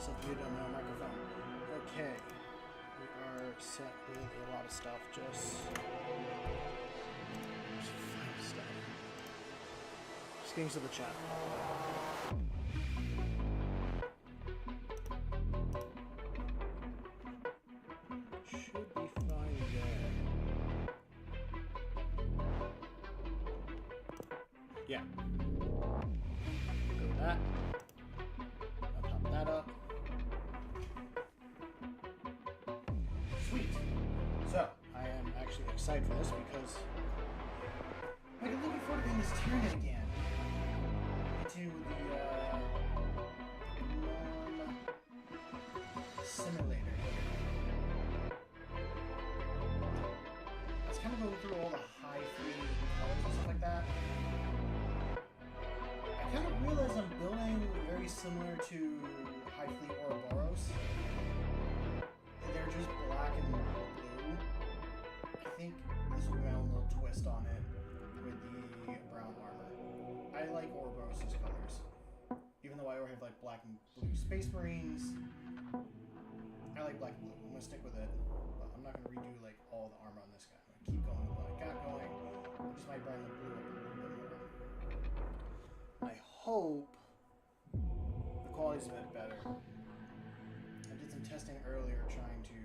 myself muted on my microphone. Okay. We are set with a lot of stuff. Just find stuff. Just getting to the chat. Should be fine there. Yeah. Go with that. I'll pop that up. Sweet. So, I am actually excited for this because I'm looking forward to being this Tyranid again. Continue with the simulator. I was kind of going through all the high free colors and stuff like that. I kind of realize I'm building very similar to High Fleet Ouroboros. They're just black and blue. I think this will be my own little twist on it with the brown armor. I like Ouroboros' colors. Even though I already have like black and blue Space Marines, I like black and blue. I'm gonna stick with it, but I'm not gonna redo like all the armor on this guy. I'm gonna keep going with what I got going. I just might brighten the blue up a little bit more. I hope the quality's a bit better. I did some testing earlier trying to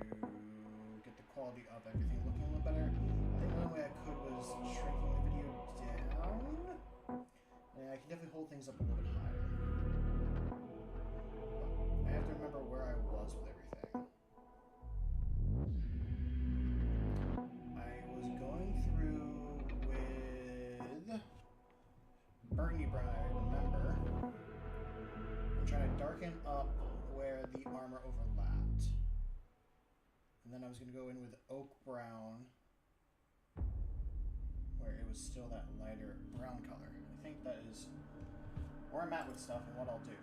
get the quality of everything looking a little better. I think the only way I could was shrinking the video down. And I can definitely hold things up a little bit higher. But I have to remember where I was with everything. I was going through with Burgundy Brown, I remember. I'm trying to darken up where the armor overlapped. And then I was going to go in with Oak Brown, where it was still that lighter brown color. I think that is where I'm at with stuff and what I'll do.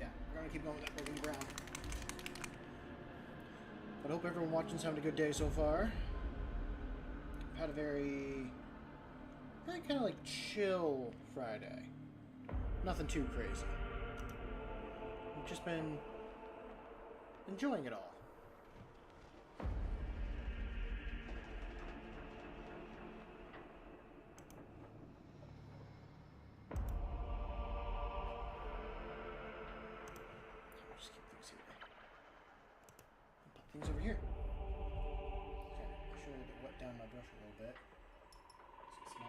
Yeah, we're going to keep going with that Burgundy Brown. But I hope everyone watching's having a good day so far. I've had a very kind of like chill Friday. Nothing too crazy. I've just been enjoying it all. Just keep things here. Put things over here. Okay, I should wet down my brush a little bit. So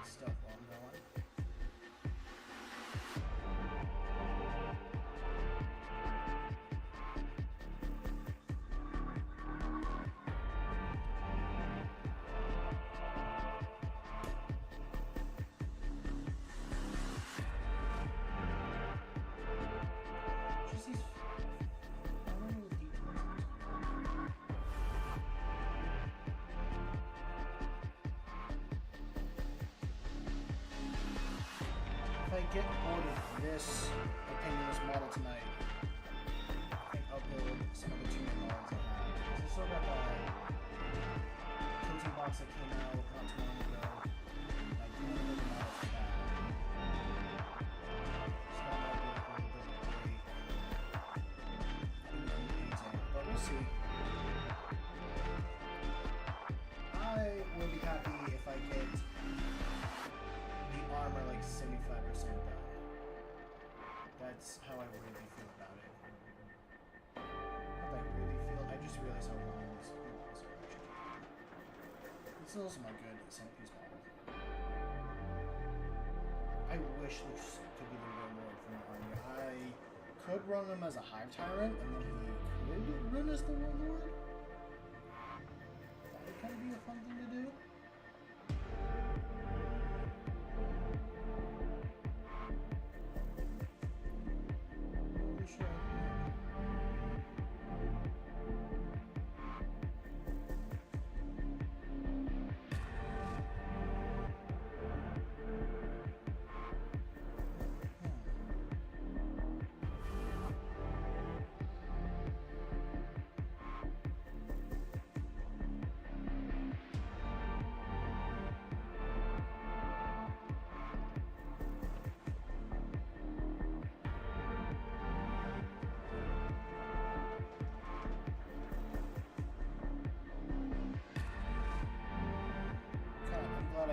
it's not going dry. If I get hold of this opinionless model tonight, I think I'll build some of the two models I have. I still got that protein box that came out not too long ago. I do want to build a model for that. So that might be a little bit late. But we'll see. I will be happy if I get the armor like 75% done. That's how I really feel about it. Not that I really feel, I just realized how long these models are actually. This is also my good centerpiece model. I wish this could be the Warlord from the army. I could run him as a Hive Tyrant, and then he could run as the Warlord. That would kind of be a fun thing to do.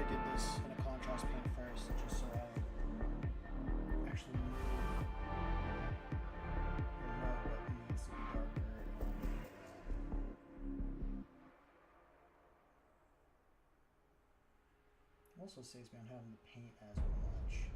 did this in a contrast paint first, just so I actually know what needs to be darker. Also saves me on having to paint as much.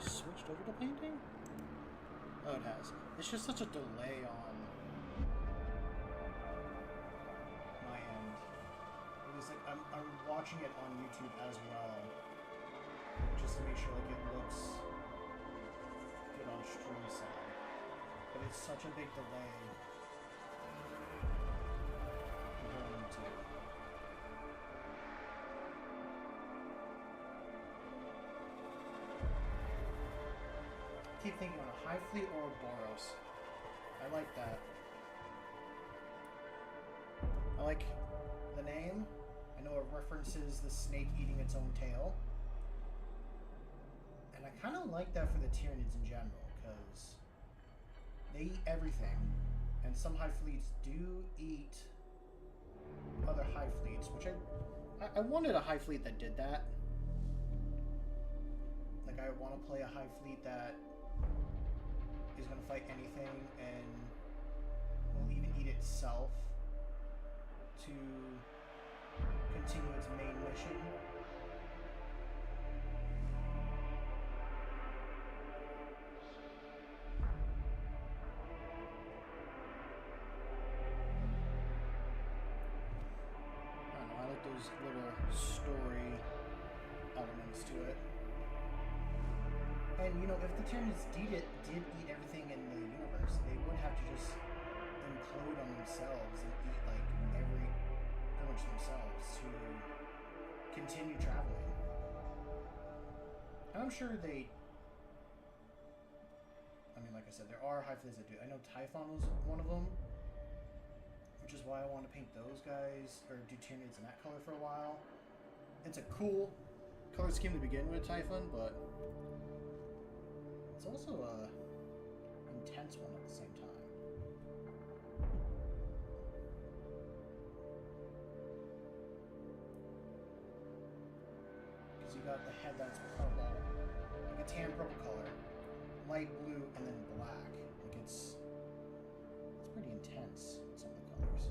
Switched over to painting? Oh, it has. It's just such a delay on my end. Because like I'm watching it on YouTube as well, just to make sure like it looks good on stream side. But it's such a big delay comparing the two. Keep thinking on a Hive Fleet or a Boros. I like that. I like the name. I know it references the snake eating its own tail. And I kind of like that for the Tyranids in general, because they eat everything. And some Hive Fleets do eat other Hive Fleets, which I wanted a Hive Fleet that did that. Like, I want to play a Hive Fleet that is going to fight anything and will even eat itself to continue its main mission. I don't know, I like those little story elements to it. And, you know, if the Tyranids did eat everything in the universe, they would have to just implode on themselves and eat, like, pretty much themselves to continue traveling. And I'm sure they... I mean, like I said, there are Hive Fleets that do. I know Typhon was one of them, which is why I want to paint those guys, or do Tyranids in that color for a while. It's a cool color scheme to begin with, Typhon, but... it's also a intense one at the same time. Because you got the head that's purple, like a tan purple color, light blue, and then black. Like it's pretty intense in some of the colors.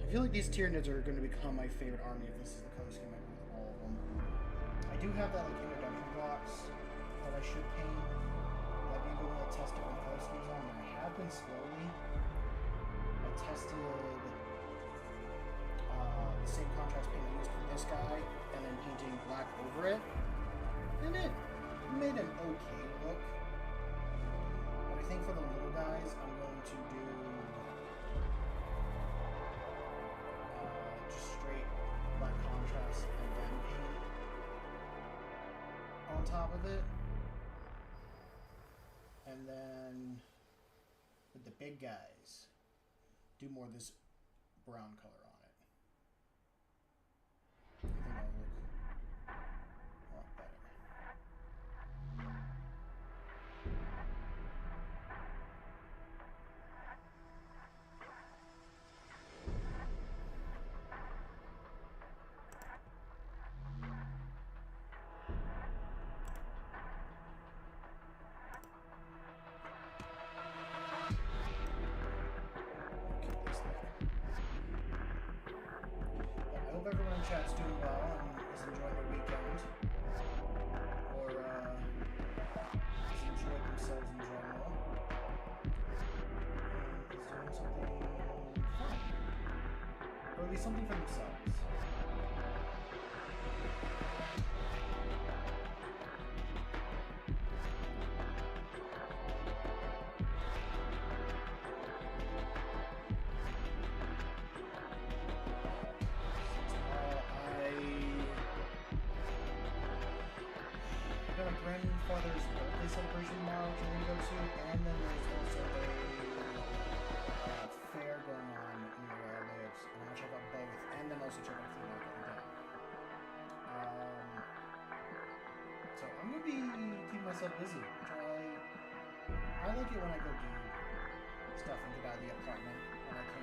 I feel like these Tyranids are going to become my favorite army if this is the color scheme I go with all of them. I do have that like introduction blocks that I should paint. I've been going to test different color schemes on, and I have been slowly. I tested the same contrast paint I used for this guy, and then painting black over it, and it made an okay look. But I think for the little guys, I'm going to do black contrast and then paint on top of it, and then with the big guys do more of this brown color on it. I think that'll look a lot better. be something for themselves. Grandfather's birthday celebration tomorrow, which we're going to go to, and then there's also a fair going on near where I live, and I'll check out both, and then also check out Flea Market again. So I'm going to be keeping myself busy, which I like it when I go do stuff and get out of the apartment when I can.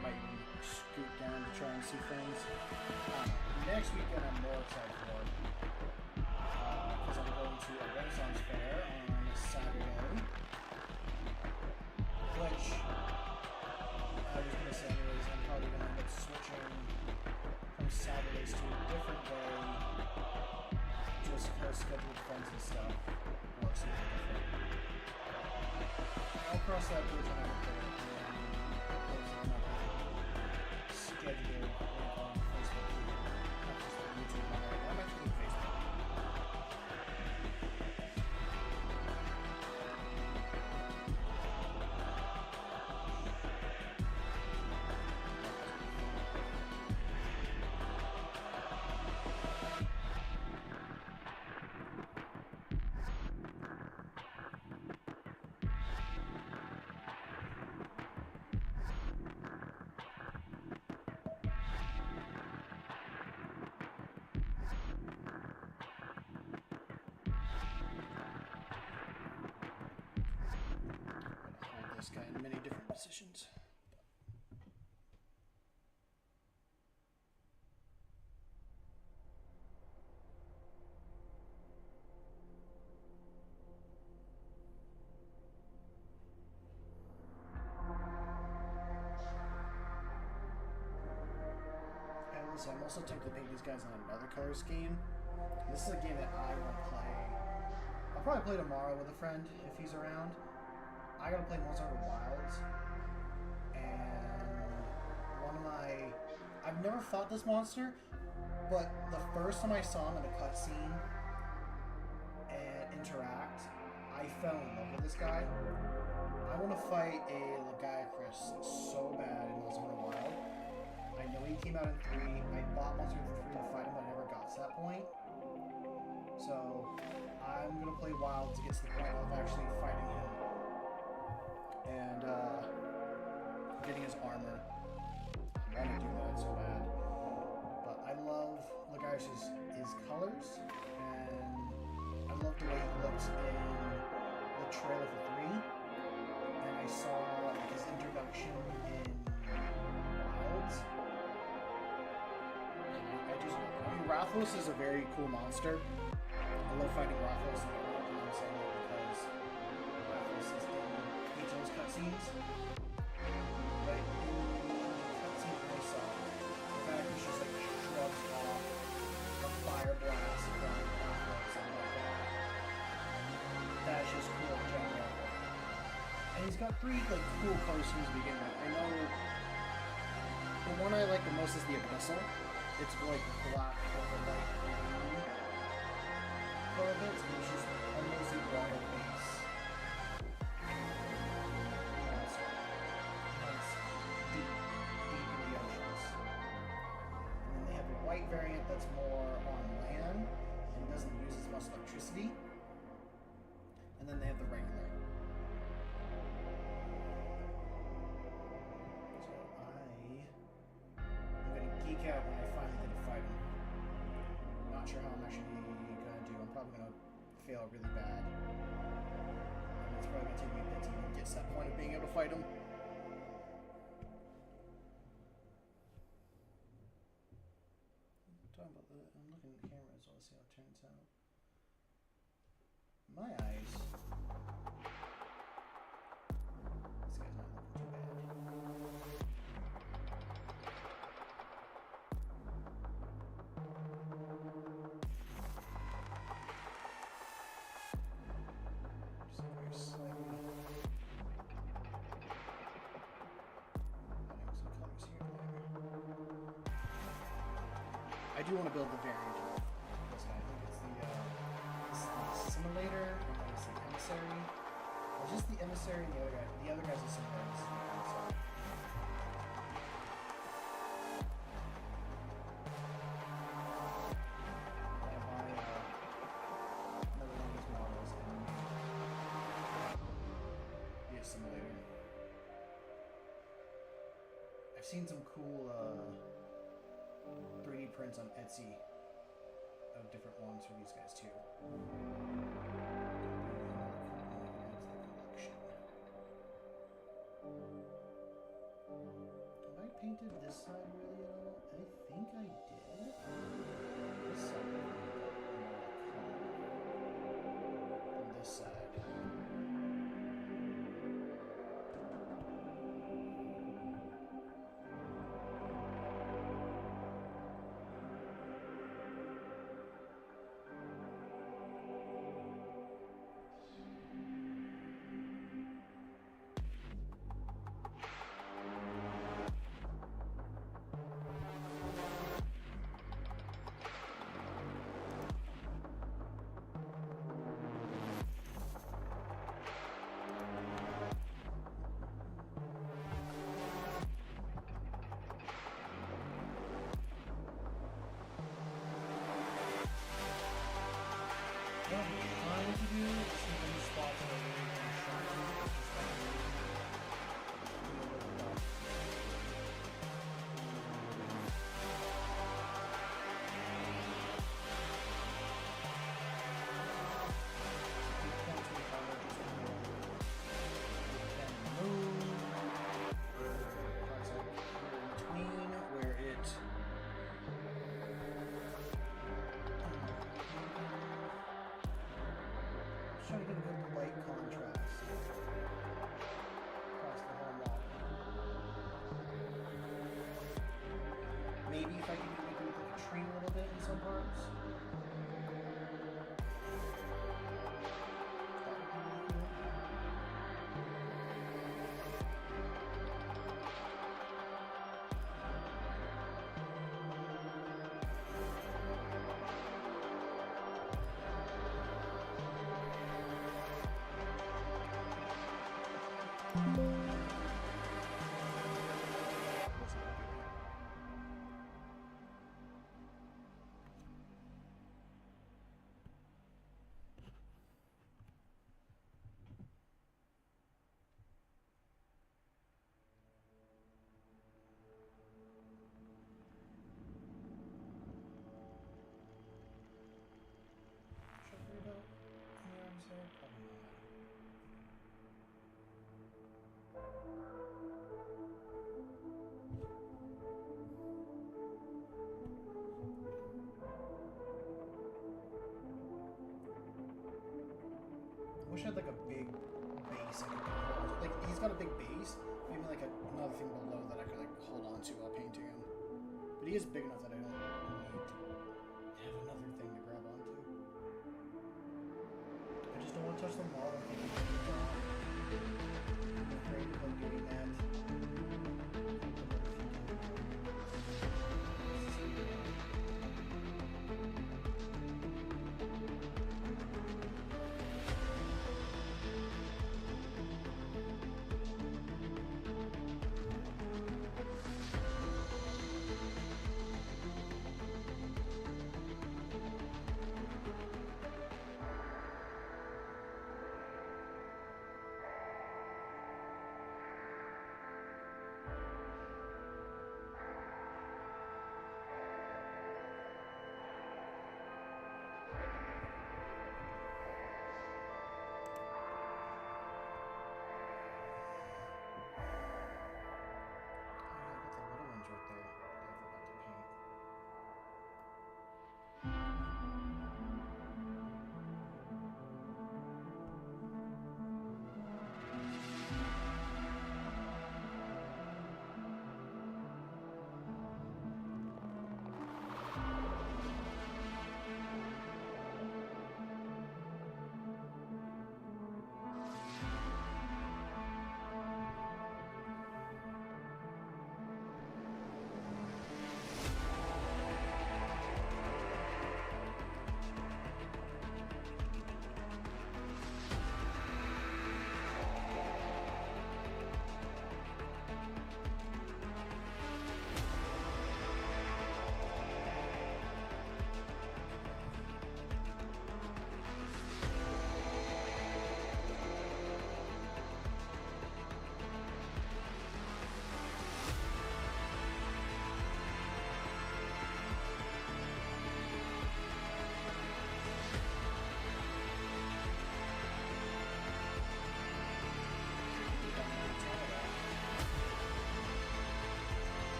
Might even scoot down to try and see things. Next weekend I'm more excited for because I'm going to a Renaissance fair on Saturday, which I was going to say anyways, I'm probably going to end up switching from Saturdays to a different day just because scheduled friends and stuff works a little different. I'll cross that bridge when I get there and there's another schedule on Facebook. YouTube, I'm actually on Facebook. This guy in many different positions. And listen, I'm also tempted to paint these guys on another color scheme. This is a game that I want to play. I'll probably play tomorrow with a friend if he's around. I gotta play Monster Hunter Wilds, and I've never fought this monster, but the first time I saw him in a cutscene and interact, I fell in love with this guy. I want to fight a Lagiacrus so bad in Monster Hunter Wild. I know he came out in 3, I bought Monster Hunter 3 to fight him, but I never got to that point. So, I'm gonna play Wild to get to the point of actually fighting him. And getting his armor. I want to do that so bad. But I love Lagiacrus' his colors, and I love the way he looks in the trailer for 3. And I saw his introduction in Wilds. I mean, Rathalos is a very cool monster. I love fighting Rathalos, and I'm saying that because Rathalos is in those cutscenes, but in the cutscene I saw, the fact that just like shrugs off a fire blast from Rathalos and like that. That's just cool in general. And he's got 3 like cool color schemes to begin with. I know the one I like the most is the Abyssal. It's like black with a light green color bits, and it's just almost a royal base. White variant that's more on land and doesn't use as much electricity. And then they have the regular. So I'm gonna geek out when I finally get to fight him. Not sure how I'm actually gonna do. I'm probably gonna fail really bad. And it's probably gonna take me a bit to even get to that point of being able to fight him. I'm looking at the camera as well to see how it turns out. My eyes. This guy's not looking too bad. Just very slightly. I do want to build the variant of this guy. I think it's the Assimilator, it's the Emissary. Or just the Emissary and the other guy. The other guy's Assimilator, this is the Emissary. I've seen some cool 3D prints on Etsy of different ones for these guys too. Have I painted this side really at all? I think I did. This side. And this side. What I'm trying to do is see these spots that are really kind of shiny, just like trying to get a good light contrast across the whole model. Maybe if I could make it look like a tree a little bit in some parts. I wish I had like a big base I could hold. Like he's got a big base, maybe like another thing below that I could like hold on to while painting him. But he is big enough that I don't need to have another thing to grab onto. I just don't want to touch the wall. I'm afraid of like doing that.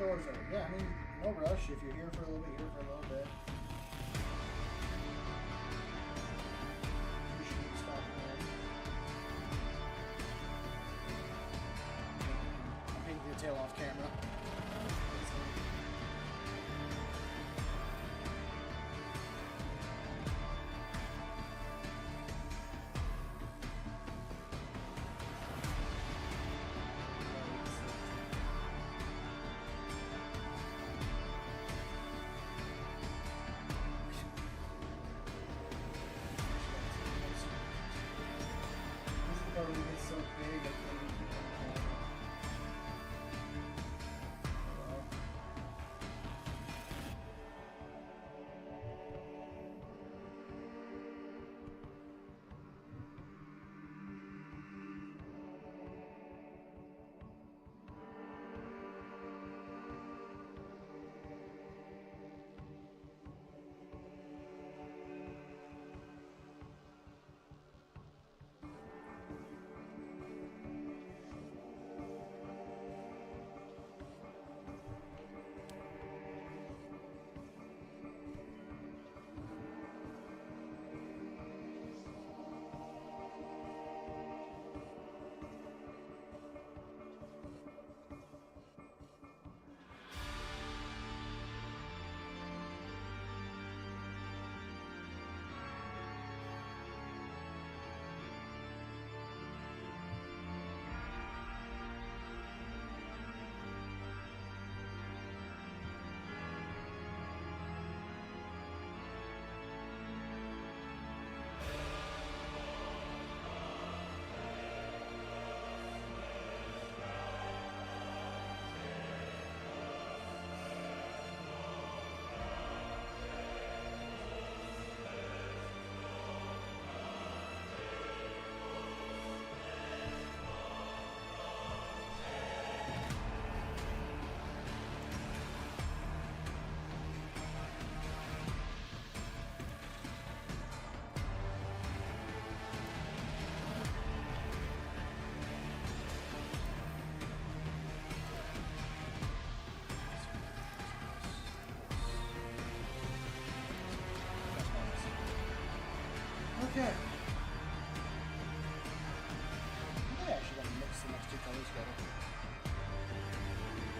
doors are. Yeah, I mean, no rush. If you're here for a little bit, here for a little bit. Appreciate you stopping in. I'm painting the tail off camera. It's so big, I can't even keep on the Okay. I actually want to mix the next two colors together.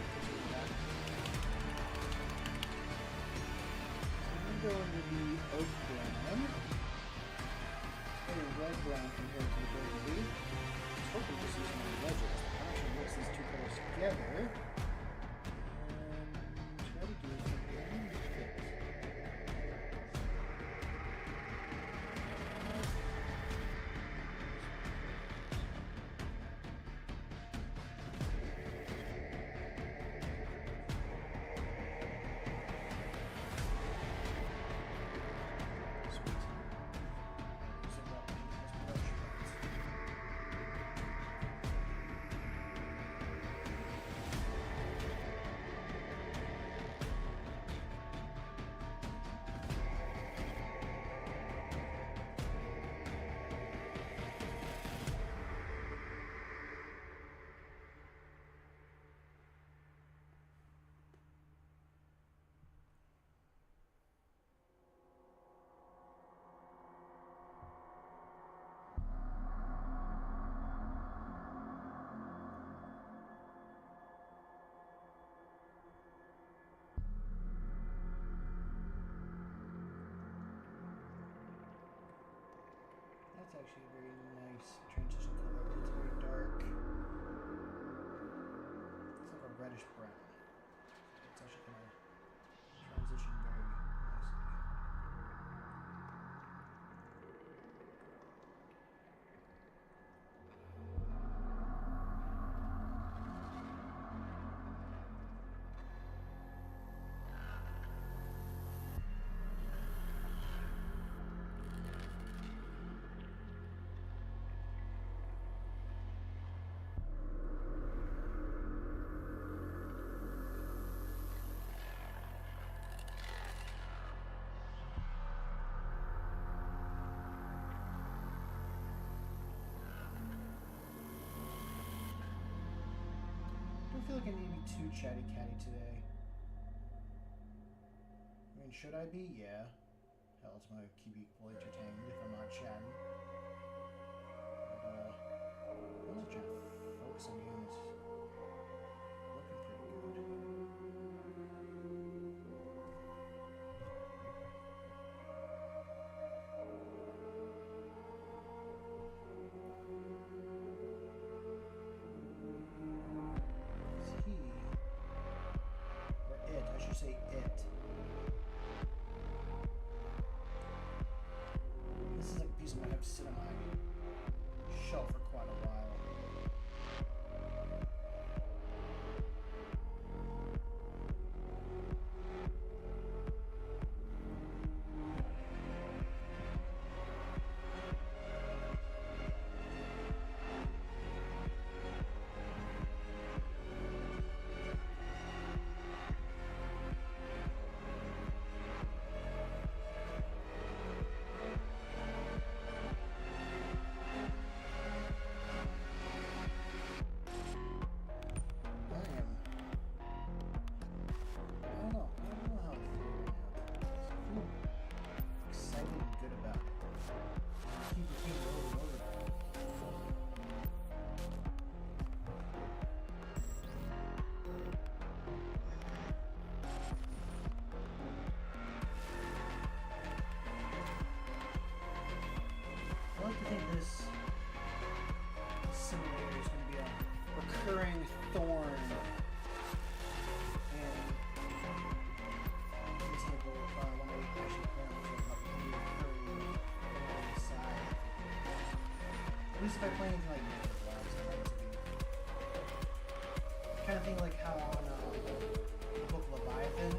So we're going to go into the oak brown. Very red brown compared to the burgundy. I was hoping to see some of the ledges. I'll actually mix these two colors together. And try to do something that fits. That's actually a very nice transition color. It's very dark. It's like a reddish brown. It's actually going to transition very nicely. feel like I need to be too chatty catty today. I mean, should I be? Yeah. Hell, it's gonna keep you equally entertained if I'm not chatting. But, I'm also trying to focus on games. Looking pretty good. I should say it. This is like a piece of I have to sit on my shelf for quite a while. I like to think this simulator is going to be a recurring thorn in the table when I actually play on the recurring thorn on the side. At least if I play anything like Ninja Blast, I like it to be kind of thing like how on the Book of Leviathan,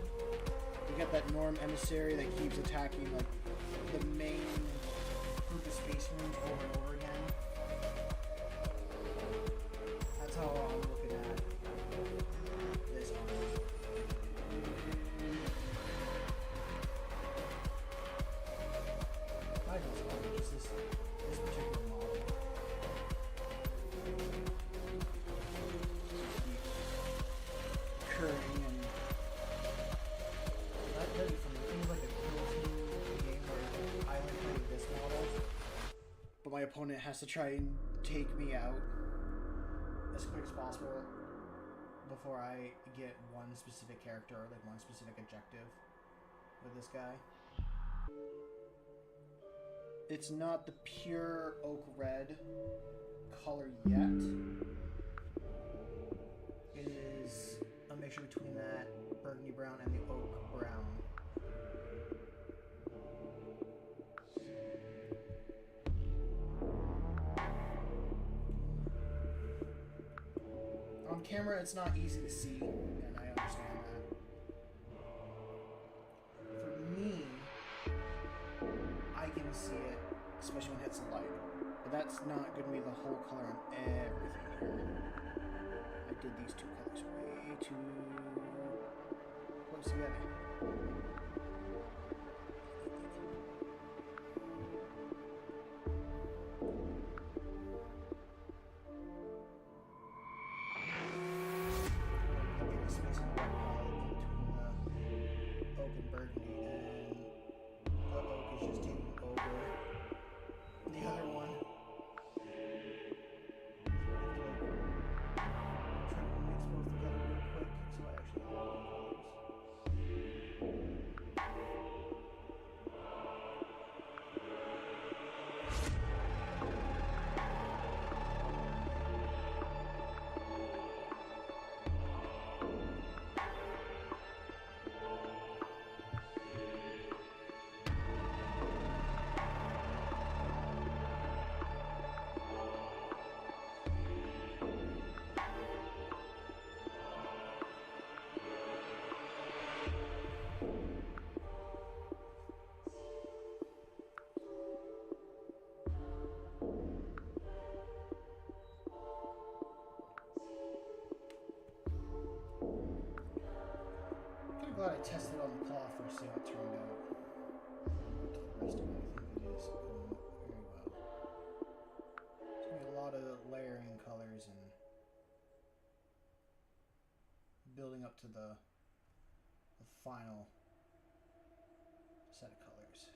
you got that Norm emissary that keeps attacking like the main group of Space Marines over and over again. That's how I'm looking at this arc. I don't know, just this particular model. Occurring and that does it for me. Things like a Kill Team game where I like playing this model, but my opponent has to try and take me out as quick as possible before I get one specific character or like one specific objective with this guy. It's not the pure oak red color yet. It is a mixture between that burgundy brown and the oak brown. On camera, it's not easy to see, and I understand that. For me, I can see it, especially when it hits the light. But that's not going to be the whole color on everything here. I did these two colors way too close together. Glad I tested on the claw first, see how it turned out. The rest of it, I think it is going very well. There's going to be a lot of layering colors and building up to the final set of colors.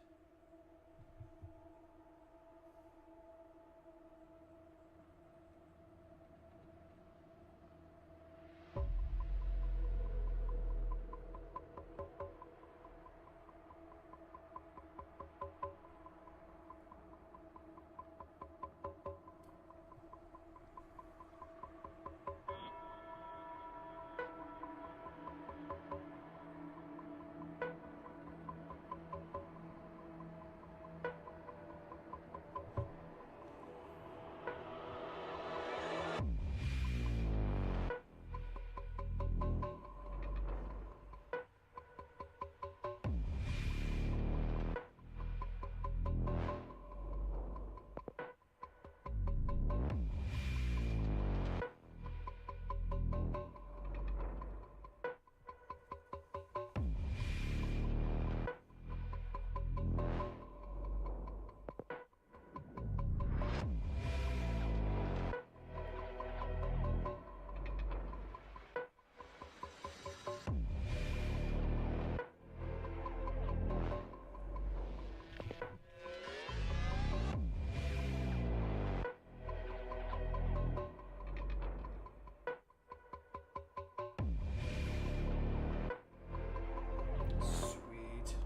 Sweet.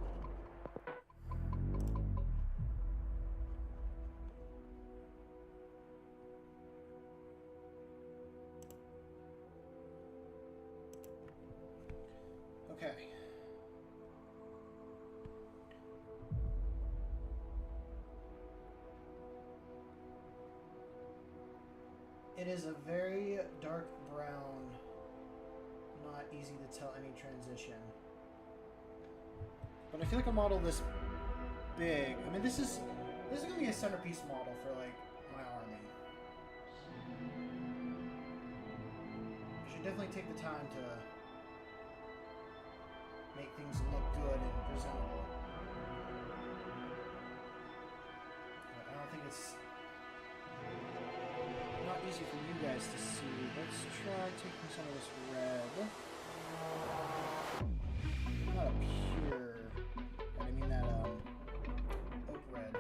Okay. It is a very dark brown, not easy to tell any transition. But I feel like a model this big, I mean this is gonna be a centerpiece model for like my army. I should definitely take the time to make things look good and presentable. But I don't think it's not easy for you guys to see. Let's try taking some of this red. Not a pure, I mean that oak red.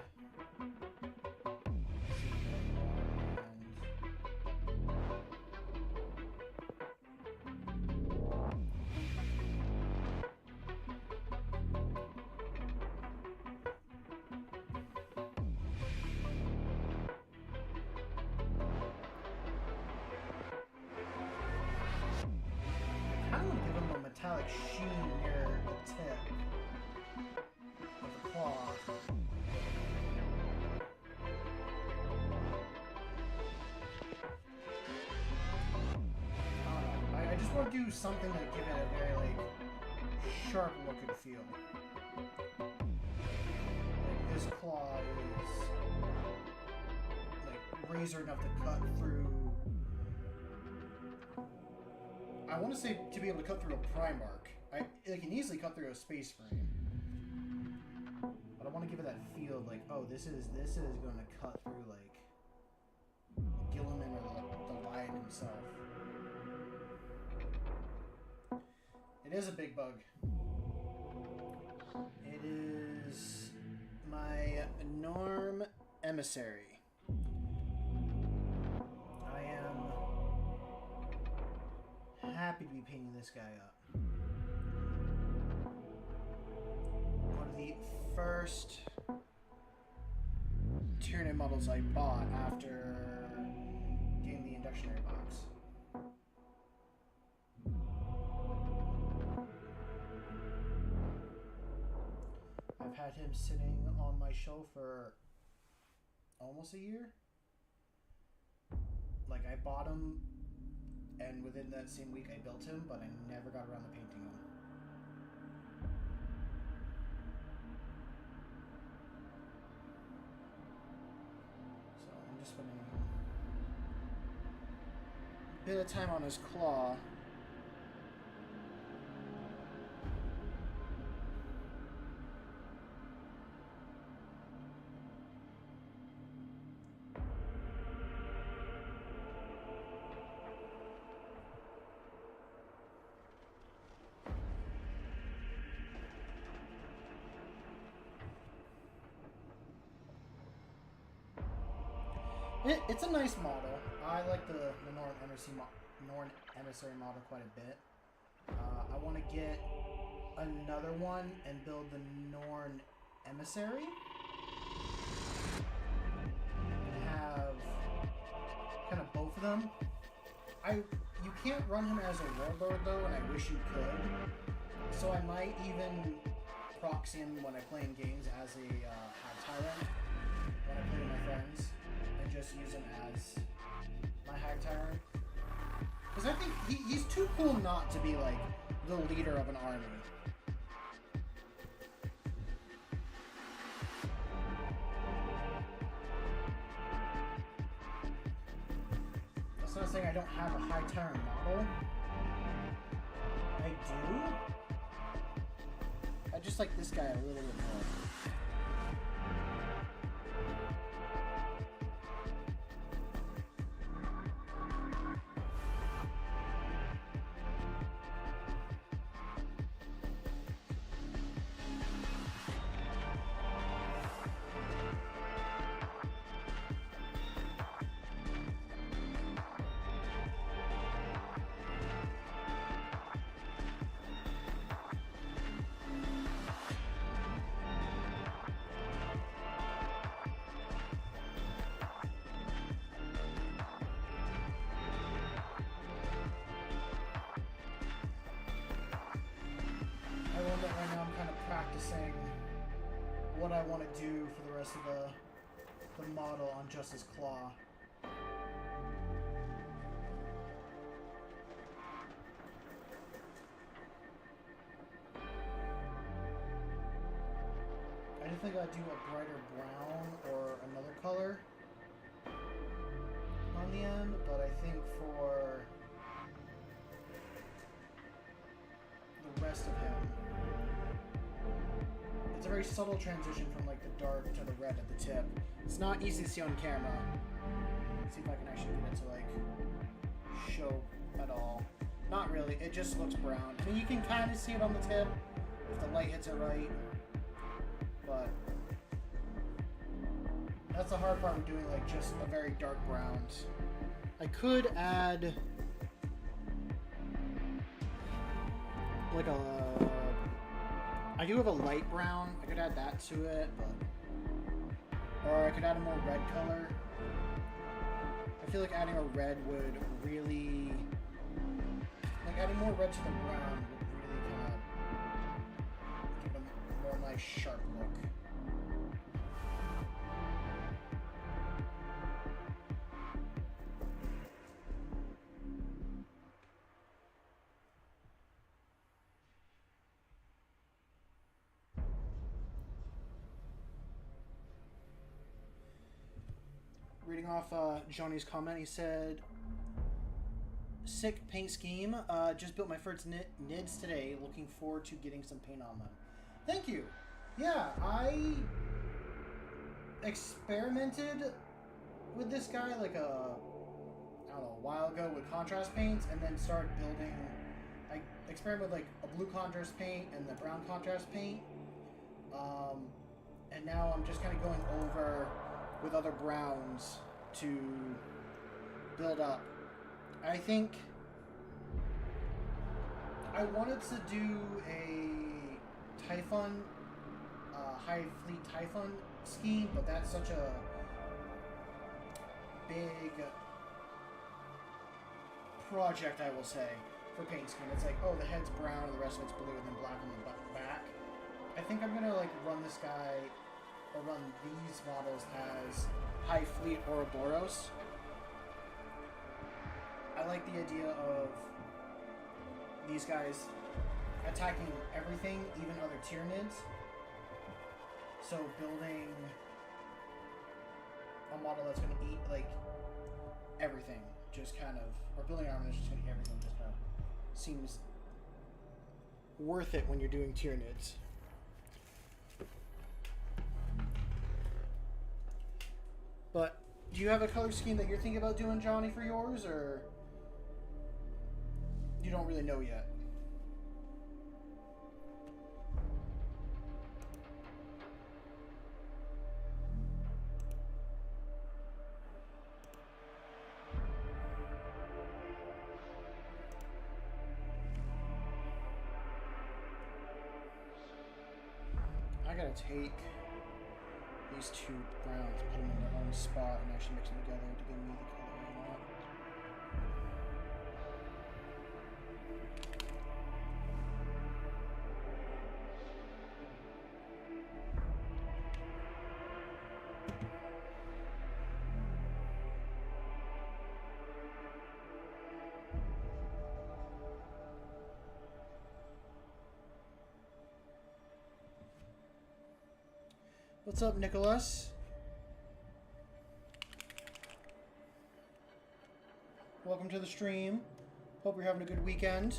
I want to give them a metallic sheen near the tip of the claw. I just want to do something to give it a very like sharp look and feel. Like this claw is like razor enough to cut through. I want to say to be able to cut through a Primarch. It can easily cut through a Space Marine. But I want to give it that feel of like, oh, this is going to cut through like Gilliman or the Lion himself. It is a big bug. It is my Norm Emissary. I am happy to be painting this guy up. One of the first Tyranid models I bought after getting the Inductionary box. I've had him sitting on my shelf for almost a year. Like, I bought him, and within that same week I built him, but I never got around to painting him. So I'm just spending a bit of time on his claw. It's a nice model. I like the Norn Emissary model quite a bit. I want to get another one and build the Norn Emissary. And have kind of both of them. You can't run him as a warlord though, and I wish you could. So I might even proxy him when I play in games as a High Tyrant when I play with my friends, and just use him as my High Tyrant. Because I think he's too cool not to be like the leader of an army. That's not saying I don't have a High Tyrant model. I do. I just like this guy a little bit more. Right now I'm kind of practicing what I want to do for the rest of the model on Justice Claw. I do think I'd do a brighter brown or another color on the end, but I think for the rest of him, it's a very subtle transition from like the dark to the red at the tip. It's not easy to see on camera. Let's see if I can actually get it to like show at all. Not really, it just looks brown. I mean, you can kind of see it on the tip if the light hits it right, but that's the hard part of doing like just a very dark browns. I could add like I do have a light brown. I could add that to it, but or I could add a more red color. I feel like adding a red would really, like adding more red to the brown would really kind of give it a more nice sharp look. Reading off Johnny's comment, he said, "Sick paint scheme. Just built my first NIDs today. Looking forward to getting some paint on them." Thank you. Yeah, I experimented with this guy like a while ago with contrast paints, and then started building. I experimented with like a blue contrast paint and the brown contrast paint, and now I'm just kind of going over with other browns to build up. I think I wanted to do a Typhon, High Fleet Typhon scheme, but that's such a big project, I will say, for paint scheme. It's like, oh, the head's brown and the rest of it's blue and then black on the back. I think I'm gonna like run this guy or run these models as High Fleet Ouroboros. I like the idea of these guys attacking everything, even other Tyranids. So building a model that's going to eat like everything, just kind of, or building armor that's just going to eat everything, just kind of seems worth it when you're doing Tyranids. But do you have a color scheme that you're thinking about doing, Johnny, for yours, or you don't really know yet? gotta take these two browns, put them in their own spot, and actually mix them together to give me the color I want. What's up, Nicholas? Welcome to the stream. Hope you're having a good weekend.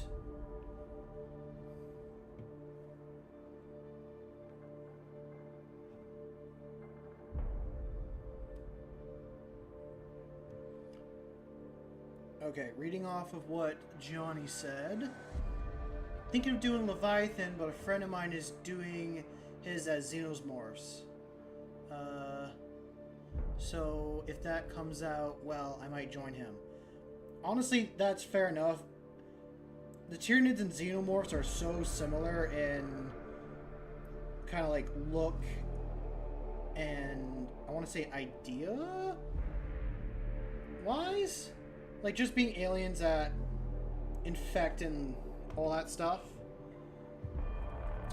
Okay, reading off of what Johnny said. Thinking of doing Leviathan, but a friend of mine is doing his as Xenomorphs. So if that comes out, well, I might join him. Honestly, that's fair enough. The Tyranids and Xenomorphs are so similar in kind of like look and I want to say idea wise, like just being aliens that infect and all that stuff.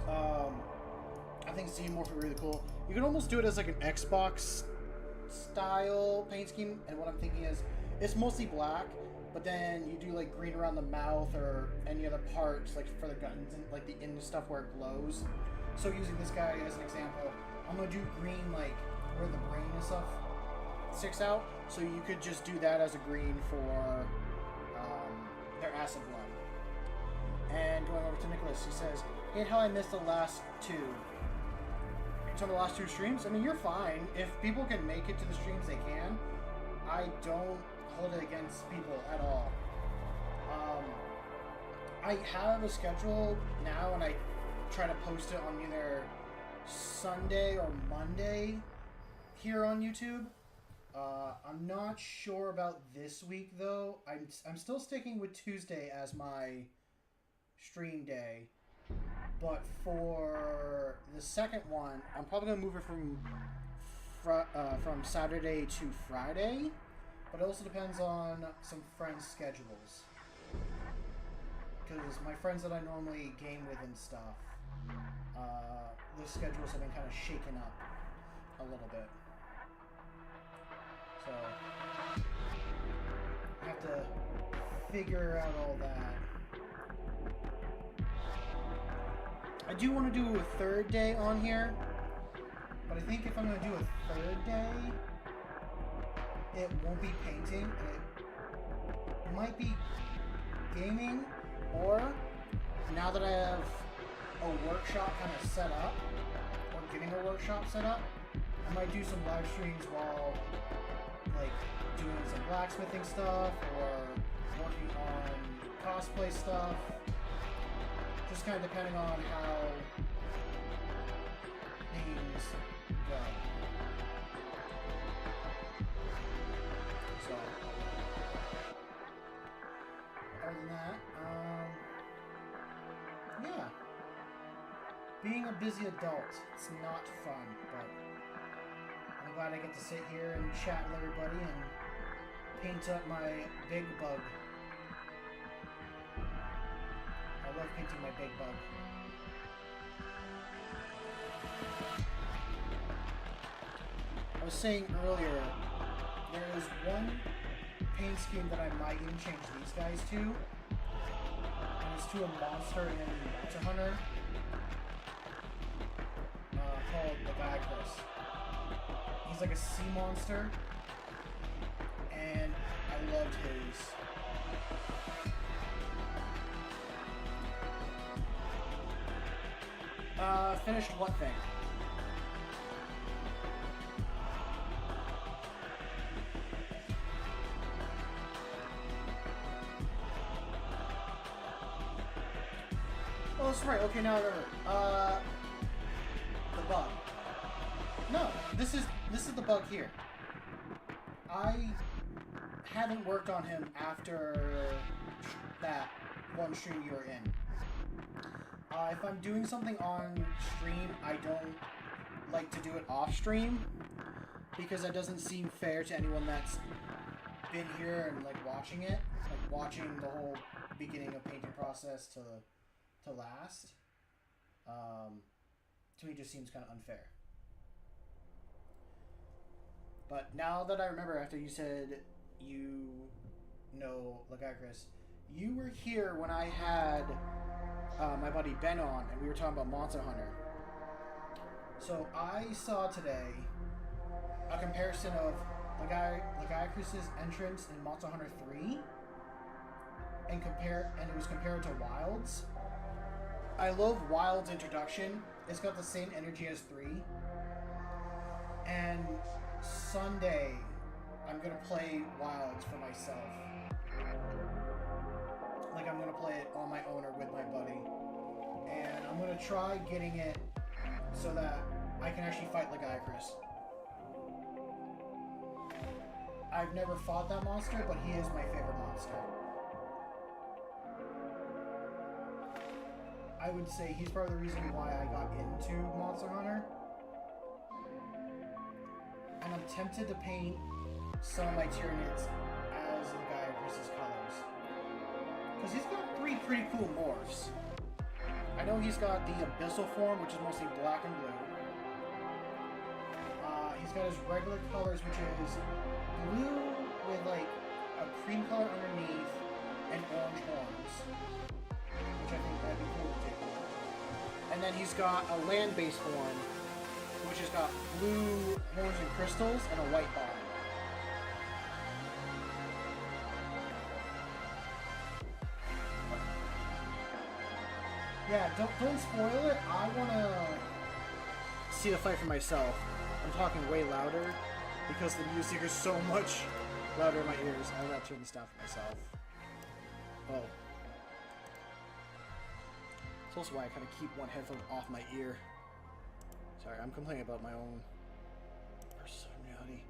I think Xenomorph would be really cool. You can almost do it as like an Xbox style paint scheme, and what I'm thinking is it's mostly black, but then you do like green around the mouth or any other parts, like for the guns and like the inner stuff where it glows. So using this guy as an example, I'm gonna do green like where the brain and stuff sticks out. So you could just do that as a green for their acid blood. And going over to Nicholas, he says, "Hate how I missed the last two." Some of the last two streams. I mean, you're fine. If people can make it to the streams, they can. I don't hold it against people at all. I have a schedule now, and I try to post it on either Sunday or Monday here on YouTube. I'm not sure about this week though. I'm still sticking with Tuesday as my stream day. But for the second one, I'm probably gonna move it from Saturday to Friday. But it also depends on some friends' schedules. Because my friends that I normally game with and stuff, the schedules have been kind of shaken up a little bit. So I have to figure out all that. I do want to do a third day on here, but I think if I'm going to do a third day, it won't be painting, it might be gaming, or now that I have a workshop kind of set up, or getting a workshop set up, I might do some live streams while like doing some blacksmithing stuff, or working on cosplay stuff. Just kind of depending on how things go. So, other than that, yeah. Being a busy adult, it's not fun, but I'm glad I get to sit here and chat with everybody and paint up my big bug. I love painting my big bug. I was saying earlier, there is one paint scheme that I might even change these guys to. And it's to a monster in Monster Hunter called the Bagras. He's like a sea monster, and I loved his. Finished what thing? Oh, that's right. Okay, now I remember. The bug. No, this is the bug here. I haven't worked on him after that one stream you were in. If I'm doing something on stream, I don't like to do it off stream because that doesn't seem fair to anyone that's been here and like watching it, like watching the whole beginning of painting process to last. To me, it just seems kind of unfair. But now that I remember, after you said you know Lagiacrus, you were here when I had my buddy Ben on, and we were talking about Monster Hunter. So I saw today a comparison of Lagiacrus' entrance in Monster Hunter 3, and it was compared to Wild's. I love Wild's introduction. It's got the same energy as 3. And Sunday, I'm gonna play Wilds for myself. Like, I'm gonna play it on my own or with my buddy. And I'm gonna try getting it so that I can actually fight Lagiacrus. I've never fought that monster, but he is my favorite monster. I would say he's part of the reason why I got into Monster Hunter. And I'm tempted to paint some of my Tyranids as Lagiacrus' colors. Because he's got 3 pretty cool morphs. I know he's got the Abyssal form, which is mostly black and blue. He's got his regular colors, which is blue with like a cream color underneath and orange horns. Which I think that'd be cool to do. And then he's got a land-based form, which has got blue horns and crystals and a white bottom. Yeah, don't spoil it. I want to see the fight for myself. I'm talking way louder because the music is so much louder in my ears. I gotta turn this down for myself. Oh. It's also why I kind of keep one headphone off my ear. Sorry, I'm complaining about my own personality.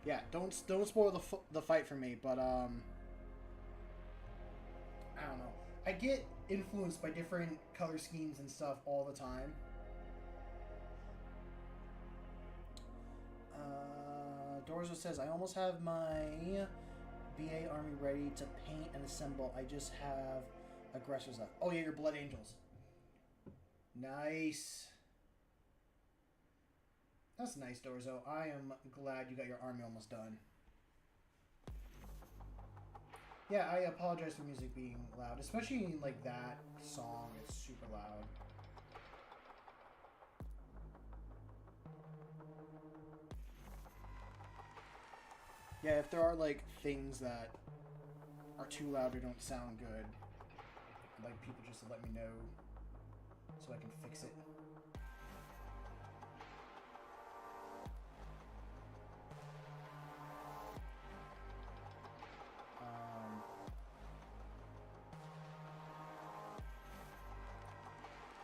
Yeah, don't spoil the fight for me, but I don't know. I get influenced by different color schemes and stuff all the time. Dorzo says, I almost have my BA army ready to paint and assemble. I just have aggressors left. Oh yeah, your Blood Angels. Nice. That's nice, Dorzo. I am glad you got your army almost done. Yeah, I apologize for music being loud, especially in like that song. It's super loud. Yeah, if there are like things that are too loud or don't sound good, I'd like people just to let me know so I can fix it.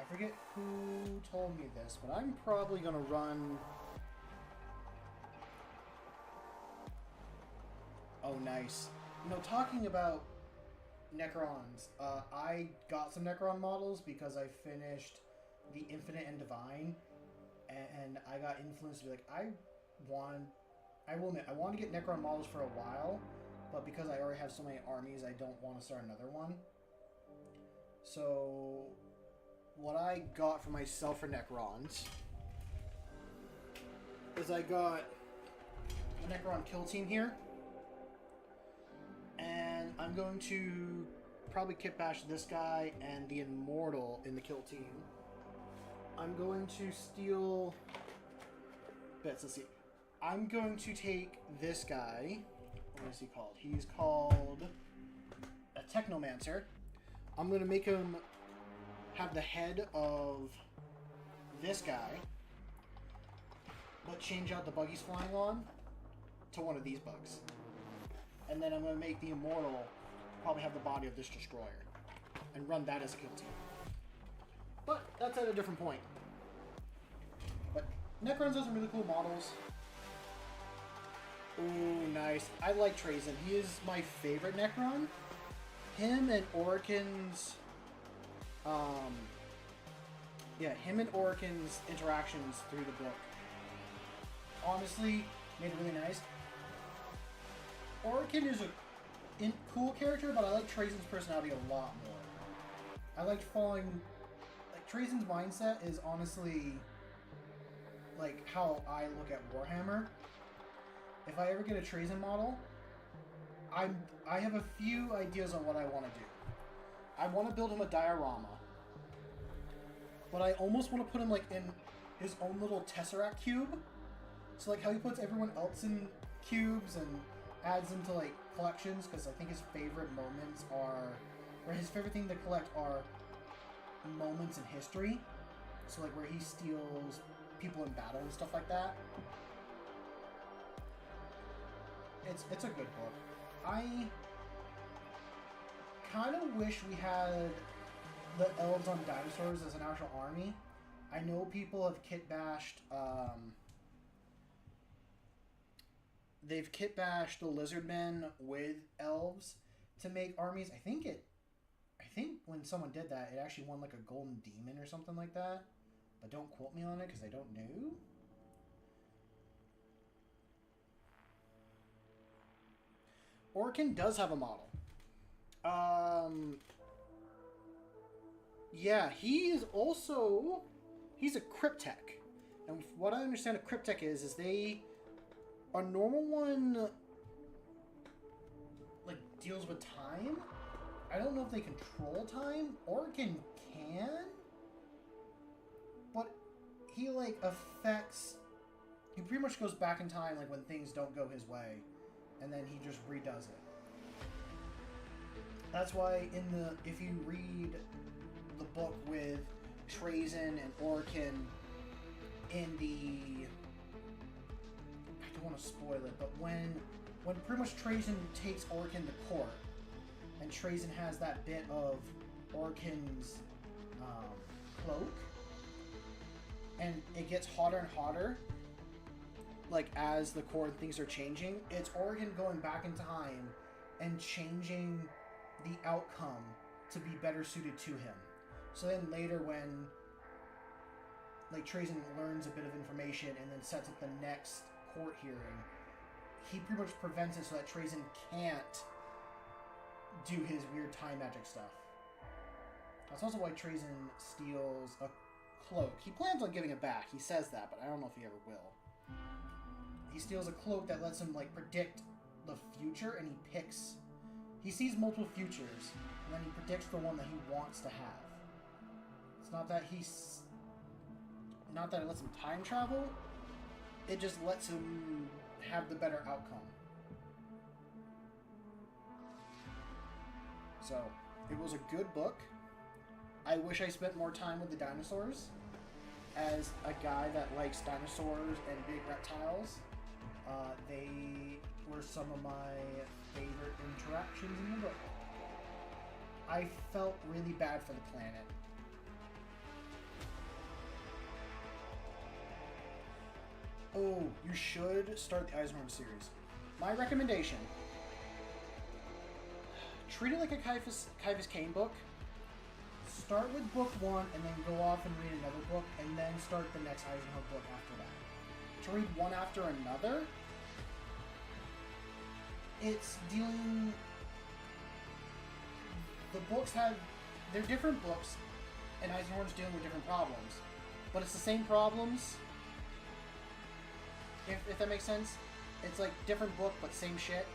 I forget who told me this, but I'm probably gonna run. Oh, nice. You know, talking about Necrons, I got some Necron models because I finished the Infinite and Divine, and I got influenced to be like, I will admit, I want to get Necron models for a while, but because I already have so many armies, I don't want to start another one. So, what I got for myself for Necrons is I got the Necron kill team here. And I'm going to probably kit bash this guy and the Immortal in the kill team. I'm going to steal bits. Let's see. I'm going to take this guy. What is he called? He's called a Technomancer. I'm going to make him have the head of this guy, but change out the bug he's flying on to one of these bugs. And then I'm going to make the Immortal probably have the body of this Destroyer and run that as a kill team. But that's at a different point. But Necrons are some really cool models. Ooh, nice. I like Trazen. He is my favorite Necron. Him and Orikin's... him and Orikin's interactions through the book honestly made it really nice. Orokin is a cool character, but I like Trazen's personality a lot more. I liked following... Like, Trazen's mindset is honestly... like, how I look at Warhammer. If I ever get a Trazen model, I have a few ideas on what I want to do. I want to build him a diorama. But I almost want to put him, like, in his own little Tesseract cube. So, like, how he puts everyone else in cubes and adds them to, like, collections. Because I think his favorite moments are... or his favorite thing to collect are moments in history. So, like, where he steals people in battle and stuff like that. It's a good book. I kind of wish we had the Elves on Dinosaurs as an actual army. I know people have kit-bashed, they've kit-bashed the Lizardmen with elves to make armies. I think when someone did that, it actually won like a golden demon or something like that. But don't quote me on it because I don't know. Orokin does have a model. Yeah, he's a Cryptek. And what I understand a Cryptek is a normal one, like, deals with time. I don't know if they control time. Orokin can. But he, like, he pretty much goes back in time, like, when things don't go his way. And then he just redoes it. That's why if you read the book with Trazen and Orokin in the... I don't want to spoil it, but when pretty much Trazen takes Orokin to court, and Trazen has that bit of Orokin's cloak, and it gets hotter and hotter, like, as the court things are changing, it's Orokin going back in time and changing the outcome to be better suited to him. So then later when, like, Trazen learns a bit of information and then sets up the next court hearing, he pretty much prevents it so that Trazen can't do his weird time magic stuff. That's also why Trazen steals a cloak. He plans on giving it back. He says that, but I don't know if he ever will. He steals a cloak that lets him, like, predict the future, and he sees multiple futures, and then he predicts the one that he wants to have. It's not that it lets him time travel, it just lets him have the better outcome. So, it was a good book. I wish I spent more time with the dinosaurs. As a guy that likes dinosaurs and big reptiles, they were some of my favorite interactions in the book. I felt really bad for the planet. Oh, you should start the Eisenhorn series. My recommendation: treat it like a Caiaphas Cain book. Start with book 1 and then go off and read another book, and then start the next Eisenhorn book after that. To read one after another, it's dealing... The books they're different books, and Eisenhorn's dealing with different problems. But it's the same problems, if that makes sense. It's like different book, but same shit.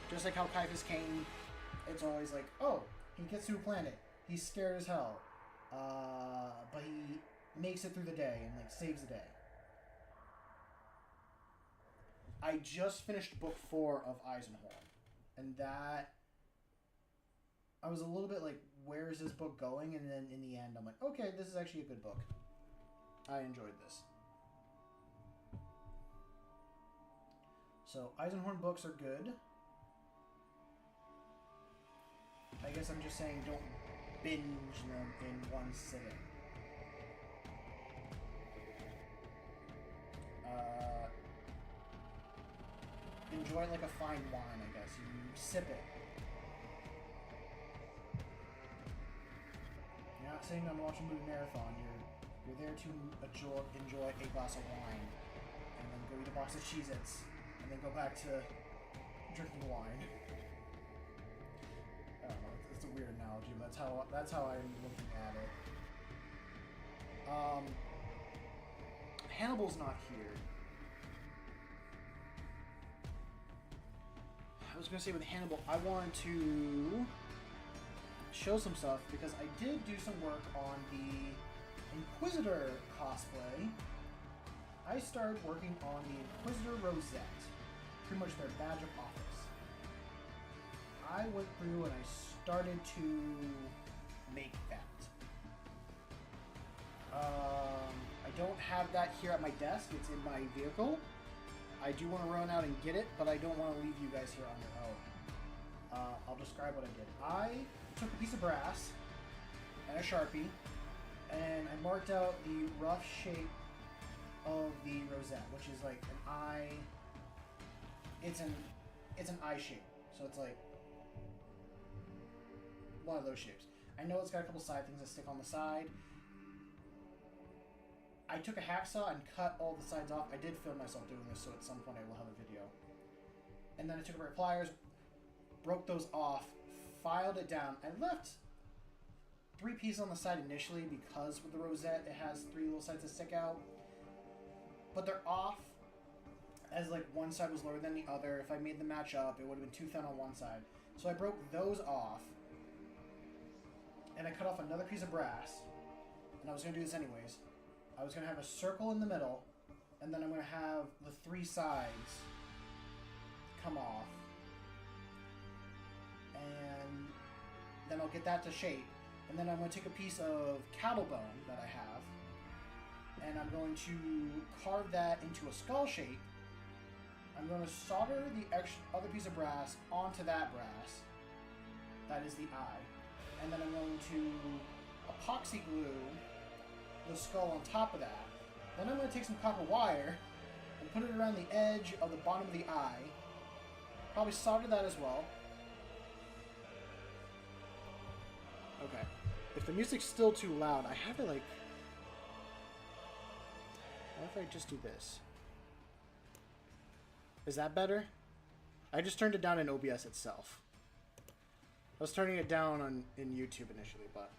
Just like how Caiaphas Cain, it's always like, oh, he gets to a planet, he's scared as hell, but he makes it through the day and, like, saves the day. I just finished book 4 of Eisenhorn, and that, I was a little bit like, where is this book going? And then in the end, I'm like, okay, this is actually a good book. I enjoyed this. So, Eisenhorn books are good. I guess I'm just saying don't binge them in one sitting. Enjoy it like a fine wine, I guess. You sip it. You're not sitting down and watching a movie marathon. You're We're there to enjoy a glass of wine, and then go eat a box of Cheez-Its, and then go back to drinking wine. I don't know. It's a weird analogy, but that's how I'm looking at it. Hannibal's not here. I was gonna say with Hannibal, I wanted to show some stuff because I did do some work on the Inquisitor cosplay. I started working on the Inquisitor Rosette, pretty much their badge of office. I went through and I started to make that. I don't have that here at my desk. It's in my vehicle. I do want to run out and get it, but I don't want to leave you guys here on your own. I'll describe what I did. I took a piece of brass and a Sharpie, and I marked out the rough shape of the rosette, which is like an eye. It's an eye shape, so it's like one of those shapes. I know it's got a couple side things that stick on the side. I took a hacksaw and cut all the sides off. I did film myself doing this, so at some point I will have a video. And then I took a pair of pliers, broke those off, filed it down. I left 3 pieces on the side initially because with the rosette it has 3 little sides that stick out. But they're off as like one side was lower than the other. If I made them match up, it would have been too thin on one side. So I broke those off. And I cut off another piece of brass. And I was going to do this anyways. I was going to have a circle in the middle, and then I'm going to have the 3 sides come off. And then I'll get that to shape. And then I'm going to take a piece of cattle bone that I have, and I'm going to carve that into a skull shape. I'm going to solder the other piece of brass onto that brass. That is the eye. And then I'm going to epoxy glue the skull on top of that. Then I'm going to take some copper wire and put it around the edge of the bottom of the eye. Probably solder that as well. Okay. If the music's still too loud, I have it like... What if I just do this? Is that better? I just turned it down in OBS itself. I was turning it down in YouTube initially, but...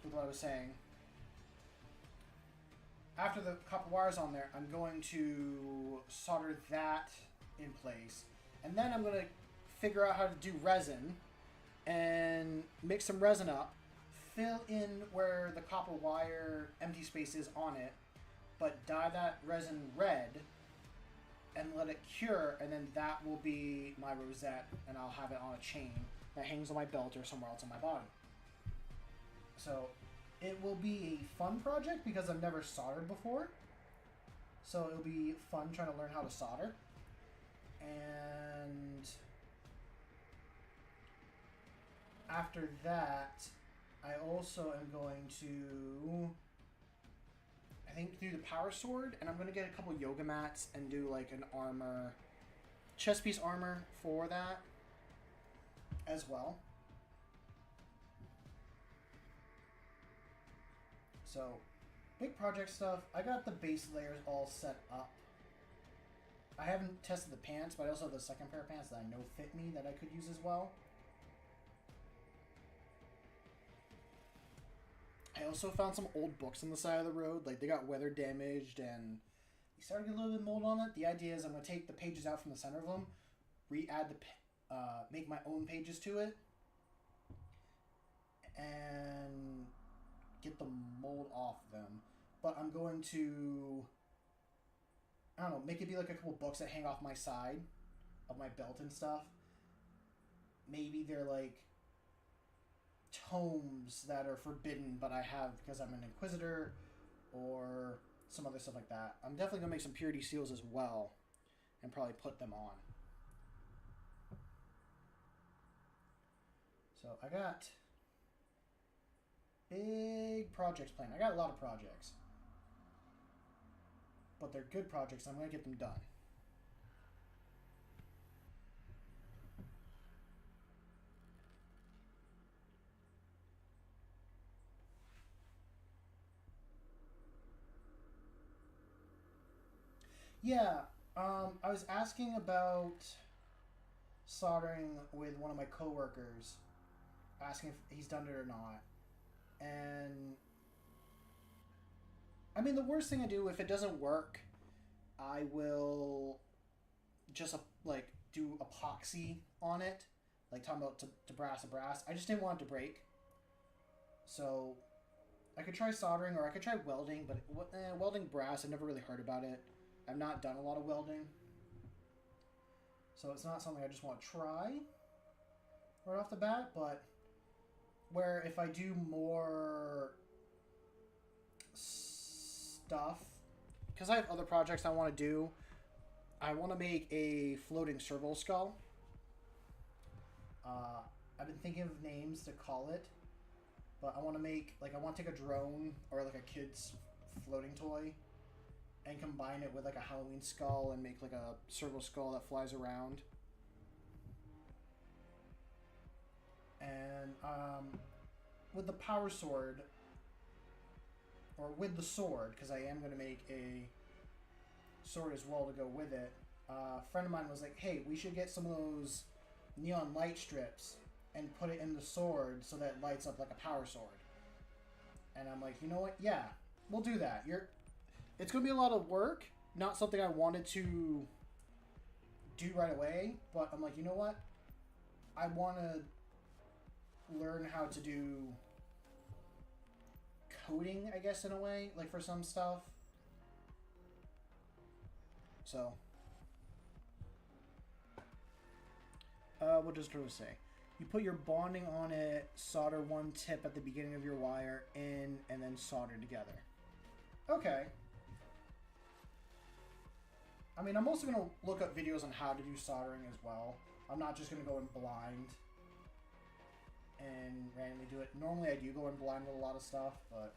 with what I was saying... After the copper wire's on there, I'm going to solder that in place. And then I'm going to figure out how to do resin and mix some resin up, fill in where the copper wire empty space is on it, but dye that resin red and let it cure, and then that will be my rosette, and I'll have it on a chain that hangs on my belt or somewhere else on my body. So... it will be a fun project because I've never soldered before. So it'll be fun trying to learn how to solder. And after that, I also am going to, I think, do the power sword. And I'm going to get a couple yoga mats and do like an armor, chest piece armor for that as well. So, big project stuff. I got the base layers all set up. I haven't tested the pants, but I also have the second pair of pants that I know fit me that I could use as well. I also found some old books on the side of the road. Like, they got weather damaged and they started to get a little bit of mold on it. The idea is I'm going to take the pages out from the center of them, re-add the, make my own pages to it, and get the mold off them. But I'm going to, I don't know, make it be like a couple books that hang off my side of my belt and stuff. Maybe they're like tomes that are forbidden, but I have because I'm an Inquisitor, or some other stuff like that. I'm definitely going to make some purity seals as well and probably put them on. So I got big projects planned. I got a lot of projects. But they're good projects. I'm going to get them done. Yeah, I was asking about soldering with one of my coworkers, asking if he's done it or not. And I mean, the worst thing I do if it doesn't work, I will just like do epoxy on it, like talking about to brass a brass. I just didn't want it to break, so I could try soldering or I could try welding. But welding brass, I've never really heard about it. I've not done a lot of welding, so it's not something I just want to try right off the bat. But where if I do more stuff, because I have other projects I want to do. I want to make a floating servo skull. I've been thinking of names to call it, but I want to make like I want to take a drone or like a kid's floating toy and combine it with like a Halloween skull and make like a servo skull that flies around. And with the power sword, or with the sword, because I am going to make a sword as well to go with it. A friend of mine was like, "Hey, we should get some of those neon light strips and put it in the sword so that it lights up like a power sword." And I'm like, you know what? Yeah, we'll do that. It's gonna be a lot of work. Not something I wanted to do right away, but I'm like, you know what? I want to learn how to do coding, I guess, in a way, like for some stuff. So, what does Drew say? You put your bonding on it, solder one tip at the beginning of your wire in, and then solder together. Okay. I mean, I'm also going to look up videos on how to do soldering as well. I'm not just going to go in blind and randomly do it. Normally I do go in blind with a lot of stuff, but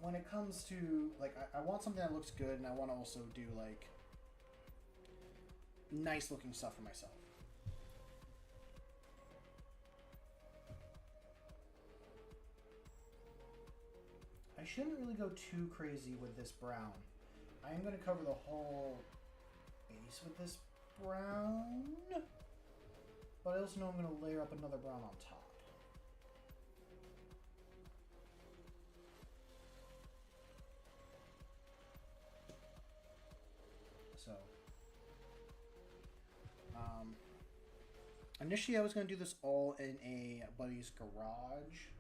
when it comes to, like, I want something that looks good, and I want to also do, like, nice looking stuff for myself. I shouldn't really go too crazy with this brown. I am going to cover the whole base with this brown, but I also know I'm going to layer up another brown on top. So, initially I was going to do this all in a buddy's garage,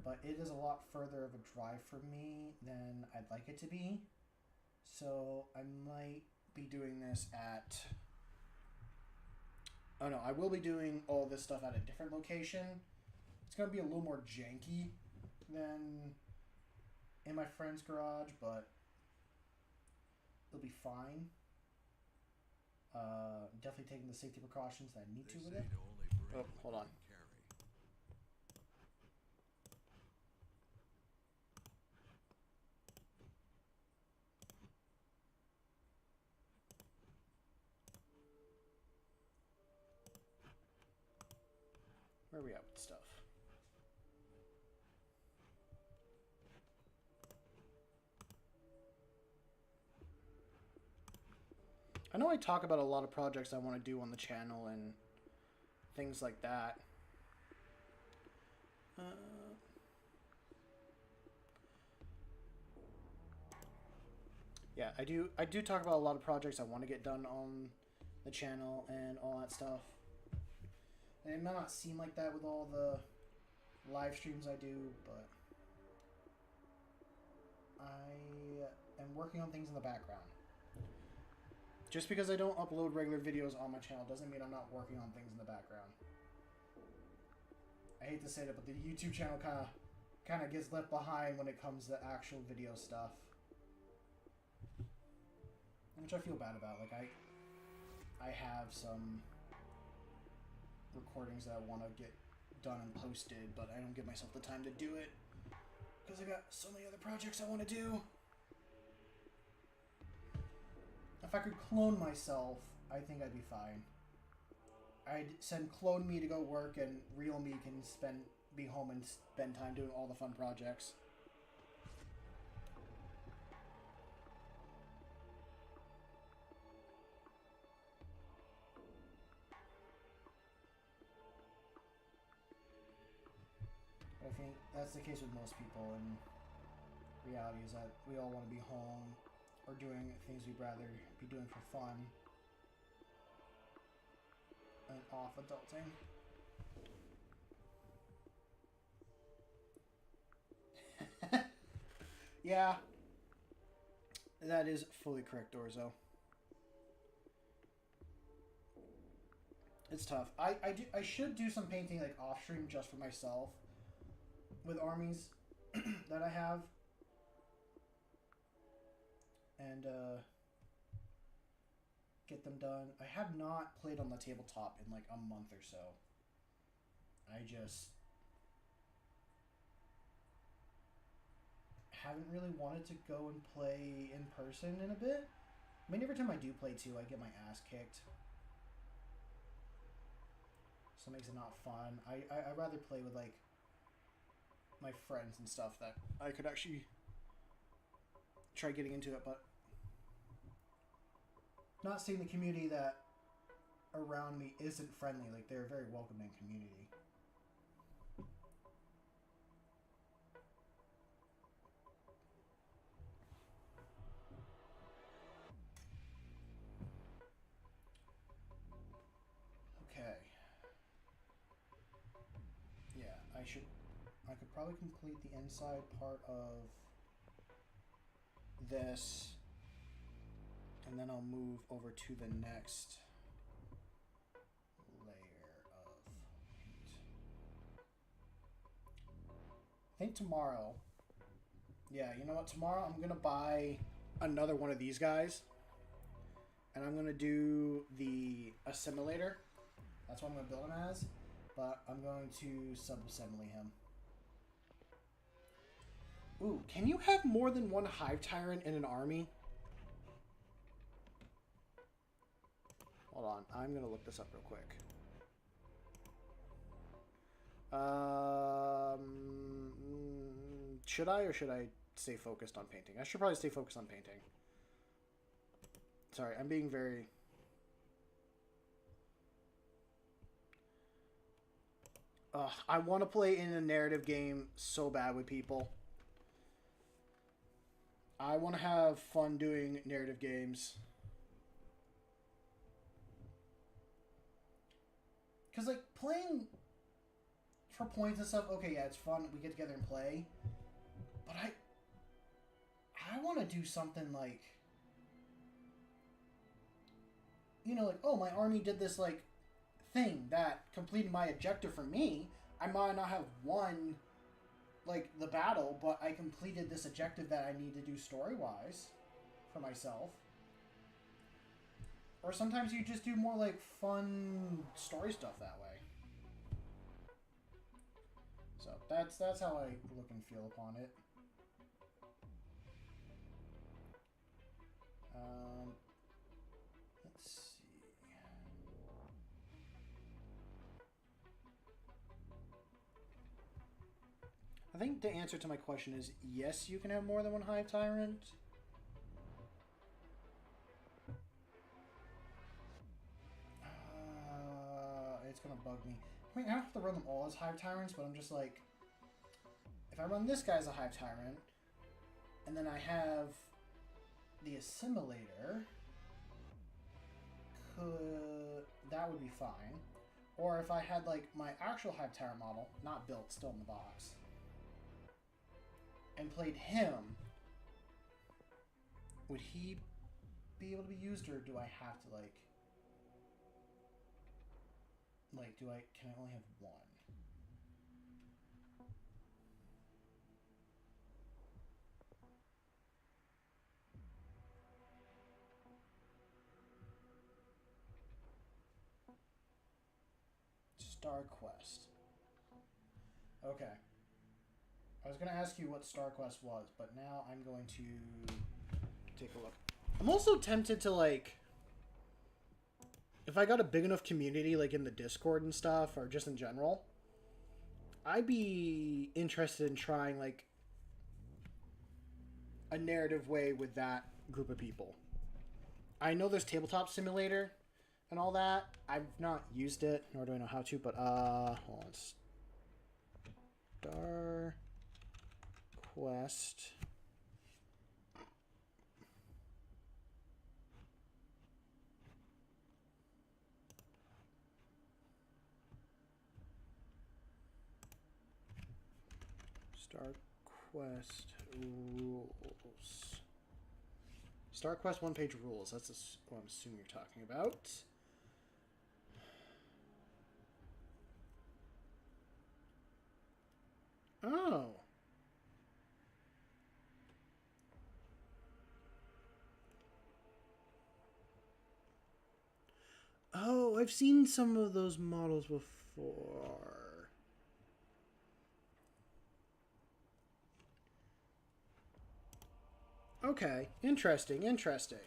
but it is a lot further of a drive for me than I'd like it to be. So I might be doing this at... Oh no, I will be doing all this stuff at a different location. It's going to be a little more janky than in my friend's garage, but it'll be fine. Definitely taking the safety precautions that I need to with it. Oh, hold on. Where are we at with stuff? I know I talk about a lot of projects I want to do on the channel and things like that. Yeah, I do talk about a lot of projects I want to get done on the channel and all that stuff. And it might not seem like that with all the live streams I do, but I am working on things in the background. Just because I don't upload regular videos on my channel doesn't mean I'm not working on things in the background. I hate to say that, but the YouTube channel kind of gets left behind when it comes to actual video stuff, which I feel bad about. Like I have some recordings that I want to get done and posted, but I don't give myself the time to do it because I got so many other projects I want to do. If I could clone myself, I think I'd be fine. I'd send clone me to go work, and real me can be home and spend time doing all the fun projects. think that's the case with most people, and reality is that we all want to be home or doing things we'd rather be doing for fun and off adulting. Yeah, that is fully correct, Orzo. It's tough. I should do some painting like off stream just for myself with armies that I have, and get them done. I have not played on the tabletop in like a month or so. I just haven't really wanted to go and play in person in a bit. I mean, every time I do play too, I get my ass kicked. So it makes it not fun. I'd rather play with like my friends and stuff that I could actually try getting into it, but not seeing the community that around me isn't friendly. Like, they're a very welcoming community. Okay. Yeah, I could probably complete the inside part of this, and then I'll move over to the next layer of paint. I think tomorrow, yeah, you know what, tomorrow I'm gonna buy another one of these guys, and I'm gonna do the assimilator. That's what I'm gonna build him as, but I'm going to sub-assembly him. Ooh, can you have more than one Hive Tyrant in an army? Hold on, I'm gonna look this up real quick. Should I, or should I stay focused on painting? I should probably stay focused on painting. Sorry, I'm being very... I want to play in a narrative game so bad with people. I want to have fun doing narrative games. Because, like, playing for points and stuff, okay, yeah, it's fun. We get together and play. But I want to do something like... You know, like, oh, my army did this, like, thing that completed my objective for me. I might not have won, like, the battle, but I completed this objective that I need to do story-wise for myself. Or sometimes you just do more, like, fun story stuff that way. So that's how I look and feel upon it. Let's see. I think the answer to my question is yes, you can have more than one Hive Tyrant. It's gonna bug me. I mean, I don't have to run them all as Hive Tyrants, but I'm just like, if I run this guy as a Hive Tyrant, and then I have the Assimilator, that would be fine. Or if I had like my actual Hive Tyrant model, not built, still in the box, and played him, would he be able to be used, or do I have to like can I only have one? Star Quest. Okay. I was going to ask you what Star Quest was, but now I'm going to take a look. I'm also tempted to, like, if I got a big enough community, like, in the Discord and stuff, or just in general, I'd be interested in trying, like, a narrative way with that group of people. I know there's Tabletop Simulator and all that. I've not used it, nor do I know how to, but, hold on. Star Quest. Star Quest rules. Star Quest one-page rules. That's what I'm assuming you're talking about. Oh. Oh, I've seen some of those models before. Okay, interesting, interesting.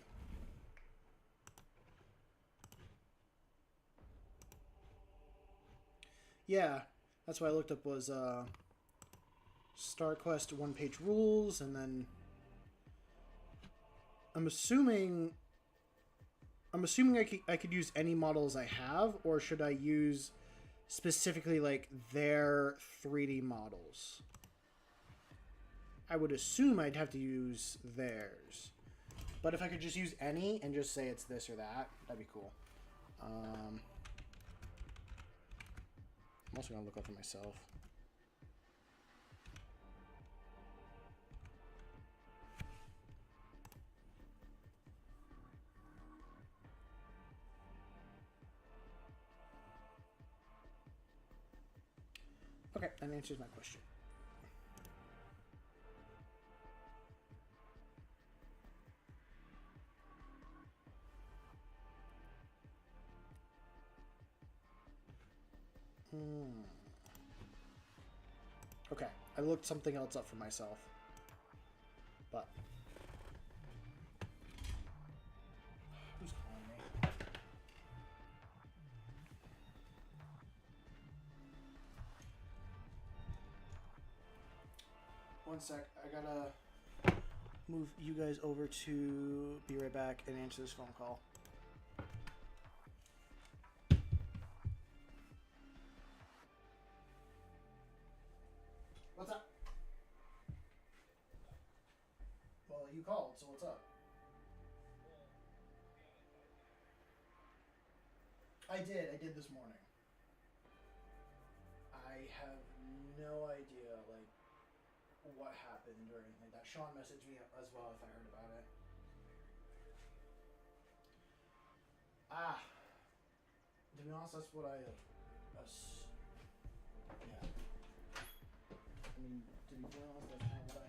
Yeah, that's what I looked up was Star Quest one-page rules, and then I'm assuming I could use any models I have, or should I use specifically like their 3D models? I would assume I'd have to use theirs. But if I could just use any and just say it's this or that, that'd be cool. I'm also going to look up for myself. Okay, that answers my question. Okay, I looked something else up for myself. But who's calling me? One sec, I gotta move you guys over to be right back and answer this phone call. What's up? Well, you called, so what's up? I did this morning. I have no idea, like, what happened or anything like that. Sean messaged me as well if I heard about it. Ah, to be honest, that's what I, yeah. I mean, to be honest, that's kind of what I.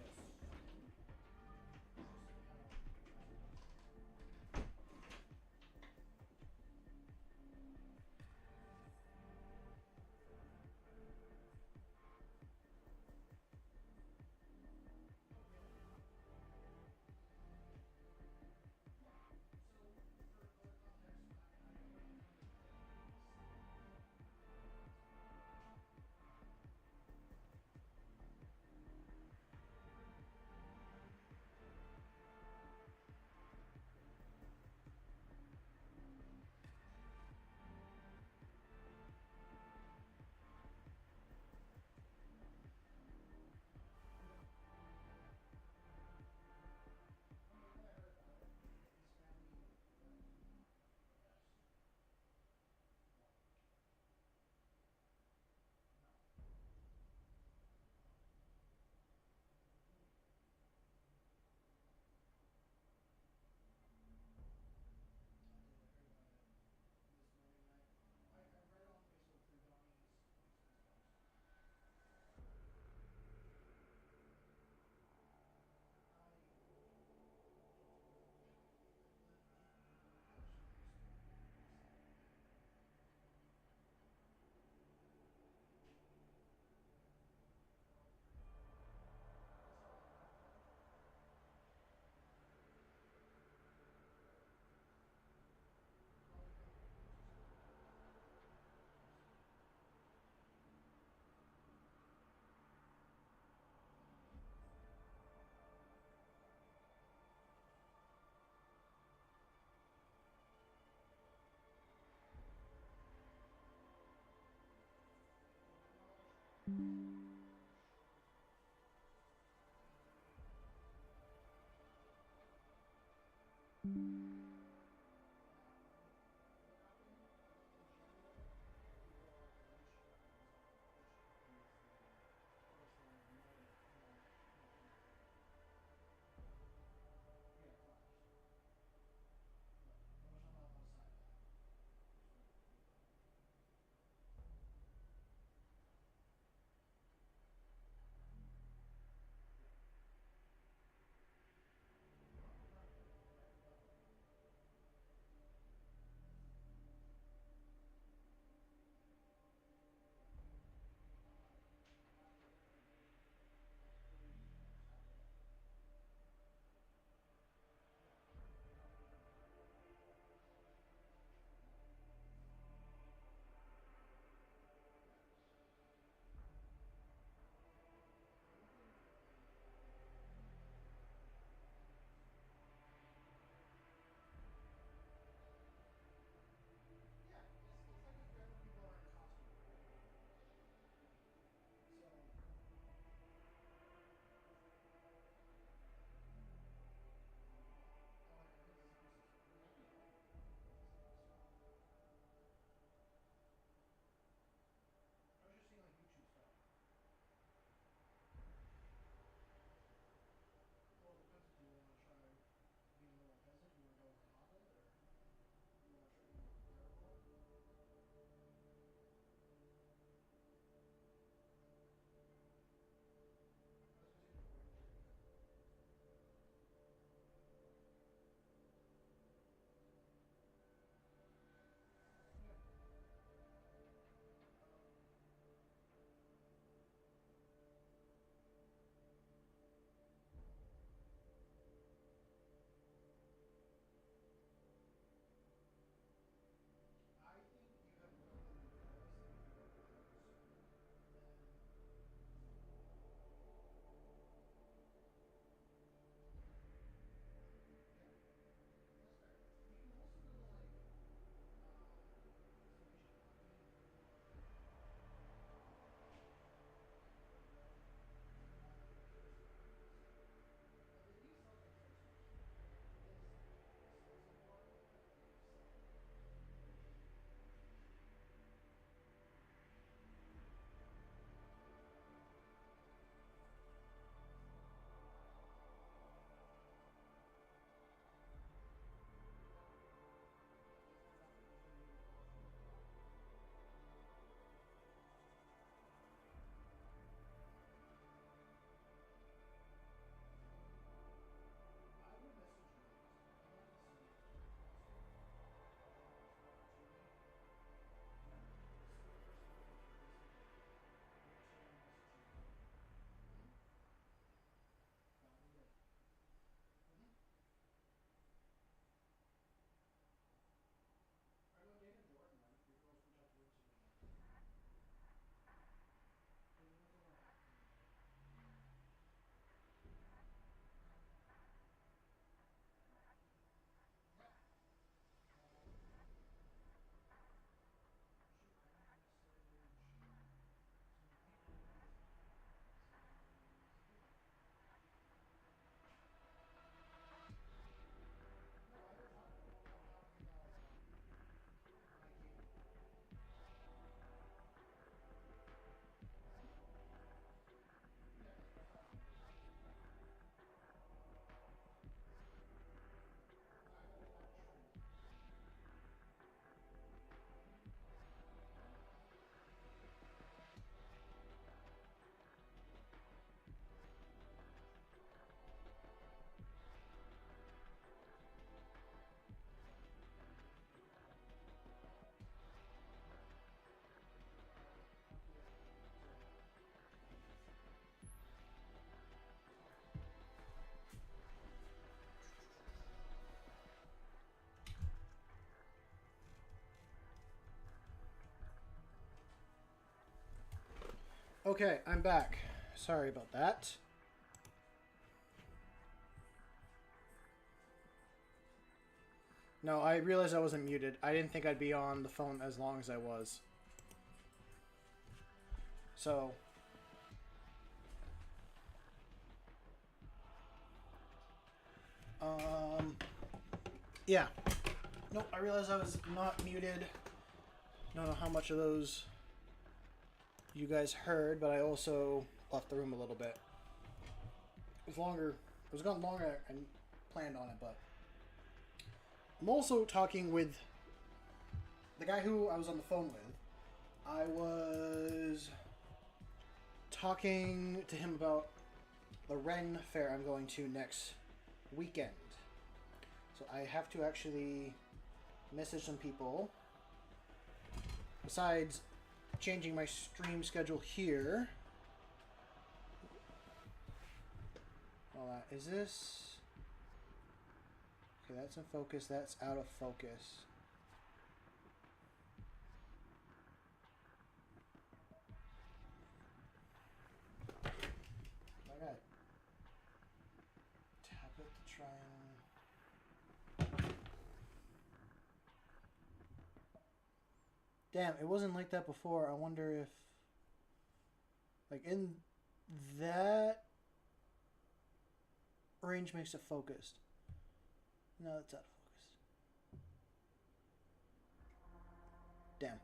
Okay, I'm back. Sorry about that. No, I realized I wasn't muted. I didn't think I'd be on the phone as long as I was. So... yeah. Nope, I realized I was not muted. Don't know how much of those you guys heard, but I also left the room a little bit. It was longer. It was gone longer and planned on it, but I'm also talking with the guy who I was on the phone with. I was talking to him about the Ren Fair I'm going to next weekend. So I have to actually message some people. Besides changing my stream schedule here. Is this... okay, that's in focus. That's out of focus. I gotta tap it to try and... damn, it wasn't like that before. I wonder if... like, in that range makes it focused. No, it's out of focus. Damn.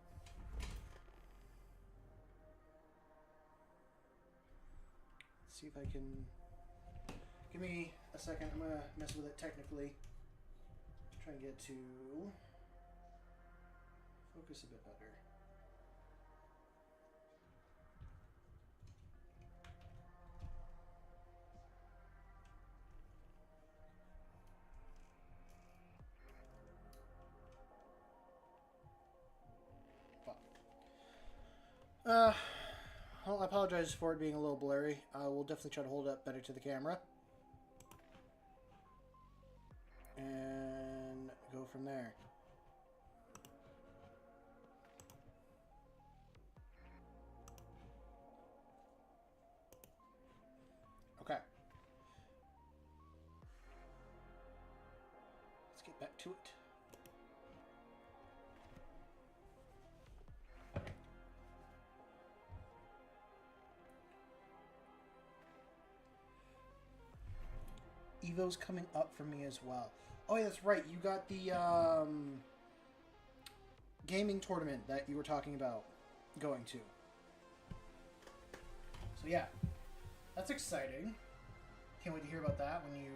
Let's see if I can... give me a second. I'm gonna mess with it technically. Try and get to focus a bit better. Well, I apologize for it being a little blurry. I will definitely try to hold it up better to the camera. And go from there. Okay. Let's get back to it. Evo's coming up for me as well. Oh yeah, that's right. You got the gaming tournament that you were talking about going to. So yeah, that's exciting. Can't wait to hear about that when you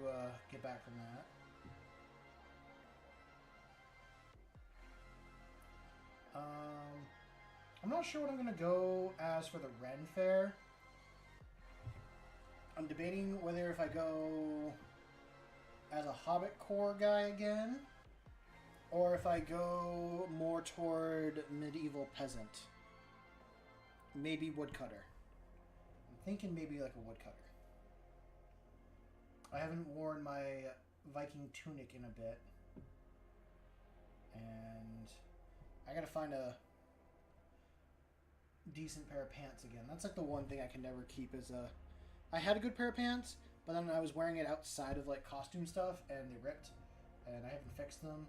get back from that. I'm not sure what I'm gonna go as for the Ren Fair. I'm debating whether if I go as a Hobbit core guy again, or if I go more toward medieval peasant. Maybe woodcutter. I'm thinking maybe like a woodcutter. I haven't worn my Viking tunic in a bit, and I gotta find a decent pair of pants again. That's like the one thing I can never keep is a... I had a good pair of pants, but then I was wearing it outside of like costume stuff and they ripped and I haven't fixed them.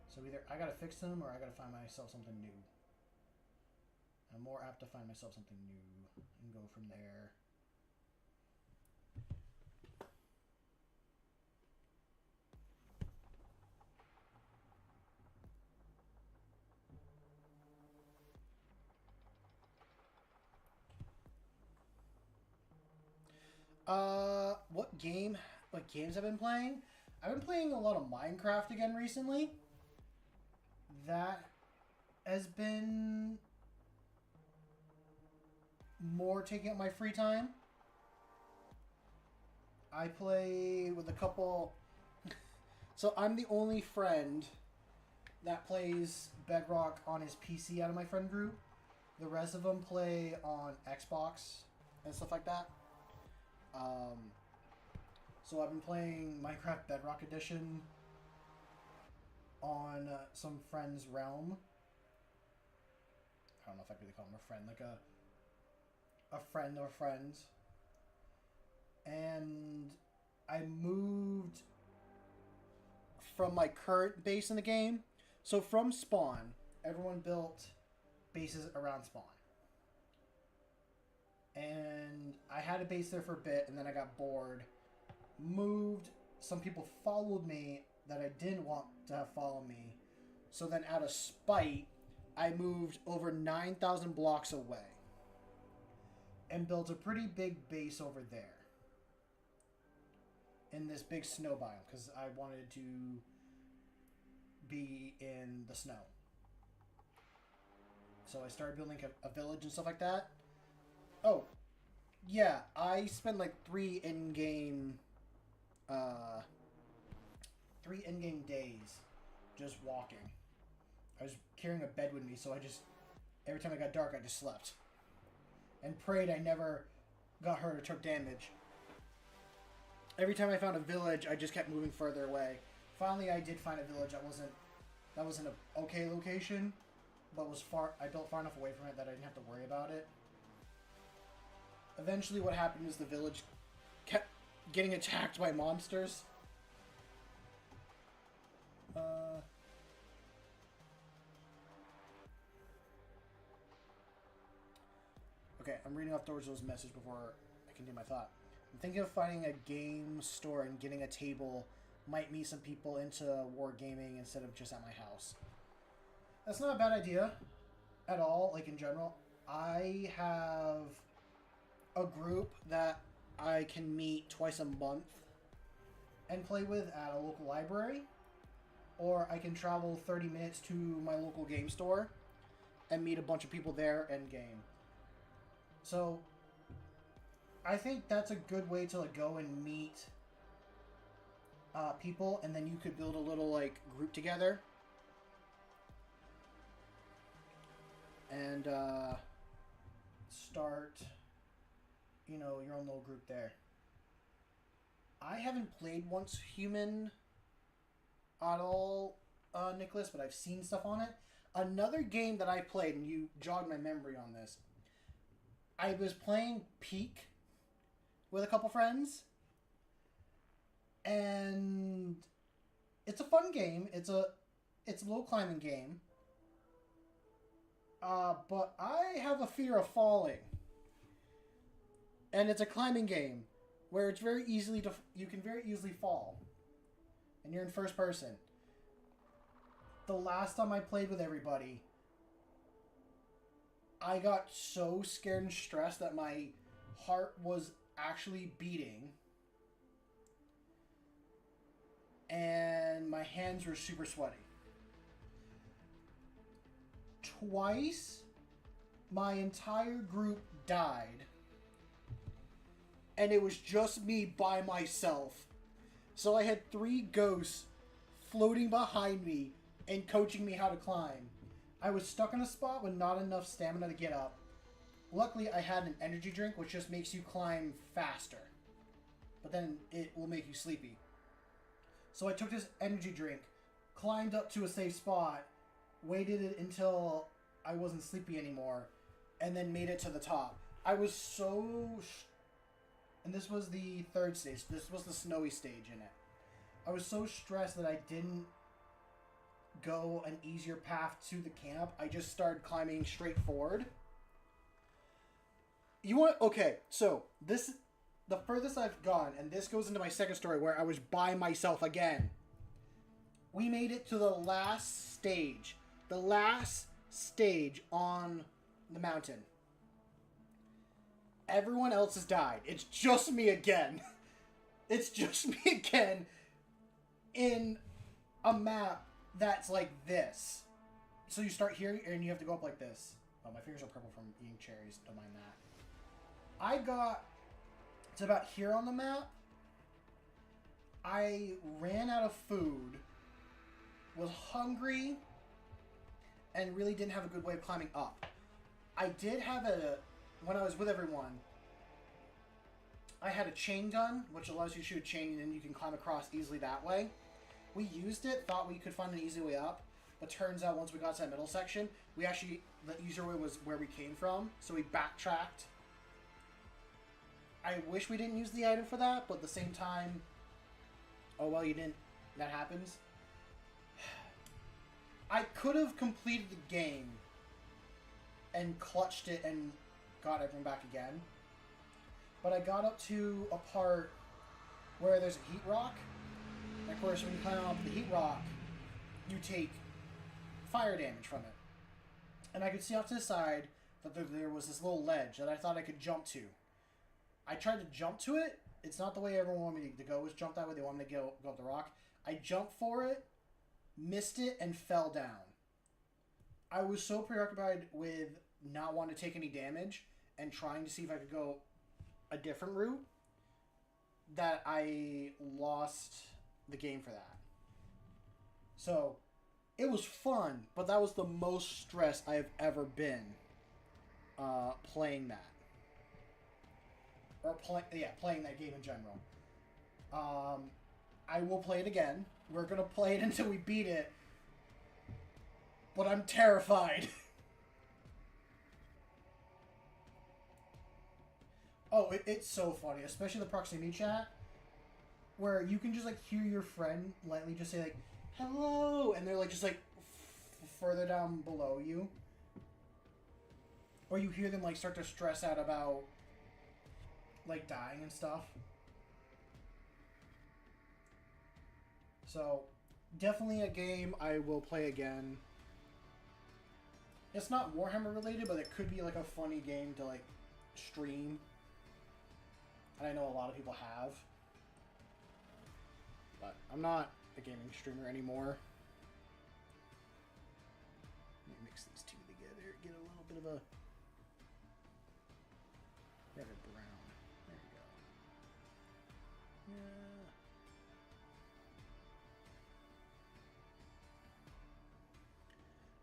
So either I gotta fix them or I gotta find myself something new. I'm more apt to find myself something new and go from there. What games I've been playing? I've been playing a lot of Minecraft again recently. That has been more taking up my free time. I play with a couple... so I'm the only friend that plays Bedrock on his PC out of my friend group. The rest of them play on Xbox and stuff like that. So I've been playing Minecraft Bedrock Edition on some friend's realm. I don't know if I could really call him a friend. Like a a friend of a friend, and I moved from my current base in the game. So from spawn, everyone built bases around spawn. And I had a base there for a bit, and then I got bored. Moved. Some people followed me that I didn't want to have follow me. So then out of spite, I moved over 9,000 blocks away. And built a pretty big base over there. In this big snow biome, because I wanted to be in the snow. So I started building a village and stuff like that. Oh, yeah, I spent like 3 in-game days just walking. I was carrying a bed with me, so I just, every time it got dark, I just slept. And prayed I never got hurt or took damage. Every time I found a village, I just kept moving further away. Finally, I did find a village that was in an okay location, but was far. I built far enough away from it that I didn't have to worry about it. Eventually, what happened is the village kept getting attacked by monsters. Okay, I'm reading off Dorzo's message before I continue my thought. I'm thinking of finding a game store and getting a table. Might meet some people into wargaming instead of just at my house. That's not a bad idea at all, like in general. I have a group that I can meet twice a month and play with at a local library. Or I can travel 30 minutes to my local game store and meet a bunch of people there and game. So I think that's a good way to like go and meet people, and then you could build a little like group together and start, you know, your own little group there. I haven't played Once Human at all, Nicholas, but I've seen stuff on it. Another game that I played, and you jogged my memory on this. I was playing Peak with a couple friends, and it's a fun game. It's a low climbing game, but I have a fear of falling, and it's a climbing game where it's very easily you can very easily fall, and you're in first person. The last time I played with everybody, I got so scared and stressed that my heart was actually beating and my hands were super sweaty. Twice, my entire group died, and it was just me by myself. So I had 3 ghosts floating behind me and coaching me how to climb. I was stuck in a spot with not enough stamina to get up. Luckily, I had an energy drink, which just makes you climb faster. But then it will make you sleepy. So I took this energy drink, climbed up to a safe spot, waited until I wasn't sleepy anymore, and then made it to the top. I was so... And this was the 3rd stage. This was the snowy stage in it. I was so stressed that I didn't go an easier path to the camp. I just started climbing straight forward. Okay, so this, the furthest I've gone, and this goes into my second story where I was by myself again. We made it to the last stage. The last stage on the mountain. Everyone else has died. It's just me again. It's just me again in a map that's like this. So you start here and you have to go up like this. Oh, my fingers are purple from eating cherries. Don't mind that. I got to about here on the map. I ran out of food, was hungry, and really didn't have a good way of climbing up. I did have when I was with everyone, I had a chain gun, which allows you to shoot a chain and you can climb across easily that way. We used it, thought we could find an easy way up, but turns out once we got to that middle section, the easier way was where we came from, so we backtracked I wish we didn't use the item for that, but at the same time, oh well, you didn't. That happens. I could have completed the game and clutched it and got everyone back again. But I got up to a part where there's a heat rock. And of course, when you climb up the heat rock, you take fire damage from it. And I could see off to the side that there was this little ledge that I thought I could jump to. I tried to jump to it. It's not the way everyone wanted me to go, was jump that way. They wanted me to go up the rock. I jumped for it, missed it, and fell down. I was so preoccupied with not wanting to take any damage and trying to see if I could go a different route that I lost the game for that. So, it was fun, but that was the most stressed I have ever been playing that. Or playing that game in general. I will play it again. We're going to play it until we beat it. But I'm terrified. Oh, it's so funny. Especially the proximity chat. Where you can just, like, hear your friend lightly just say, like, hello! And they're, like, just, like, further down below you. Or you hear them, like, start to stress out about, like, dying and stuff. So, definitely a game I will play again. It's not Warhammer related, but it could be, like, a funny game to, like, stream. And I know a lot of people have. But I'm not a gaming streamer anymore. Let me mix these two together, get a little bit of a redder brown. There we go. Yeah.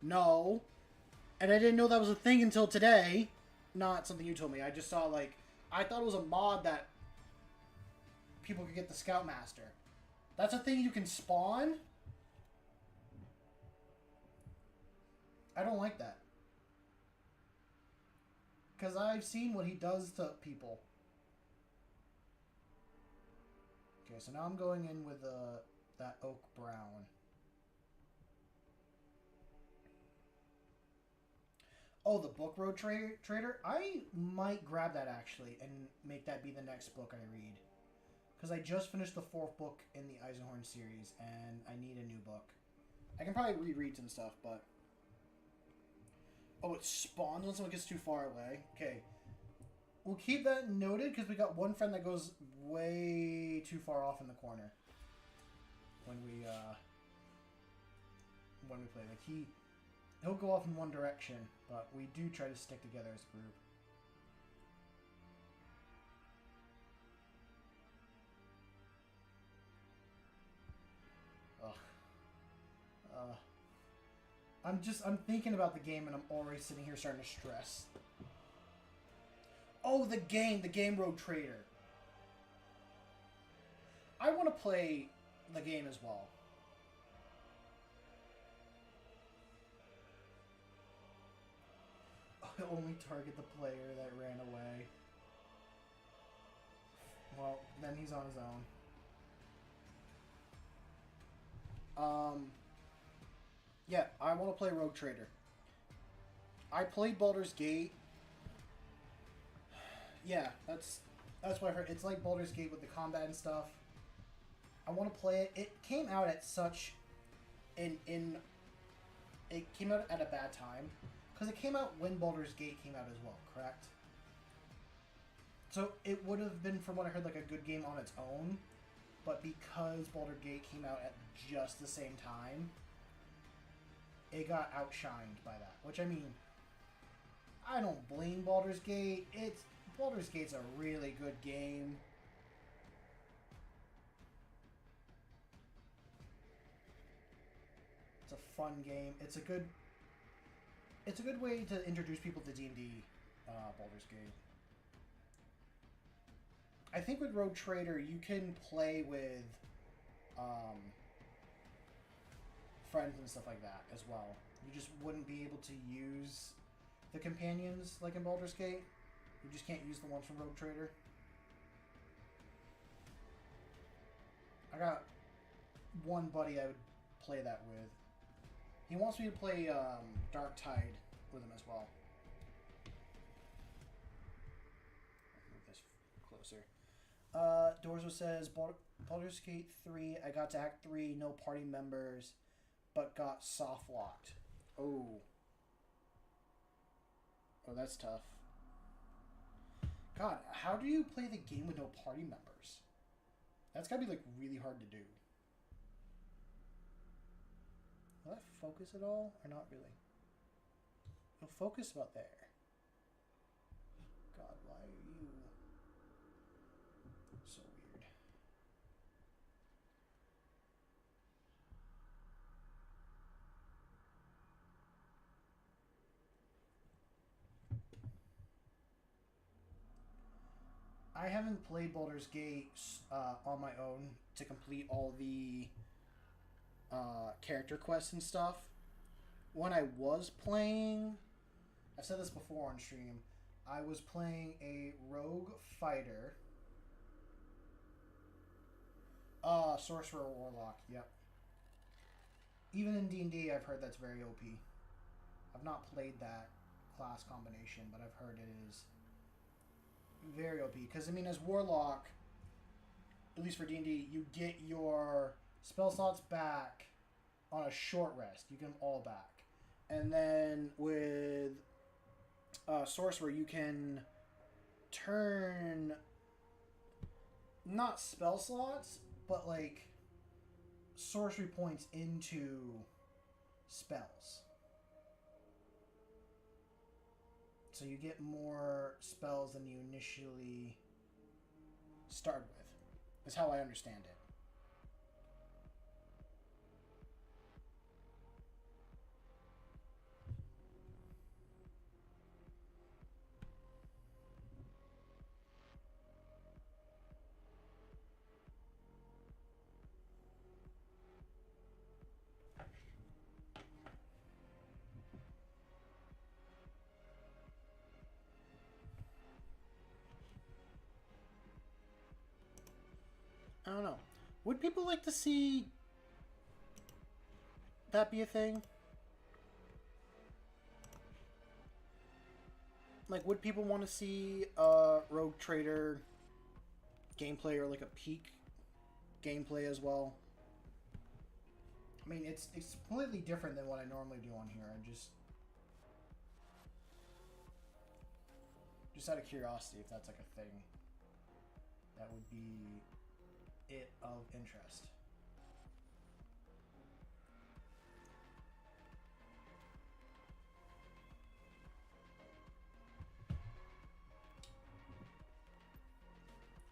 No. And I didn't know that was a thing until today. Not something you told me. I just saw, like, I thought it was a mod that people could get the Scoutmaster. That's a thing you can spawn? I don't like that. Because I've seen what he does to people. Okay, so now I'm going in with that oak brown. Oh, the Book Road Trader? I might grab that, actually, and make that be the next book I read. Because I just finished the 4th book in the Eisenhorn series, and I need a new book. I can probably reread some stuff, but... Oh, it spawns when someone gets too far away. Okay. We'll keep that noted, because we got one friend that goes way too far off in the corner. When we play. Like, he'll go off in one direction, but we do try to stick together as a group. I'm thinking about the game and I'm already sitting here starting to stress. Oh, the Game Road Trader. I want to play the game as well. I only target the player that ran away. Well, then he's on his own. Yeah, I want to play Rogue Trader. I played Baldur's Gate. Yeah, that's what I heard. It's like Baldur's Gate with the combat and stuff. I want to play it. It came out at such it came out at a bad time because it came out when Baldur's Gate came out as well, correct? So it would have been, from what I heard, like a good game on its own, but because Baldur's Gate came out at just the same time, it got outshined by that. Which, I mean, I don't blame Baldur's Gate. Baldur's Gate's a really good game. It's a fun game. It's a good way to introduce people to D&D, Baldur's Gate. I think with Rogue Trader, you can play with friends and stuff like that as well. You just wouldn't be able to use the companions like in Baldur's Gate. You just can't use the ones from Rogue Trader. I got one buddy I would play that with. He wants me to play Dark Tide with him as well. Move this closer. Dorzo says, Baldur's Gate 3, I got to Act 3, no party members, but got soft locked. Oh. Oh, that's tough. God, how do you play the game with no party members? That's gotta be, like, really hard to do. Will that focus at all? Or not really? It'll focus about there. God, why are you... so weird. I haven't played Baldur's Gate on my own to complete all the character quests and stuff. When I was playing, I've said this before on stream, I was playing a rogue fighter. Sorcerer Warlock, yep. Even in D&D, I've heard that's very OP. I've not played that class combination, but I've heard it is very OP. Because, I mean, as Warlock, at least for D&D, you get your spell slots back on a short rest. You get them all back. And then with Sorcerer, you can turn not spell slots, but like sorcery points into spells. So you get more spells than you initially start with. Is how I understand it. I don't know. Would people like to see that be a thing? Like, would people want to see a Rogue Trader gameplay or like a peak gameplay as well? I mean, it's completely different than what I normally do on here. I'm just out of curiosity if that's like a thing that would be it of interest.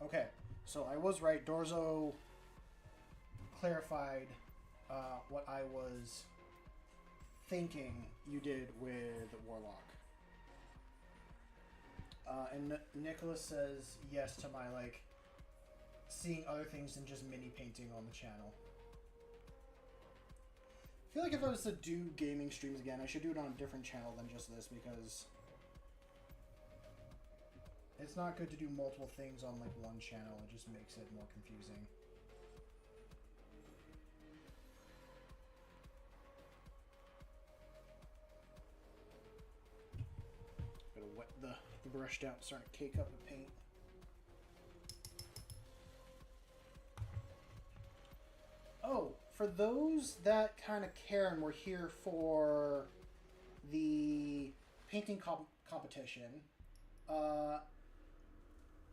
Okay, so I was right. Dorzo clarified what I was thinking you did with Warlock. And Nicholas says yes to my, like, seeing other things than just mini painting on the channel. I feel like if I was to do gaming streams again, I should do it on a different channel than just this, because it's not good to do multiple things on, like, one channel. It just makes it more confusing. Gotta wet the brush down, starting to cake up the paint. Oh, for those that kind of care and were here for the painting competition,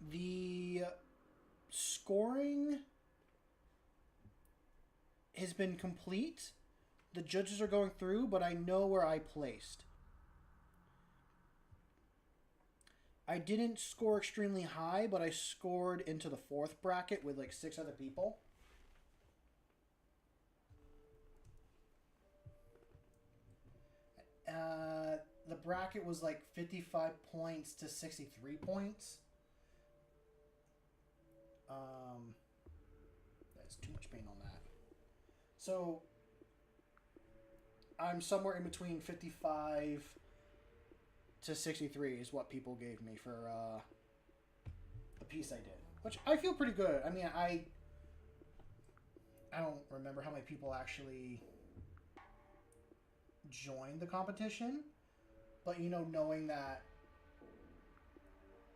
the scoring has been complete. The judges are going through, but I know where I placed. I didn't score extremely high, but I scored into the 4th bracket with like 6 other people. The bracket was like 55 points to 63 points. That's too much paint on that. So I'm somewhere in between 55 to 63 is what people gave me for the piece I did, which I feel pretty good. I mean, I don't remember how many people actually joined the competition, but you know, knowing that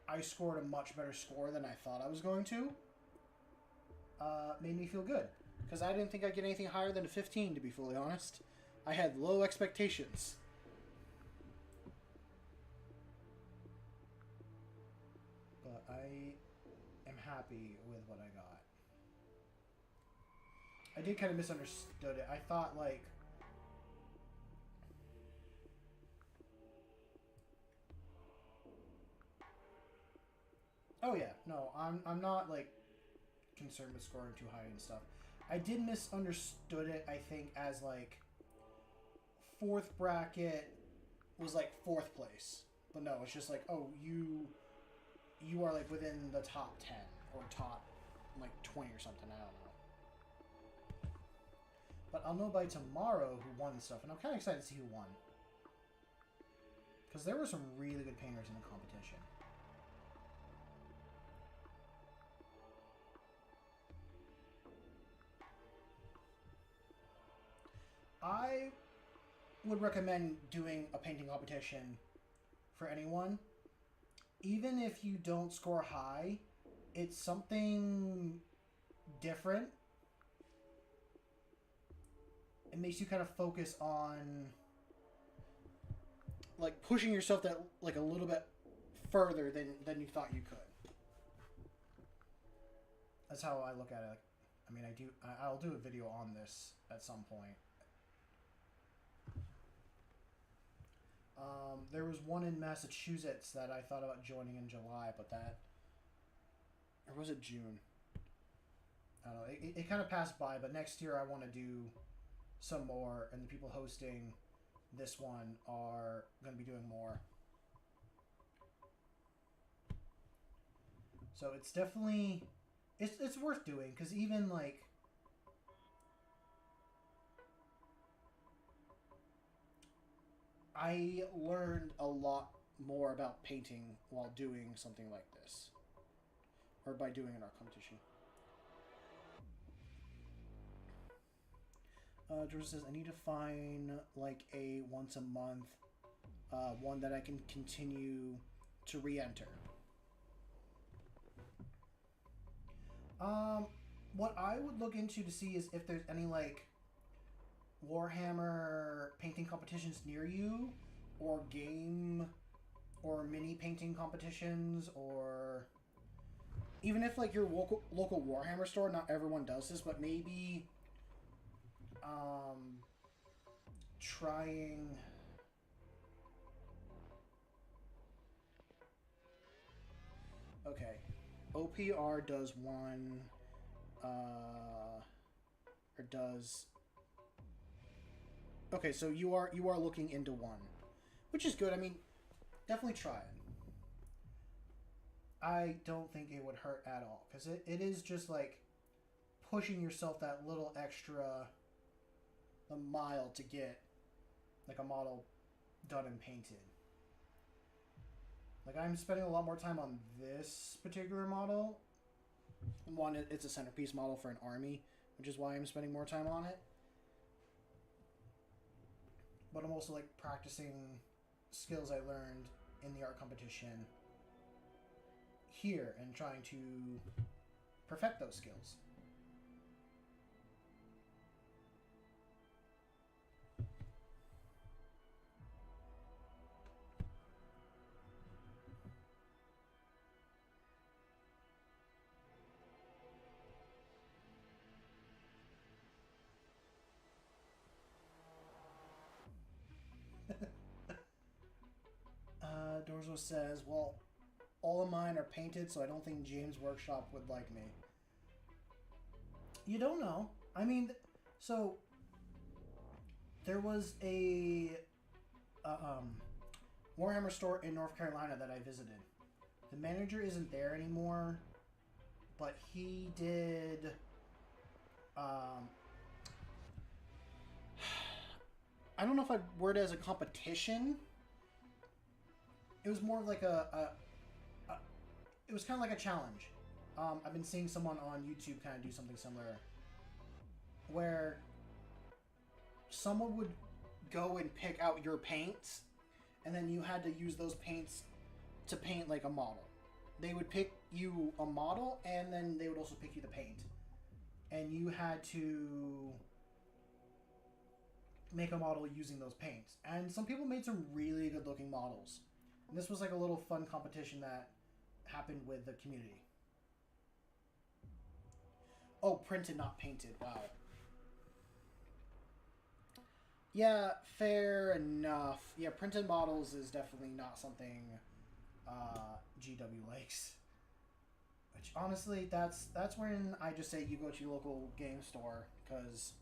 I scored a much better score than I thought I was going to, made me feel good. Because I didn't think I'd get anything higher than a 15, to be fully honest. I had low expectations. But I am happy with what I got. I did kind of misunderstood it. I thought, like... Oh, yeah. No, I'm not, like, concerned with scoring too high and stuff. I did misunderstood it, I think, as, like, fourth bracket was, like, fourth place. But no, it's just like, oh, you are, like, within the top 10 or top, like, 20 or something. I don't know. But I'll know by tomorrow who won and stuff, and I'm kind of excited to see who won. Because there were some really good painters in the competition. I would recommend doing a painting competition for anyone. Even if you don't score high, it's something different. It makes you kind of focus on like pushing yourself that like a little bit further than you thought you could. That's how I look at it. I mean, I'll do a video on this at some point. There was one in Massachusetts that I thought about joining in July, but that... Or was it June? I don't know. It kind of passed by, but next year I want to do some more, and the people hosting this one are going to be doing more. So it's definitely... It's worth doing, because even, like... I learned a lot more about painting while doing something like this. Or by doing an art competition. George says, I need to find like a once a month one that I can continue to re-enter. What I would look into to see is if there's any like Warhammer painting competitions near you, or game or mini painting competitions, or even if like your local Warhammer store, not everyone does this, but maybe trying okay, OPR does one or does okay, so you are looking into one, which is good. I mean, definitely try it. I don't think it would hurt at all, because it is just like pushing yourself that little extra a mile to get like a model done and painted. Like I'm spending a lot more time on this particular model. One, it's a centerpiece model for an army, which is why I'm spending more time on it. But I'm also like practicing skills I learned in the art competition here and trying to perfect those skills. Dorzo says, well, all of mine are painted, so I don't think James Workshop would like me. You don't know. I mean, so there was a Warhammer store in North Carolina that I visited. The manager isn't there anymore, but he did I don't know if I'd word it as a competition. It was more like it was kind of like a challenge. I've been seeing someone on YouTube kind of do something similar. where someone would go and pick out your paints, and then you had to use those paints to paint like a model. They would pick you a model, and then they would also pick you the paint. And you had to make a model using those paints. And some people made some really good looking models. And this was like a little fun competition that happened with the community. Oh, printed, not painted. Wow. Yeah, fair enough. Yeah, printed models is definitely not something GW likes. Which honestly, that's when I just say you go to your local game store, because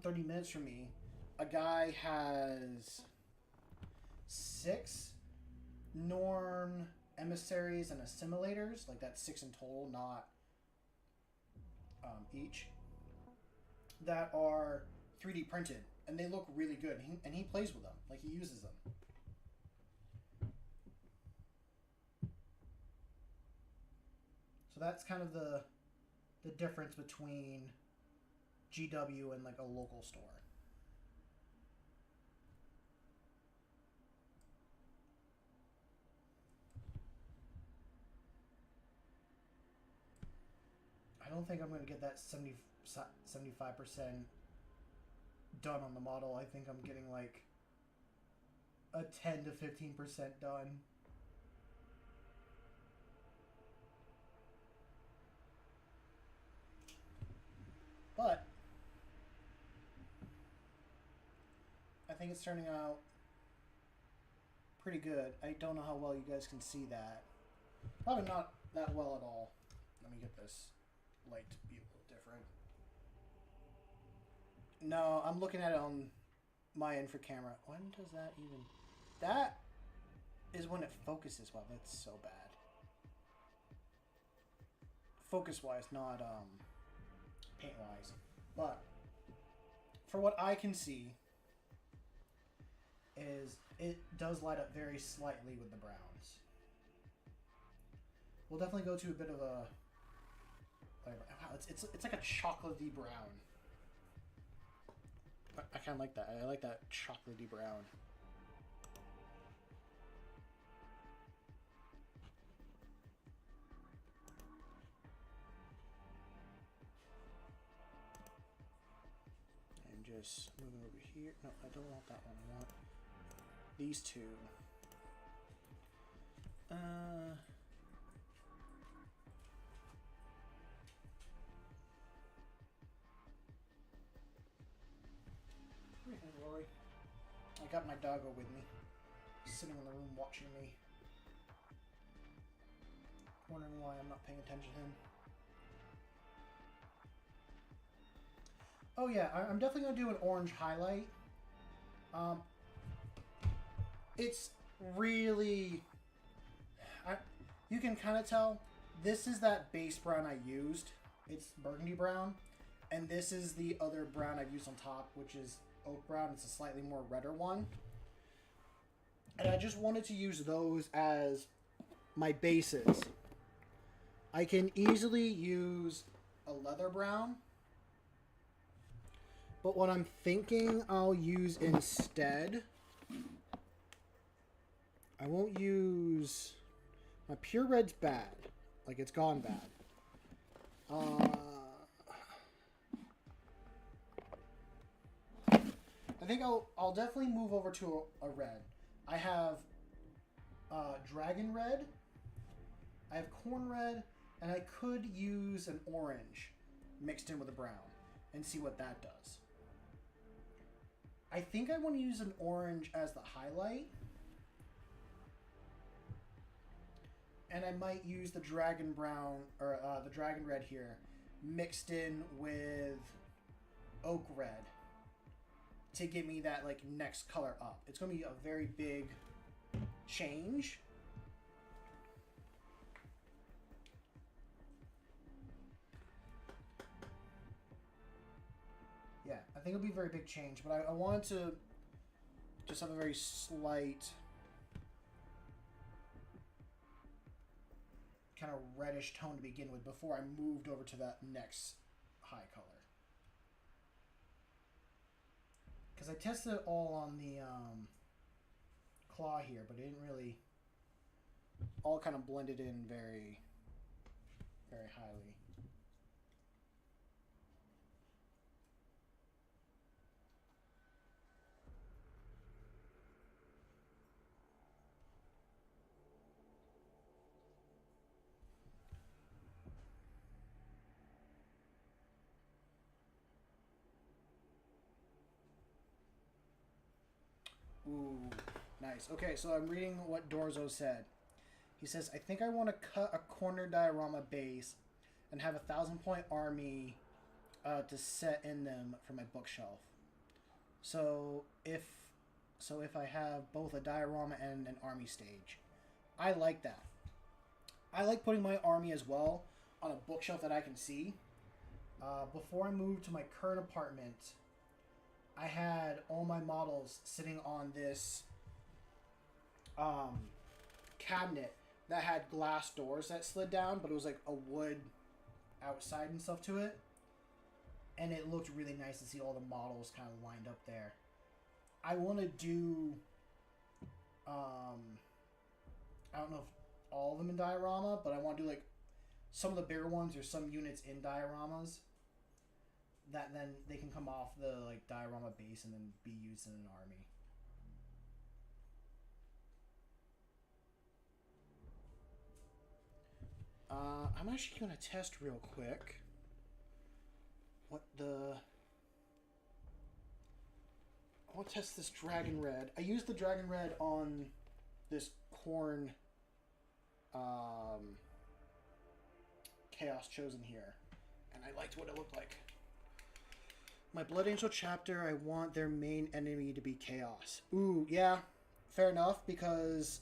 30 minutes from me, a guy has 6 Norn emissaries and assimilators. Like, that's 6 in total, not each, that are 3D printed, and they look really good. And he plays with them, like he uses them. So that's kind of the difference between GW and like a local store. I don't think I'm going to get that 75% done on the model. I think I'm getting like a 10 to 15% done. But I think it's turning out pretty good. I don't know how well you guys can see that. Probably not that well at all. Let me get this light to be a little different. No, I'm looking at it on my infra camera. When does that even... That is when it focuses. Wow, that's so bad. Focus-wise, not paint-wise. But for what I can see is it does light up very slightly with the browns. We'll definitely go to a bit of a... Wow, it's like a chocolatey brown. I kind of like that. I like that chocolatey brown. And just moving over here. No, I don't want that one. I want these two. Rory. I got my doggo with me, sitting in the room watching me. Wondering why I'm not paying attention to him. Oh yeah, I'm definitely going to do an orange highlight. It's really... you can kind of tell this is that base brown I used. It's burgundy brown. And this is the other brown I've used on top, which is oak brown. It's a slightly more redder one. And I just wanted to use those as my bases. I can easily use a leather brown. But what I'm thinking I'll use instead... I won't use... My pure red's bad. Like, it's gone bad. I think I'll definitely move over to a red. I have dragon red. I have corn red. And I could use an orange mixed in with a brown and see what that does. I think I want to use an orange as the highlight. And I might use the dragon brown, or the dragon red here, mixed in with oak red to give me that like next color up. It's going to be a very big change. Yeah, I think it'll be a very big change, but I wanted to just have a very slight kind of reddish tone to begin with before I moved over to that next high color. Because I tested it all on the claw here, but it didn't really all kind of blended in very, very highly. Ooh, nice. Okay, so I'm reading what Dorzo said. He says, I think I want to cut a corner diorama base and have a 1,000-point army to set in them for my bookshelf. So if I have both a diorama and an army stage. I like that. I like putting my army as well on a bookshelf that I can see. Before I moved to my current apartment, I had all my models sitting on this cabinet that had glass doors that slid down, but it was like a wood outside and stuff to it. And it looked really nice to see all the models kind of lined up there. I want to do, I don't know if all of them in diorama, but I want to do like some of the bigger ones or some units in dioramas that then they can come off the like diorama base and then be used in an army. I'm actually going to test real quick what the... I want to test this Dragon Red. I used the Dragon Red on this Khorne Chaos Chosen here, and I liked what it looked like. My Blood Angel chapter, I want their main enemy to be Chaos. Ooh, yeah, fair enough, because...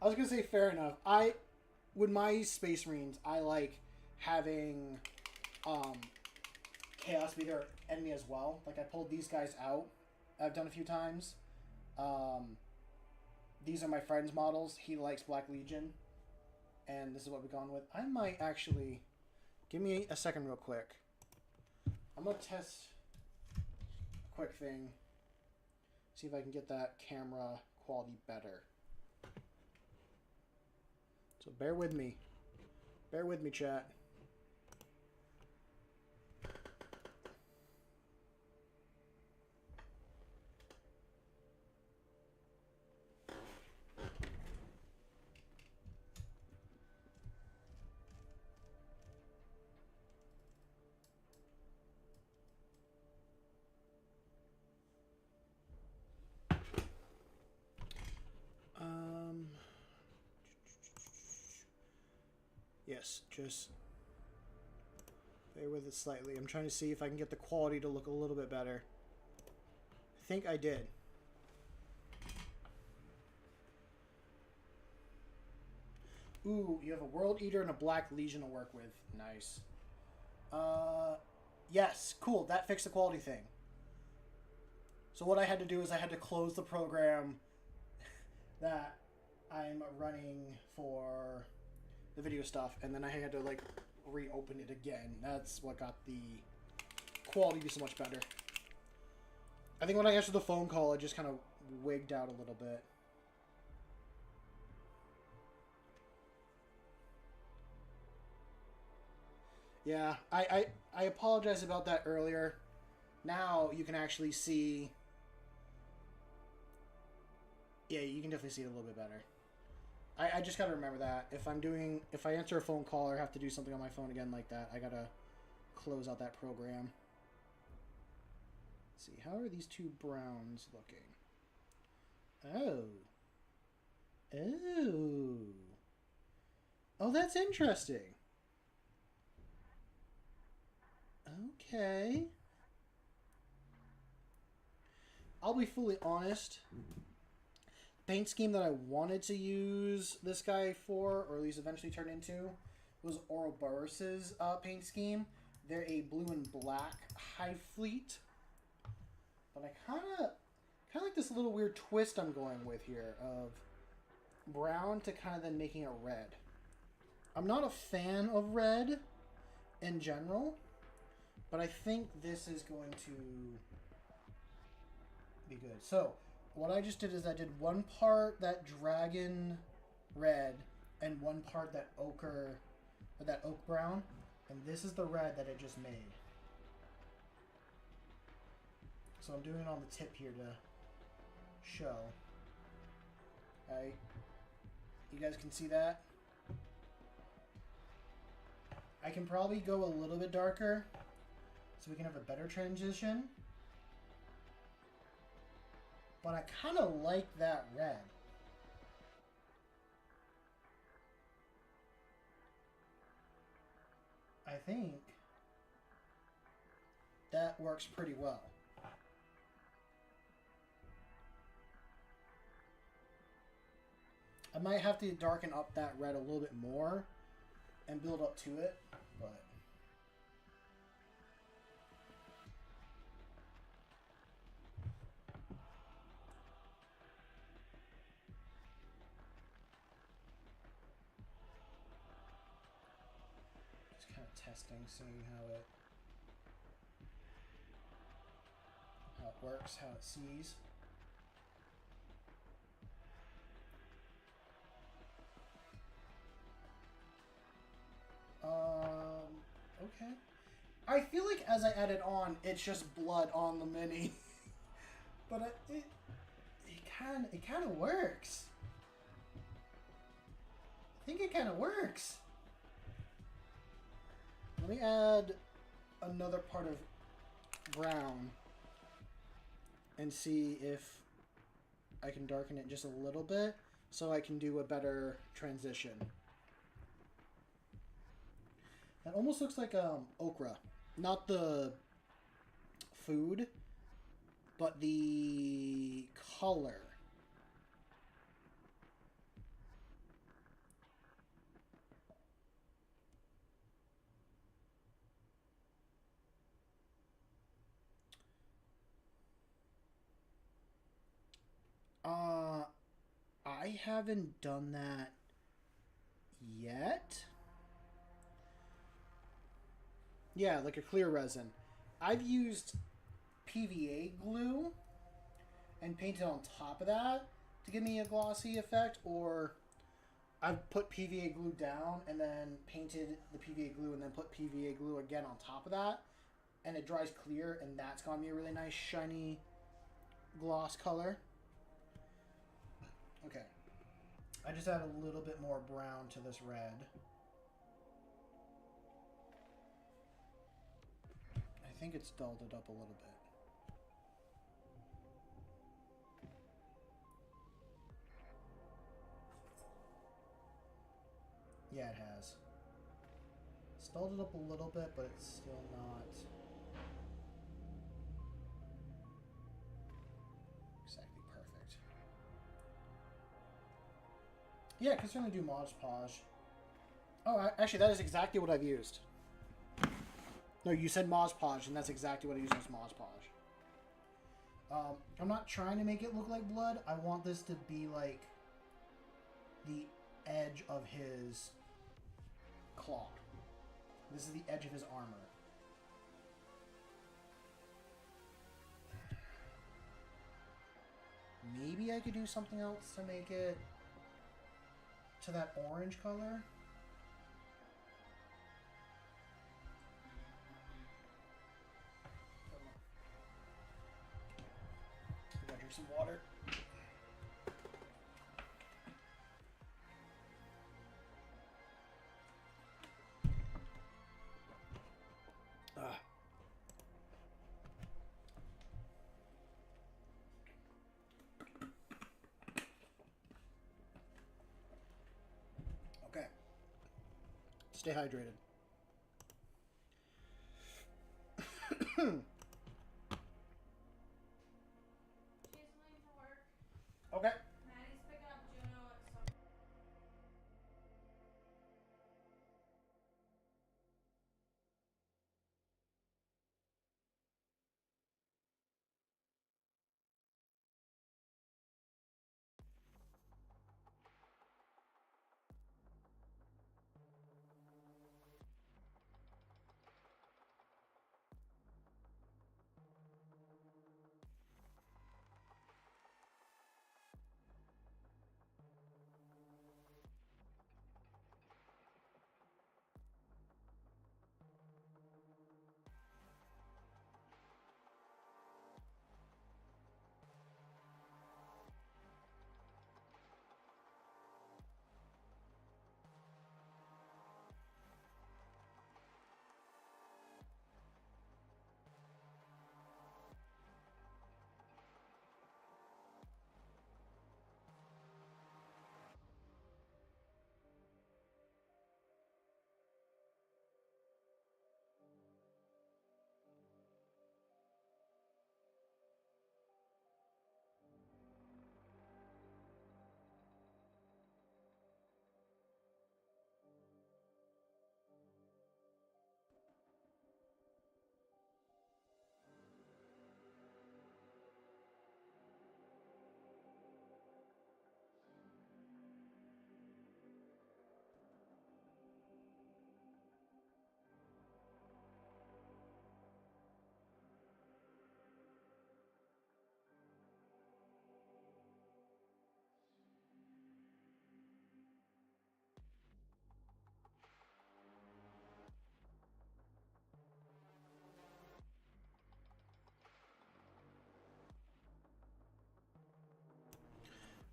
I was going to say fair enough. With my Space Marines, I like having Chaos be their enemy as well. Like, I pulled these guys out. I've done a few times. These are my friend's models. He likes Black Legion. And this is what we've gone with. I might actually... Give me a second real quick. I'm going to test a quick thing. See if I can get that camera quality better. So bear with me. Bear with me, chat. Yes, just bear with it slightly. I'm trying to see if I can get the quality to look a little bit better. I think I did. Ooh, you have a World Eater and a Black Legion to work with. Nice. Yes, cool. That fixed the quality thing. So what I had to do is I had to close the program that I'm running for the video stuff, and then I had to like reopen it again. That's what got the quality to be so much better. I think when I answered the phone call, it just kind of wigged out a little bit. Yeah, I apologize about that earlier. Now you can actually see... Yeah, you can definitely see it a little bit better. I just gotta remember that. If I answer a phone call or have to do something on my phone again like that, I gotta close out that program. Let's see, how are these two browns looking? Oh. Oh. Oh, that's interesting. Okay. I'll be fully honest. Paint scheme that I wanted to use this guy for, or at least eventually turn into, was Ouroboros' paint scheme. They're a blue and black Hive Fleet. But I kind of like this little weird twist I'm going with here of brown to kind of then making a red. I'm not a fan of red in general, but I think this is going to be good. So what I just did is I did one part that dragon red and one part that ochre, or that oak brown, and this is the red that I just made. So I'm doing it on the tip here to show. Alright, you guys can see that? I can probably go a little bit darker so we can have a better transition. But I kind of like that red. I think that works pretty well. I might have to darken up that red a little bit more and build up to it, but just kind of testing, seeing how it works, how it sees. Okay. I feel like as I add it on, it's just blood on the mini. But it kind of works. I think it kind of works. Let me add another part of brown and see if I can darken it just a little bit so I can do a better transition. That almost looks like okra. Not the food, but the color. I haven't done that yet. Yeah, like a clear resin. I've used PVA glue and painted on top of that to give me a glossy effect, or I've put PVA glue down and then painted the PVA glue and then put PVA glue again on top of that, and it dries clear, and that's got me a really nice shiny gloss color. Okay. I just add a little bit more brown to this red. I think it's dulled it up a little bit. Yeah, it has. It's dulled it up a little bit, but it's still not exactly perfect. Yeah, I can certainly do Mod Podge. Oh, actually, that is exactly what I've used. No, you said Mod Podge, and that's exactly what I used as Mod Podge. I'm not trying to make it look like blood. I want this to be like the edge of his claw. This is the edge of his armor. Maybe I could do something else to make it to that orange color. I gotta drink some water. Okay. Stay hydrated. Okay. Maddie's picking up Juno at some.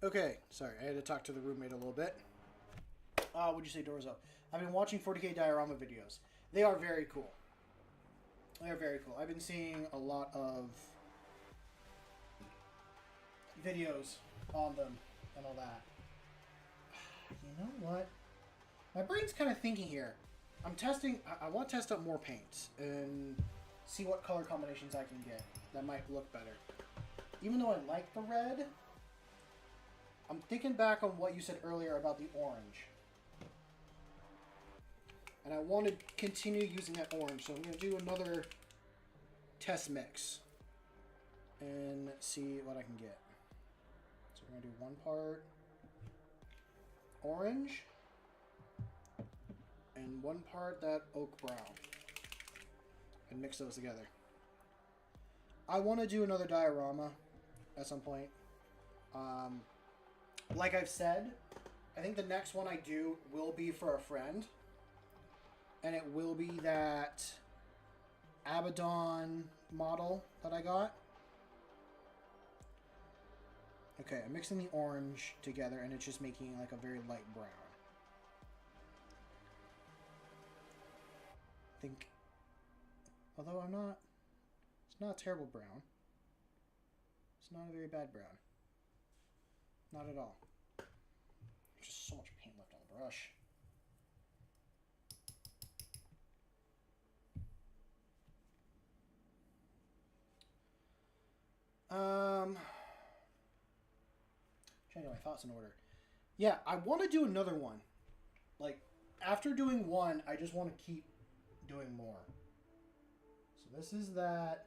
Okay, sorry, I had to talk to the roommate a little bit. What'd you say, Dorzo? I've been watching 40K diorama videos. They are very cool. They are very cool. I've been seeing a lot of videos on them and all that. You know what? My brain's kind of thinking here. I'm testing. I want to test out more paints and see what color combinations I can get that might look better. Even though I like the red, I'm thinking back on what you said earlier about the orange. And I want to continue using that orange, so I'm going to do another test mix and see what I can get. So we're going to do one part orange and one part that oak brown and mix those together. I want to do another diorama at some point. Like I've said, I think the next one I do will be for a friend. And it will be that Abaddon model that I got. Okay, I'm mixing the orange together and it's just making like a very light brown. I think, although it's not a terrible brown. It's not a very bad brown. Not at all. There's just so much paint left on the brush. Trying to get my thoughts in order. Yeah, I want to do another one. Like, after doing one, I just want to keep doing more. So this is that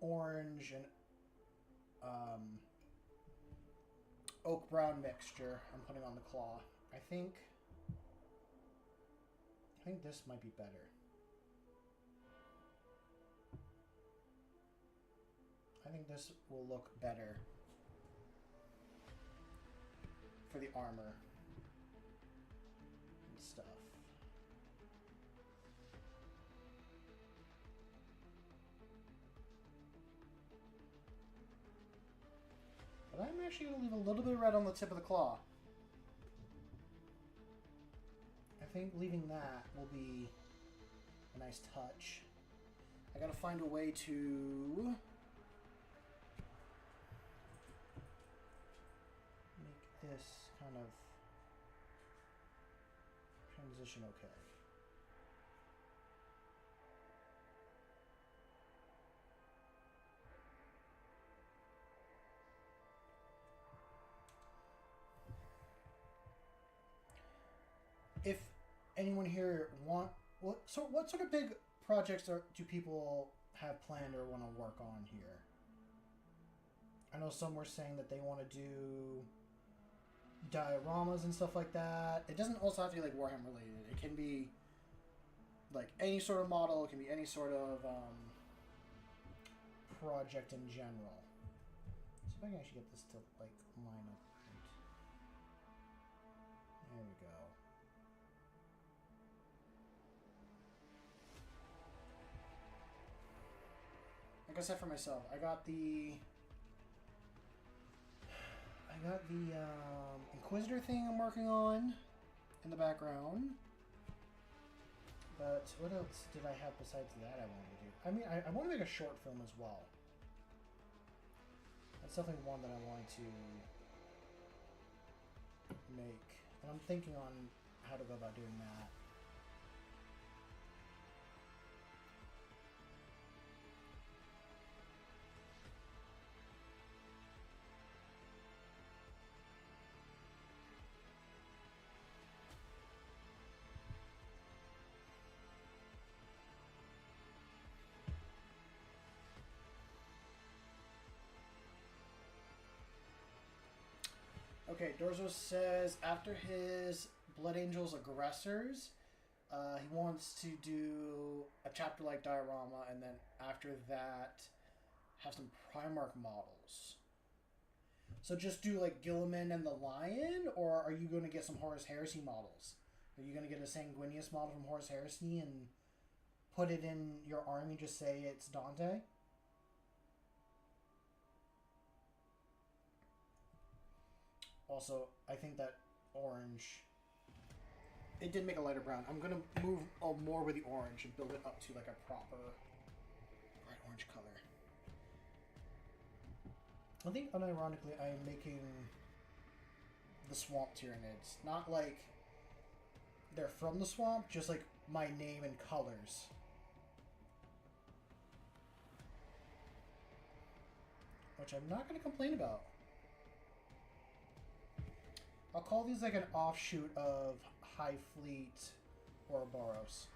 orange and oak brown mixture I'm putting on the claw. I think this might be better. I think this will look better for the armor and stuff. But I'm actually going to leave a little bit of red on the tip of the claw. I think leaving that will be a nice touch. I gotta find a way to make this kind of transition okay. If anyone here what sort of big projects do people have planned or want to work on here? I know some were saying that they want to do dioramas and stuff like that. It doesn't also have to be like Warhammer related. It can be like any sort of model. It can be any sort of project in general. See if I can actually get this to like line up right. There we go. Like I said for myself, I got the Inquisitor thing I'm working on in the background. But what else did I have besides that I wanted to do? I mean, I want to make a short film as well. That's definitely one that I wanted to make. And I'm thinking on how to go about doing that. Okay, Dorzo says after his Blood Angels Aggressors, he wants to do a chapter like diorama, and then after that, have some Primarch models. So just do like Guilliman and the Lion, or are you going to get some Horus Heresy models? Are you going to get a Sanguinius model from Horus Heresy and put it in your army? Just say it's Dante. Also, I think that orange... It did make a lighter brown. I'm going to move more with the orange and build it up to like a proper bright orange color. I think, unironically, I am making the swamp Tyranids. Not like they're from the swamp, just like my name and colors. Which I'm not going to complain about. I'll call these like an offshoot of High Fleet Ouroboros.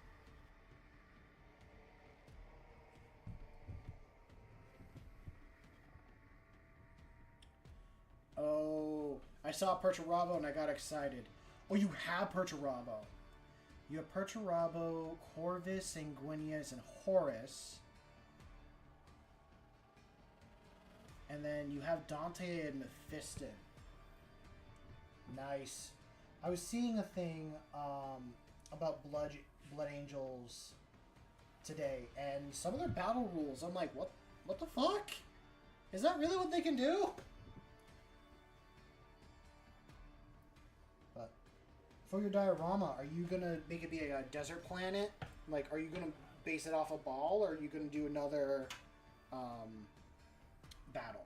Oh, I saw Perturabo and I got excited. Oh, you have Perturabo. You have Perturabo, Corvus, Sanguinius, and Horus. And then you have Dante and Mephiston. Nice. I was seeing a thing about Blood Angels today, and some of their battle rules, I'm like, what the fuck? Is that really what they can do? But for your diorama, are you gonna make it be a desert planet? Like, are you gonna base it off a ball, or are you gonna do another battle?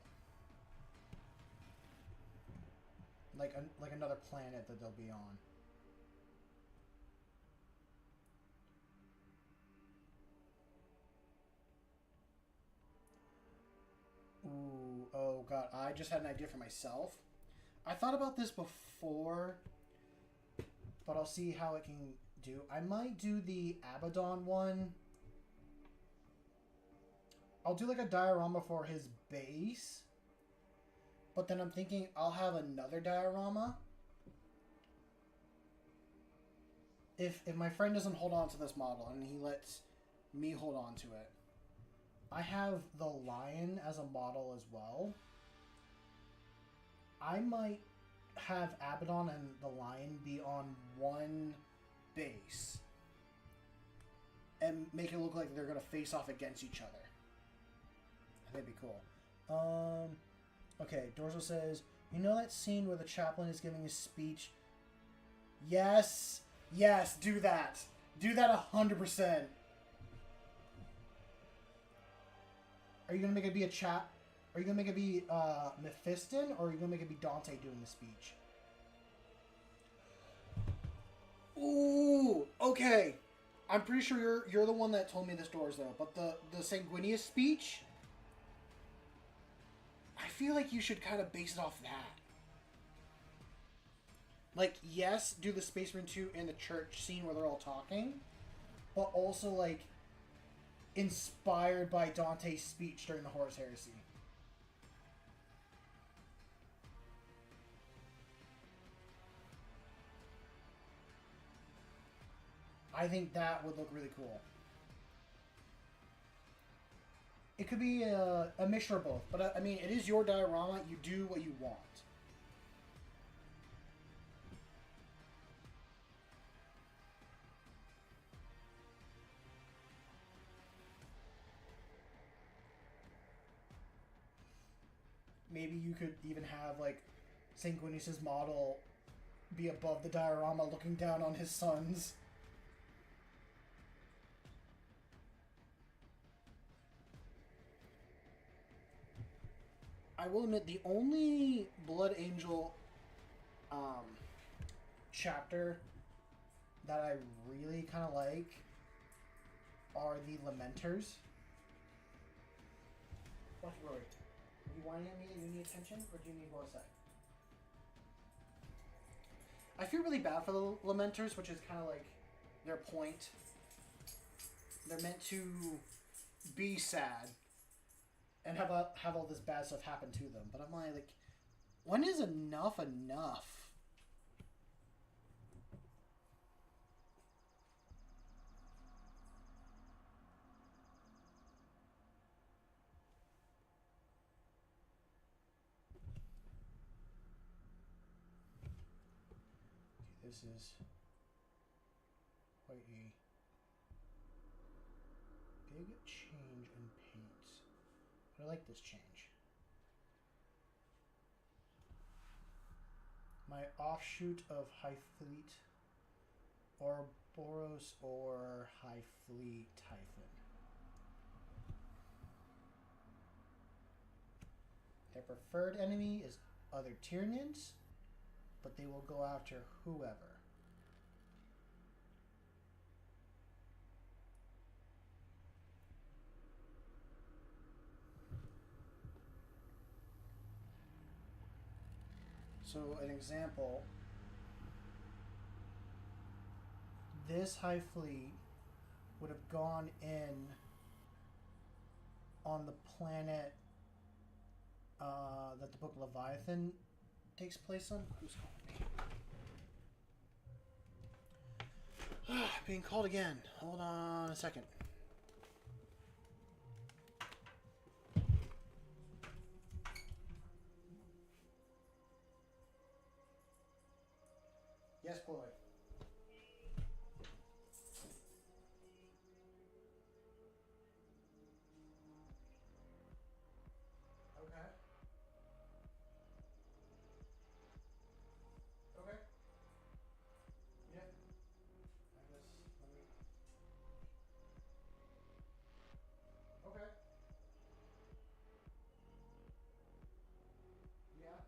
Like another planet that they'll be on. Ooh, oh god, I just had an idea for myself. I thought about this before, but I'll see how it can do. I might do the Abaddon one. I'll do like a diorama for his base. But then I'm thinking I'll have another diorama. If my friend doesn't hold on to this model and he lets me hold on to it. I have the lion as a model as well. I might have Abaddon and the lion be on one base. And make it look like they're going to face off against each other. That'd be cool. Okay, Dorzo says, you know that scene where the chaplain is giving his speech? Yes! Yes, do that! Do that 100%! Are you gonna make it be Are you gonna make it be, Mephiston, or are you gonna make it be Dante doing the speech? Ooh! Okay! I'm pretty sure you're the one that told me this, Dorzo, but the Sanguinius speech... I feel like you should kind of base it off that. Like, yes, do the Space Marine 2 in the church scene where they're all talking, but also, like, inspired by Dante's speech during the Horus Heresy. I think that would look really cool. It could be a mixture of both, but I mean, it is your diorama. You do what you want. Maybe you could even have, like, Sanguinius' model be above the diorama looking down on his sons. I will admit, the only Blood Angel chapter that I really kind of like are the Lamenters. What's Rory? Are you whining at me? Do you need attention, or do you need to go outside? I feel really bad for the Lamenters, which is kind of like their point. They're meant to be sad and have all this bad stuff happen to them. But I'm like, when is enough enough? Okay, this is quite a big change in paint. But I like this change. My offshoot of High Fleet, Ouroboros or High Fleet Typhon. Their preferred enemy is other Tyranids, but they will go after whoever. So, an example, this High Fleet would have gone in on the planet that the Book of Leviathan takes place on. Who's calling me? Being called again. Hold on a second. Yes, Chloe. Okay. Okay. Yeah. I guess let me. Okay. Yeah.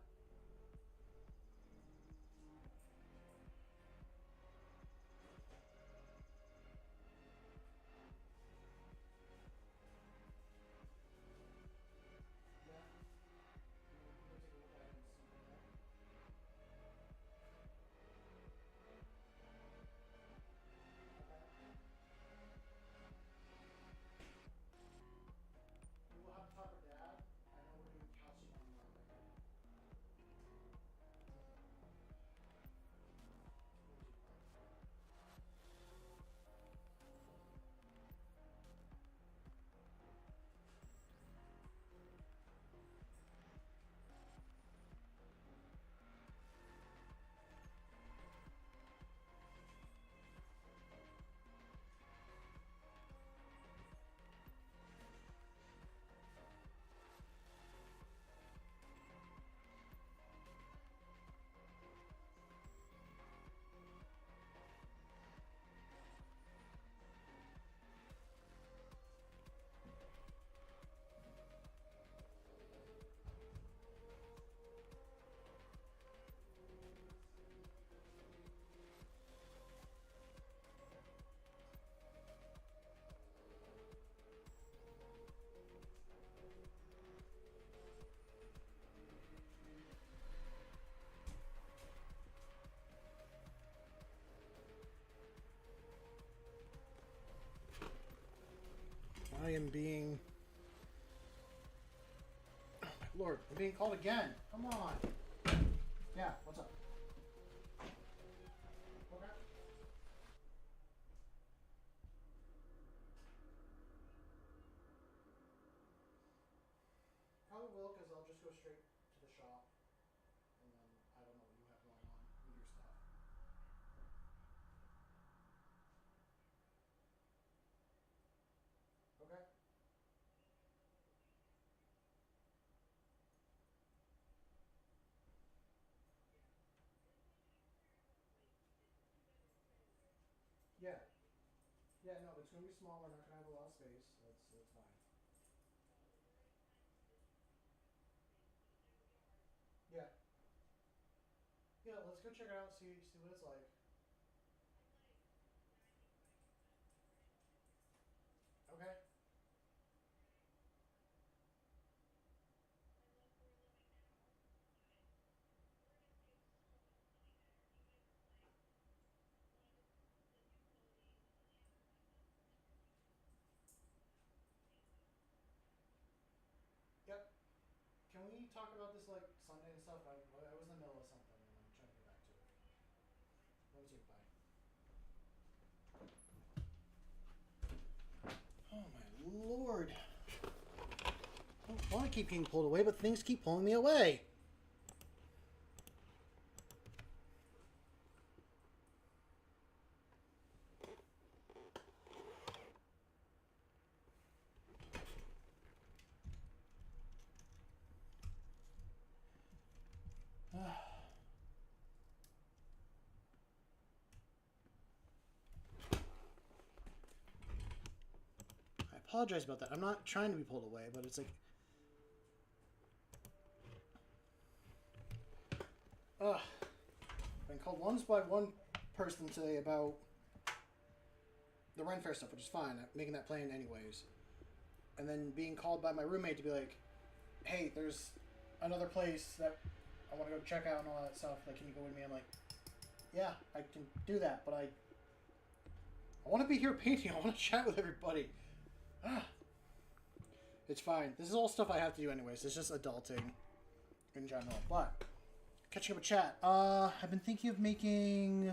Yeah. You can take a look at it and see from there. Okay. We will have to talk with Dad. I know we're doing calcium on Monday. I am being. Oh my lord, I'm being called again. Come on. Yeah, what's up? Okay. Probably will, because I'll just go straight to the shop. And then I don't know what you have going on with your stuff. Okay. Yeah. Yeah, no, but it's gonna be small. We're not gonna have a lot of space. That's fine. Yeah. Yeah, let's go check it out. See what it's like. Okay. Yep. Can we talk about this like Sunday and stuff? I was in the middle of something and I'm trying to get back to it. Let me say bye. Oh my lord. I don't want to keep getting pulled away, but things keep pulling me away. apologize about that. I'm not trying to be pulled away, but it's like... Ugh. Been called once by one person today about the Ren Fair stuff, which is fine. I'm making that plan anyways. And then being called by my roommate to be like, hey, there's another place that I want to go check out and all that stuff. Like, can you go with me? I'm like, yeah, I can do that, but I want to be here painting. I want to chat with everybody. It's fine. This is all stuff I have to do anyways. It's just adulting in general. But, catching up with chat. I've been thinking of making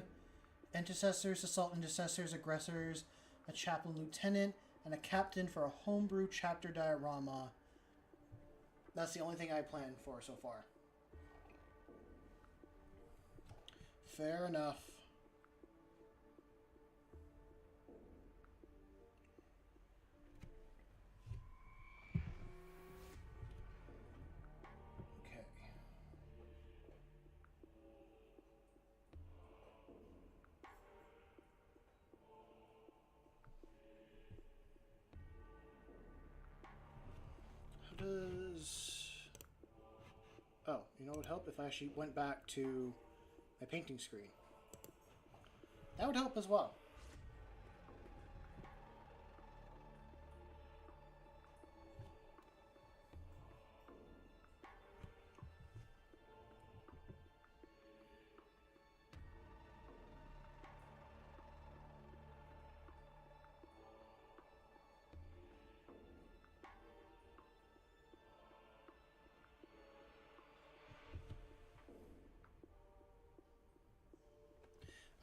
intercessors, assault intercessors, aggressors, a chaplain lieutenant, and a captain for a homebrew chapter diorama. That's the only thing I planned for so far. Fair enough. Okay. How does... Oh, you know what would help if I actually went back to my painting screen. That would help as well.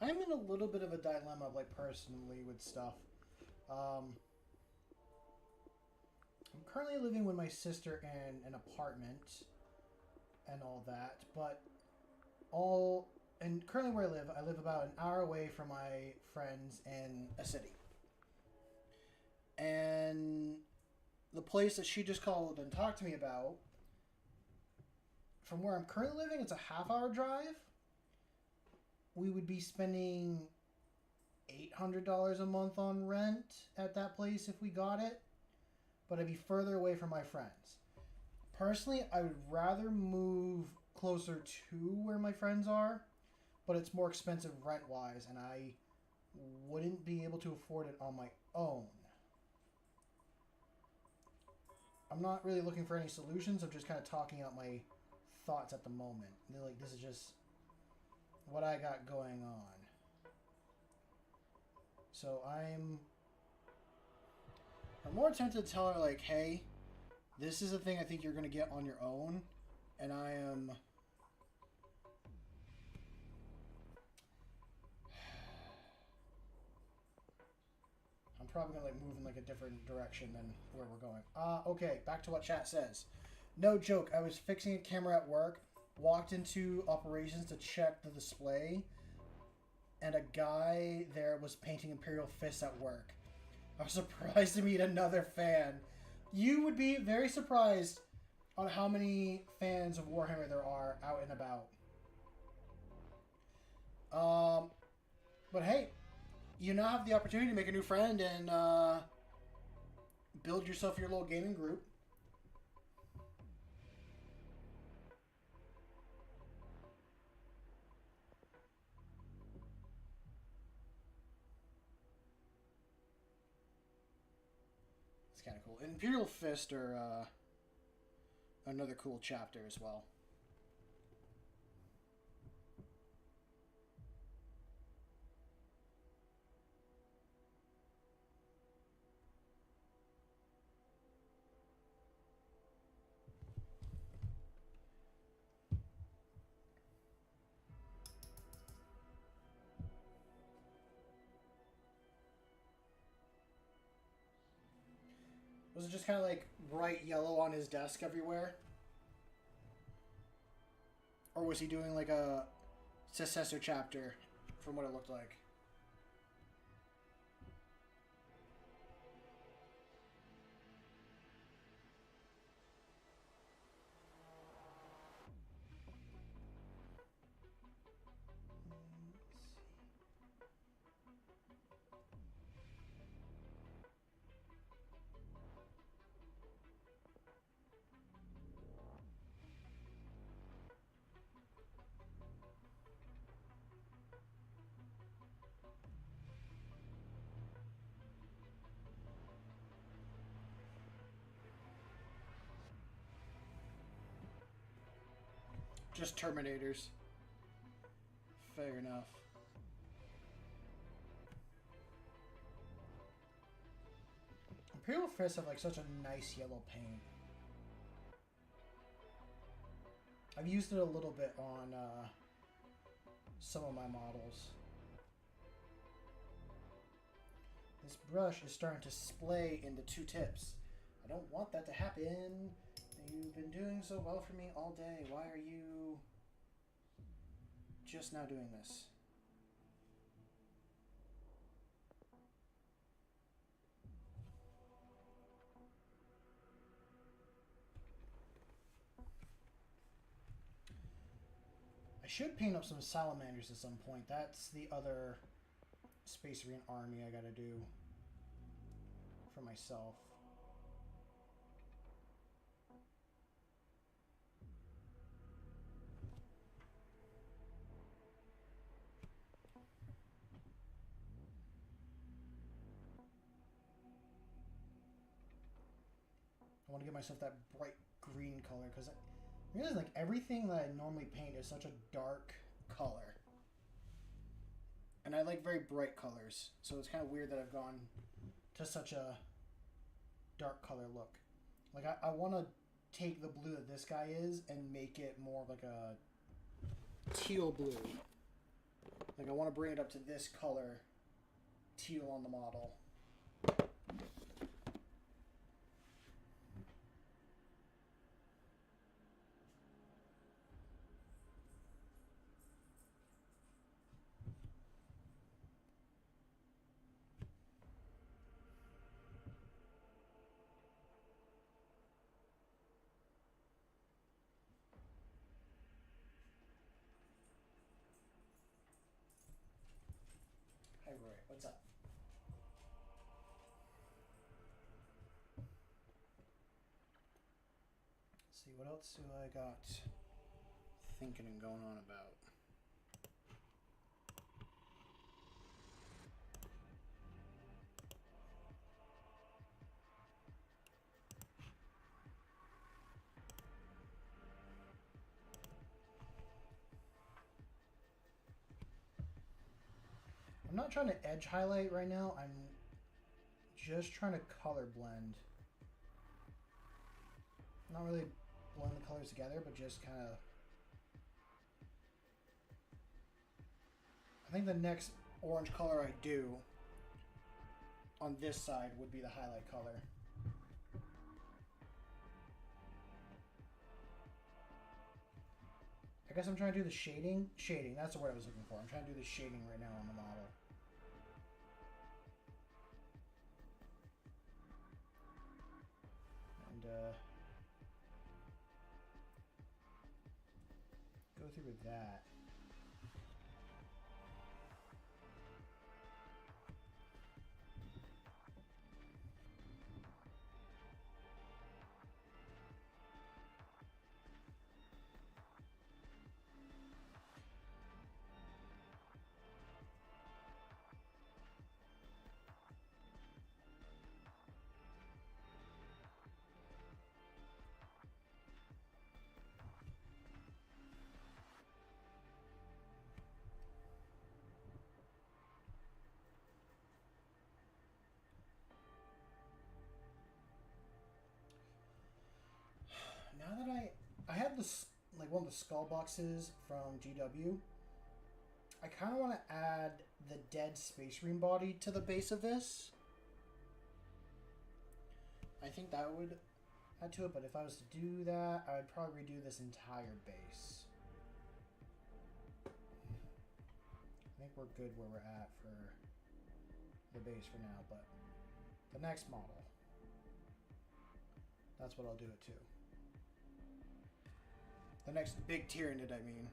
I'm in a little bit of a dilemma, like, personally with stuff. I'm currently living with my sister in an apartment and all that, but currently where I live about an hour away from my friends in a city. And the place that she just called and talked to me about, from where I'm currently living, it's a half-hour drive. We would be spending $800 a month on rent at that place if we got it, but I'd be further away from my friends. Personally, I would rather move closer to where my friends are, but it's more expensive rent-wise, and I wouldn't be able to afford it on my own. I'm not really looking for any solutions. I'm just kind of talking out my thoughts at the moment. Like, this is just what I got going on. So I'm more tempted to tell her, like, hey, this is a thing I think you're going to get on your own, and I'm probably going to, like, move in, like, a different direction than where we're going. Okay, back to what chat says. No joke, I was fixing a camera at work, walked into operations to check the display, and a guy there was painting Imperial Fists at work. I was surprised to meet another fan. You would be very surprised on how many fans of Warhammer there are out and about. But hey, you now have the opportunity to make a new friend and build yourself your little gaming group. It's kind of cool. Imperial Fist are another cool chapter as well. Was it just kind of like bright yellow on his desk everywhere? Or was he doing like a successor chapter from what it looked like? Just Terminators. Fair enough. Imperial Fists have like such a nice yellow paint. I've used it a little bit on some of my models. This brush is starting to splay into two tips. I don't want that to happen. You've been doing so well for me all day. Why are you just now doing this? I should paint up some salamanders at some point. That's the other Space Marine army I gotta do for myself. I want to get myself that bright green color because I realize like everything that I normally paint is such a dark color. And I like very bright colors, so it's kind of weird that I've gone to such a dark color look. Like I want to take the blue that this guy is and make it more of like a teal blue. Like I want to bring it up to this color, teal on the model. Hi Roy, what's up? Let's see, what else do I got thinking and going on about? I'm not trying to edge highlight right now. I'm just trying to color blend. Not really blend the colors together, but just kind of... I think the next orange color I do on this side would be the highlight color. I guess I'm trying to do the shading. Shading, that's the word I was looking for. I'm trying to do the shading right now on the model. And go through with that. Now that I have this like one of the skull boxes from GW, I kind of want to add the dead Space Marine body to the base of this. I think that would add to it, but if I was to do that, I would probably redo this entire base. I think we're good where we're at for the base for now, but the next model, that's what I'll do it to. The next big Tyranid, I mean.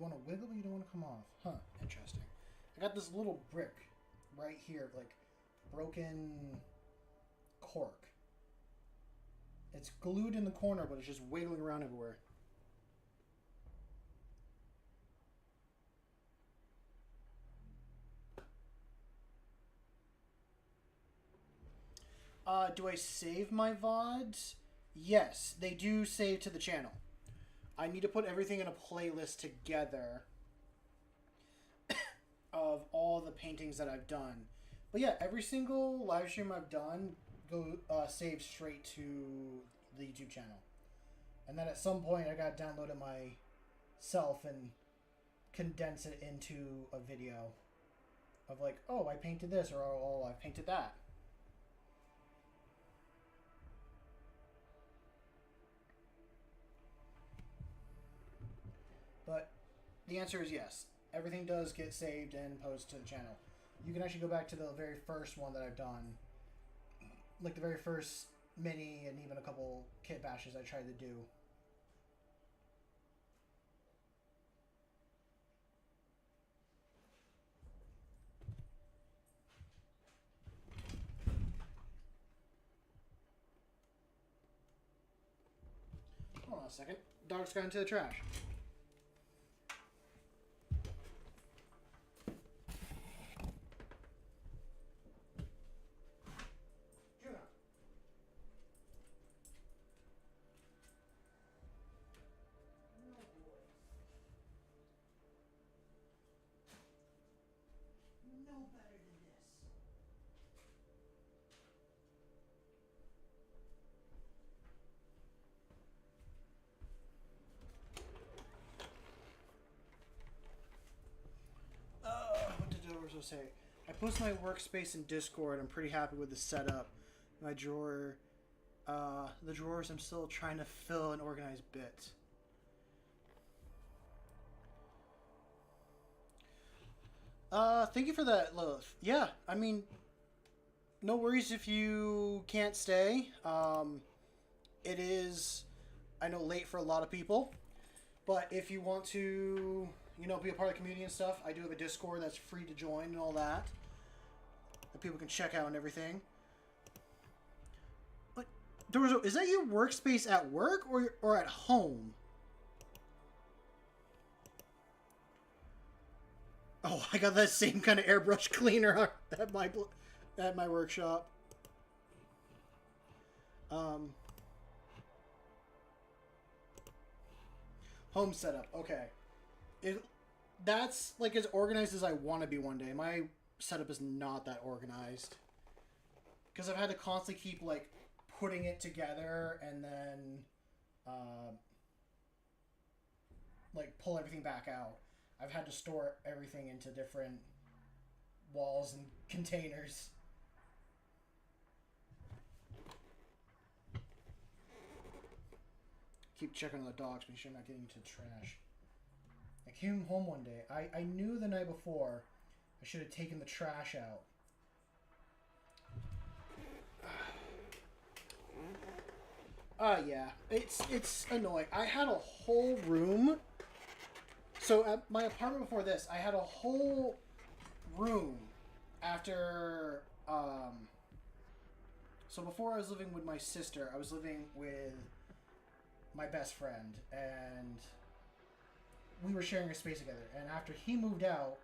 want to wiggle, but you don't want to come off. Huh, interesting. I got this little brick right here, like broken cork. It's glued in the corner, but it's just wiggling around everywhere. Do I save my VODs? Yes, they do save to the channel. I need to put everything in a playlist together of all the paintings that I've done. But yeah, every single live stream I've done saves straight to the YouTube channel. And then at some point I gotta download it myself and condense it into a video of like, oh, I painted this, or oh, I painted that. But the answer is yes. Everything does get saved and posted to the channel. You can actually go back to the very first one that I've done. Like the very first mini and even a couple kit bashes I tried to do. Hold on a second. Dog's gone into the trash. Say, I post my workspace in Discord. I'm pretty happy with the setup. My drawer, the drawers I'm still trying to fill and organize bits. Thank you for that, Lilith. Yeah, I mean, no worries if you can't stay. It is, I know, late for a lot of people, but if you want to, you know, be a part of the community and stuff, I do have a Discord that's free to join and all that people can check out and everything. But Dorzo, is that your workspace at work or at home? Oh, I got that same kind of airbrush cleaner at my workshop. Home setup. Okay. That's like as organized as I want to be one day. My setup is not that organized. Because I've had to constantly keep like putting it together and then like pull everything back out. I've had to store everything into different walls and containers. Keep checking on the dogs, make sure I'm not getting into the trash. I came home one day. I knew the night before I should have taken the trash out. Yeah. It's annoying. I had a whole room. So at my apartment before this, I had a whole room after, so before I was living with my sister, I was living with my best friend, and we were sharing a space together. And after he moved out,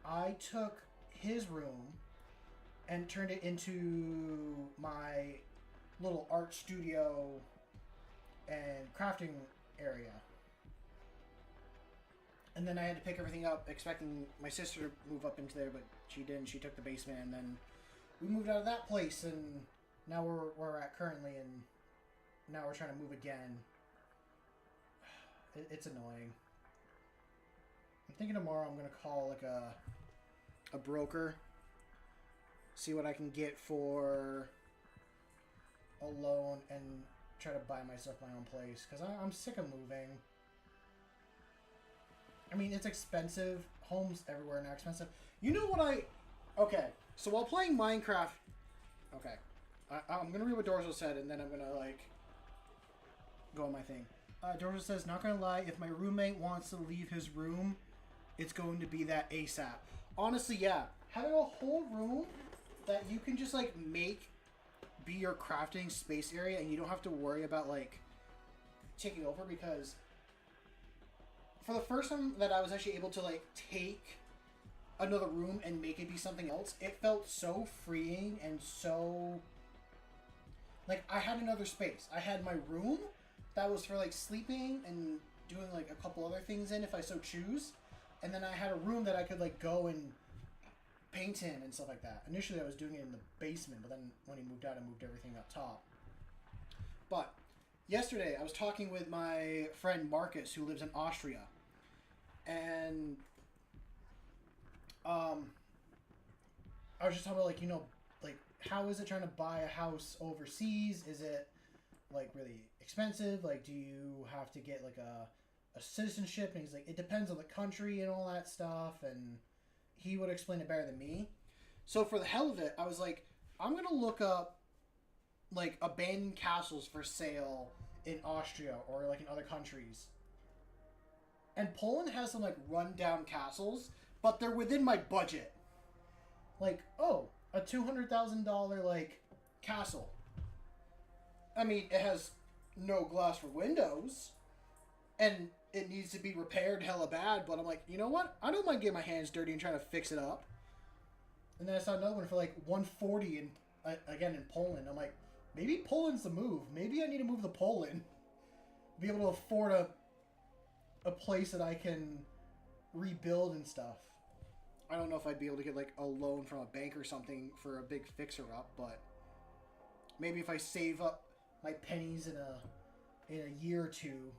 I took his room and turned it into my little art studio and crafting area. And then I had to pick everything up, expecting my sister to move up into there, but she didn't. She took the basement, and then we moved out of that place, and now we're where we're at currently, and now we're trying to move again. It's annoying. I'm thinking tomorrow I'm going to call like a broker, see what I can get for a loan, and try to buy myself my own place, because I'm sick of moving. I mean, it's expensive. Homes everywhere now expensive. You know what Okay, so while playing Minecraft... Okay. I'm going to read what Dorzo said, and then I'm going to, like, go on my thing. Dorsa says, not gonna lie, if my roommate wants to leave his room, it's going to be that ASAP. Honestly, yeah. Having a whole room that you can just, like, make be your crafting space area and you don't have to worry about, like, taking over, because for the first time that I was actually able to, like, take another room and make it be something else, it felt so freeing and so... Like, I had another space. I had my room that was for, like, sleeping and doing, like, a couple other things in if I so choose. And then I had a room that I could, like, go and paint in and stuff like that. Initially, I was doing it in the basement, but then when he moved out, I moved everything up top. But yesterday, I was talking with my friend Marcus, who lives in Austria. And I was just talking about, like, you know, like, how is it trying to buy a house overseas? Is it, like, really expensive? Like, do you have to get, like, a citizenship? And he's like, it depends on the country and all that stuff. And he would explain it better than me. So for the hell of it, I was like, I'm going to look up, like, abandoned castles for sale in Austria or, like, in other countries. And Poland has some, like, rundown castles, but they're within my budget. Like, oh, a $200,000, like, castle. I mean, it has no glass for windows, and it needs to be repaired hella bad, but I'm like, you know what? I don't mind getting my hands dirty and trying to fix it up. And then I saw another one for, like, 140 in, again, in Poland. I'm like, maybe Poland's the move. Maybe I need to move to Poland. Be able to afford a place that I can rebuild and stuff. I don't know if I'd be able to get, like, a loan from a bank or something for a big fixer-up, but maybe if I save up my pennies in a year or two,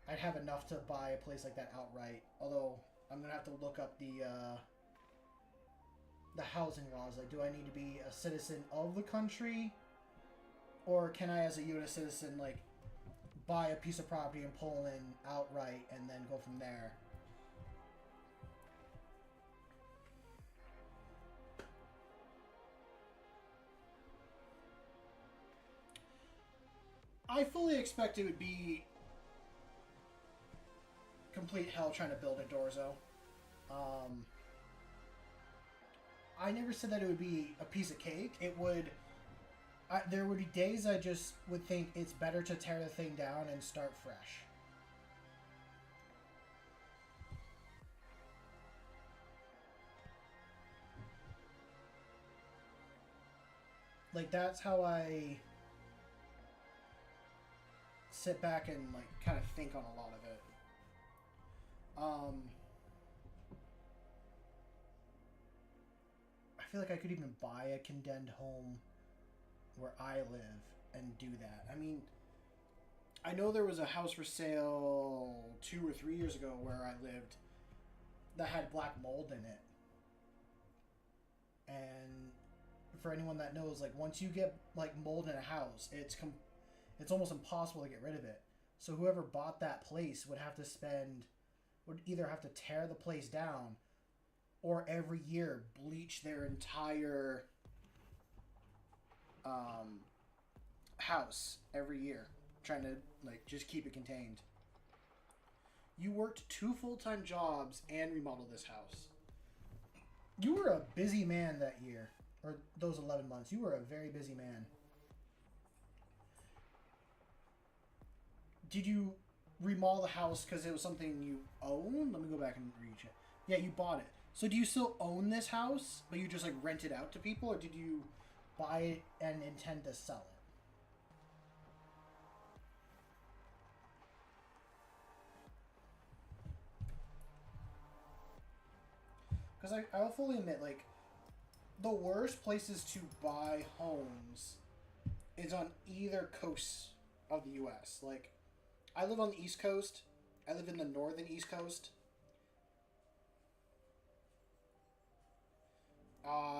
I'd have enough to buy a place like that outright. Although, I'm going to have to look up the housing laws. Like, do I need to be a citizen of the country? Or can I, as a U.S. citizen, like, buy a piece of property in Poland outright and then go from there? I fully expect it would be complete hell trying to build a Dorzo. I never said that it would be a piece of cake. It would... there would be days I just would think it's better to tear the thing down and start fresh. Like, that's how I sit back and, like, kind of think on a lot of it. I feel like I could even buy a condemned home where I live and do that. I mean, I know there was a house for sale 2 or 3 years ago where I lived that had black mold in it. And for anyone that knows, like, once you get, like, mold in a house, it's almost impossible to get rid of it. So whoever bought that place would either have to tear the place down or every year bleach their entire house every year, trying to, like, just keep it contained. You worked 2 full-time jobs and remodeled this house. You were a busy man that year, or those 11 months. You were a very busy man. Did you remodel the house because it was something you owned? Let me go back and read it. Yeah, you bought it. So do you still own this house, but you just, like, rent it out to people, or did you buy it and intend to sell it? Because I'll fully admit, like, the worst places to buy homes is on either coast of the U.S. Like, I live on the East Coast. I live in the northern East Coast.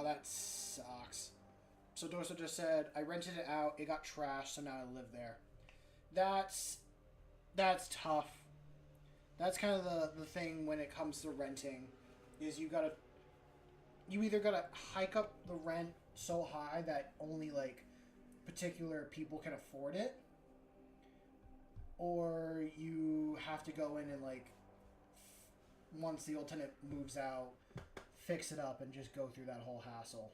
That sucks. So Dorso just said, I rented it out, it got trashed, so now I live there. That's tough. That's kind of the thing when it comes to renting, is you either gotta hike up the rent so high that only, like, particular people can afford it, or you have to go in and like once the old tenant moves out, fix it up and just go through that whole hassle.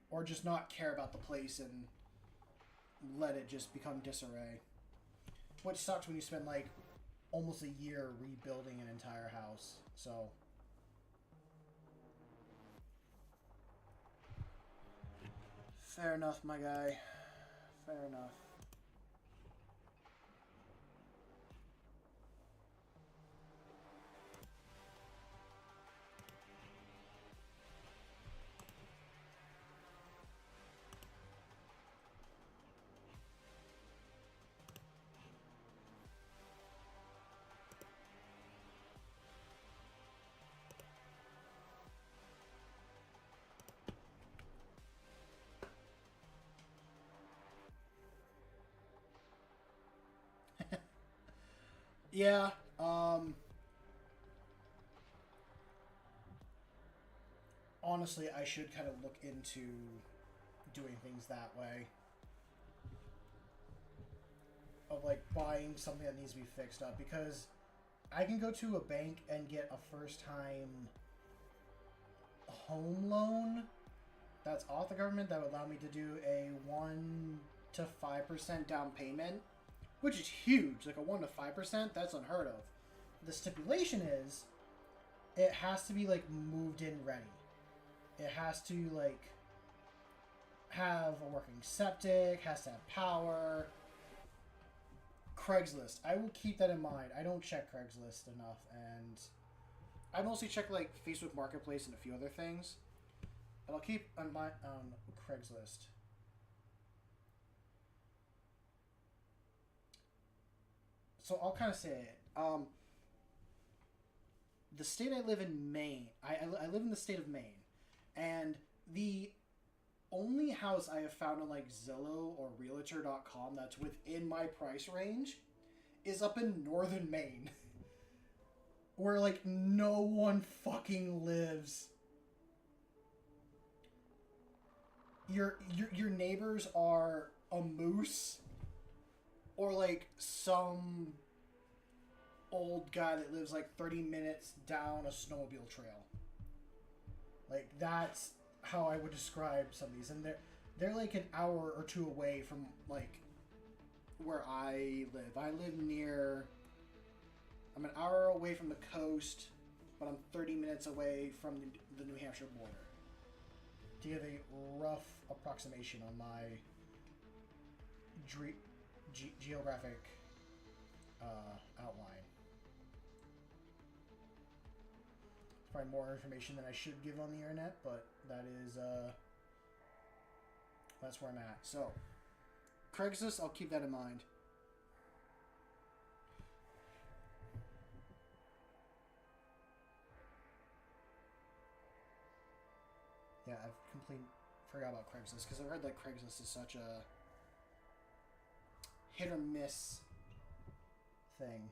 Or just not care about the place and let it just become disarray. Which sucks when you spend like almost a year rebuilding an entire house. So fair enough, my guy. Fair enough. Yeah, honestly, I should kind of look into doing things that way. Of like buying something that needs to be fixed up because I can go to a bank and get a first time home loan that's off the government that would allow me to do a 1 to 5% down payment, which is huge. Like a 1 to 5%, that's unheard of. The stipulation is it has to be like moved in ready. It has to like have a working septic, has to have power. Craigslist. I will keep that in mind. I don't check Craigslist enough, and I mostly check like Facebook Marketplace and a few other things. But I'll keep on my Craigslist. So I'll kind of say it. The state I live in, Maine. I live in the state of Maine, and the only house I have found on like Zillow or Realtor.com that's within my price range is up in northern Maine, where like no one fucking lives. Your neighbors are a moose or like some old guy that lives like 30 minutes down a snowmobile trail. Like that's how I would describe some of these, and they're like an hour or two away from like where I live. I'm an hour away from the coast, but I'm 30 minutes away from the New Hampshire border. To give a rough approximation on my geographic outline. It's probably more information than I should give on the internet, but that is that's where I'm at. So Craigslist, I'll keep that in mind. Yeah, I've completely forgot about Craigslist because I've heard that Craigslist is such a hit or miss thing.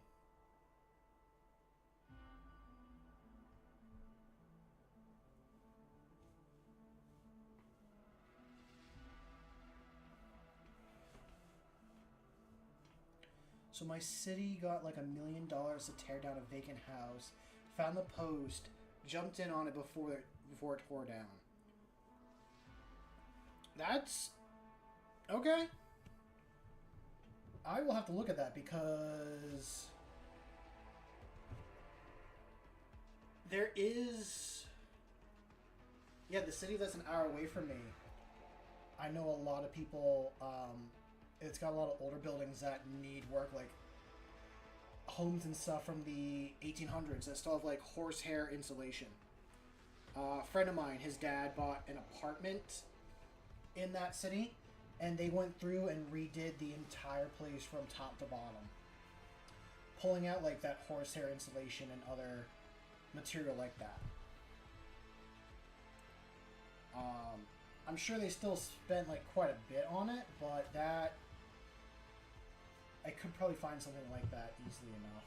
So my city got like $1 million to tear down a vacant house, found the post, jumped in on it before it tore down. That's okay. I will have to look at that because there is, yeah, the city that's an hour away from me. I know a lot of people. It's got a lot of older buildings that need work, like homes and stuff from the 1800s that still have like horsehair insulation. A friend of mine, his dad bought an apartment in that city, and they went through and redid the entire place from top to bottom, pulling out like that horsehair insulation and other material like that. I'm sure they still spent like quite a bit on it, but that I could probably find something like that easily enough.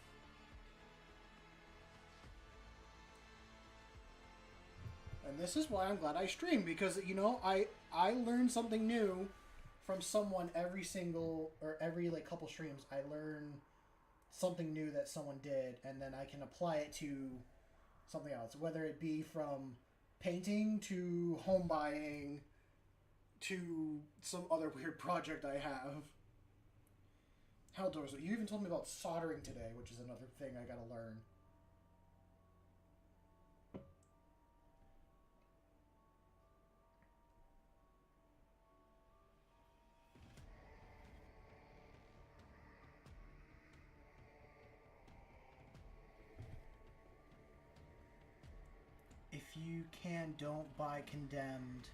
And this is why I'm glad I stream, because, you know, I learn something new from someone every like couple streams. I learn something new that someone did, and then I can apply it to something else, whether it be from painting to home buying to some other weird project I have. Hell, Doris, you even told me about soldering today, which is another thing I gotta learn. If you can, don't buy Condemned.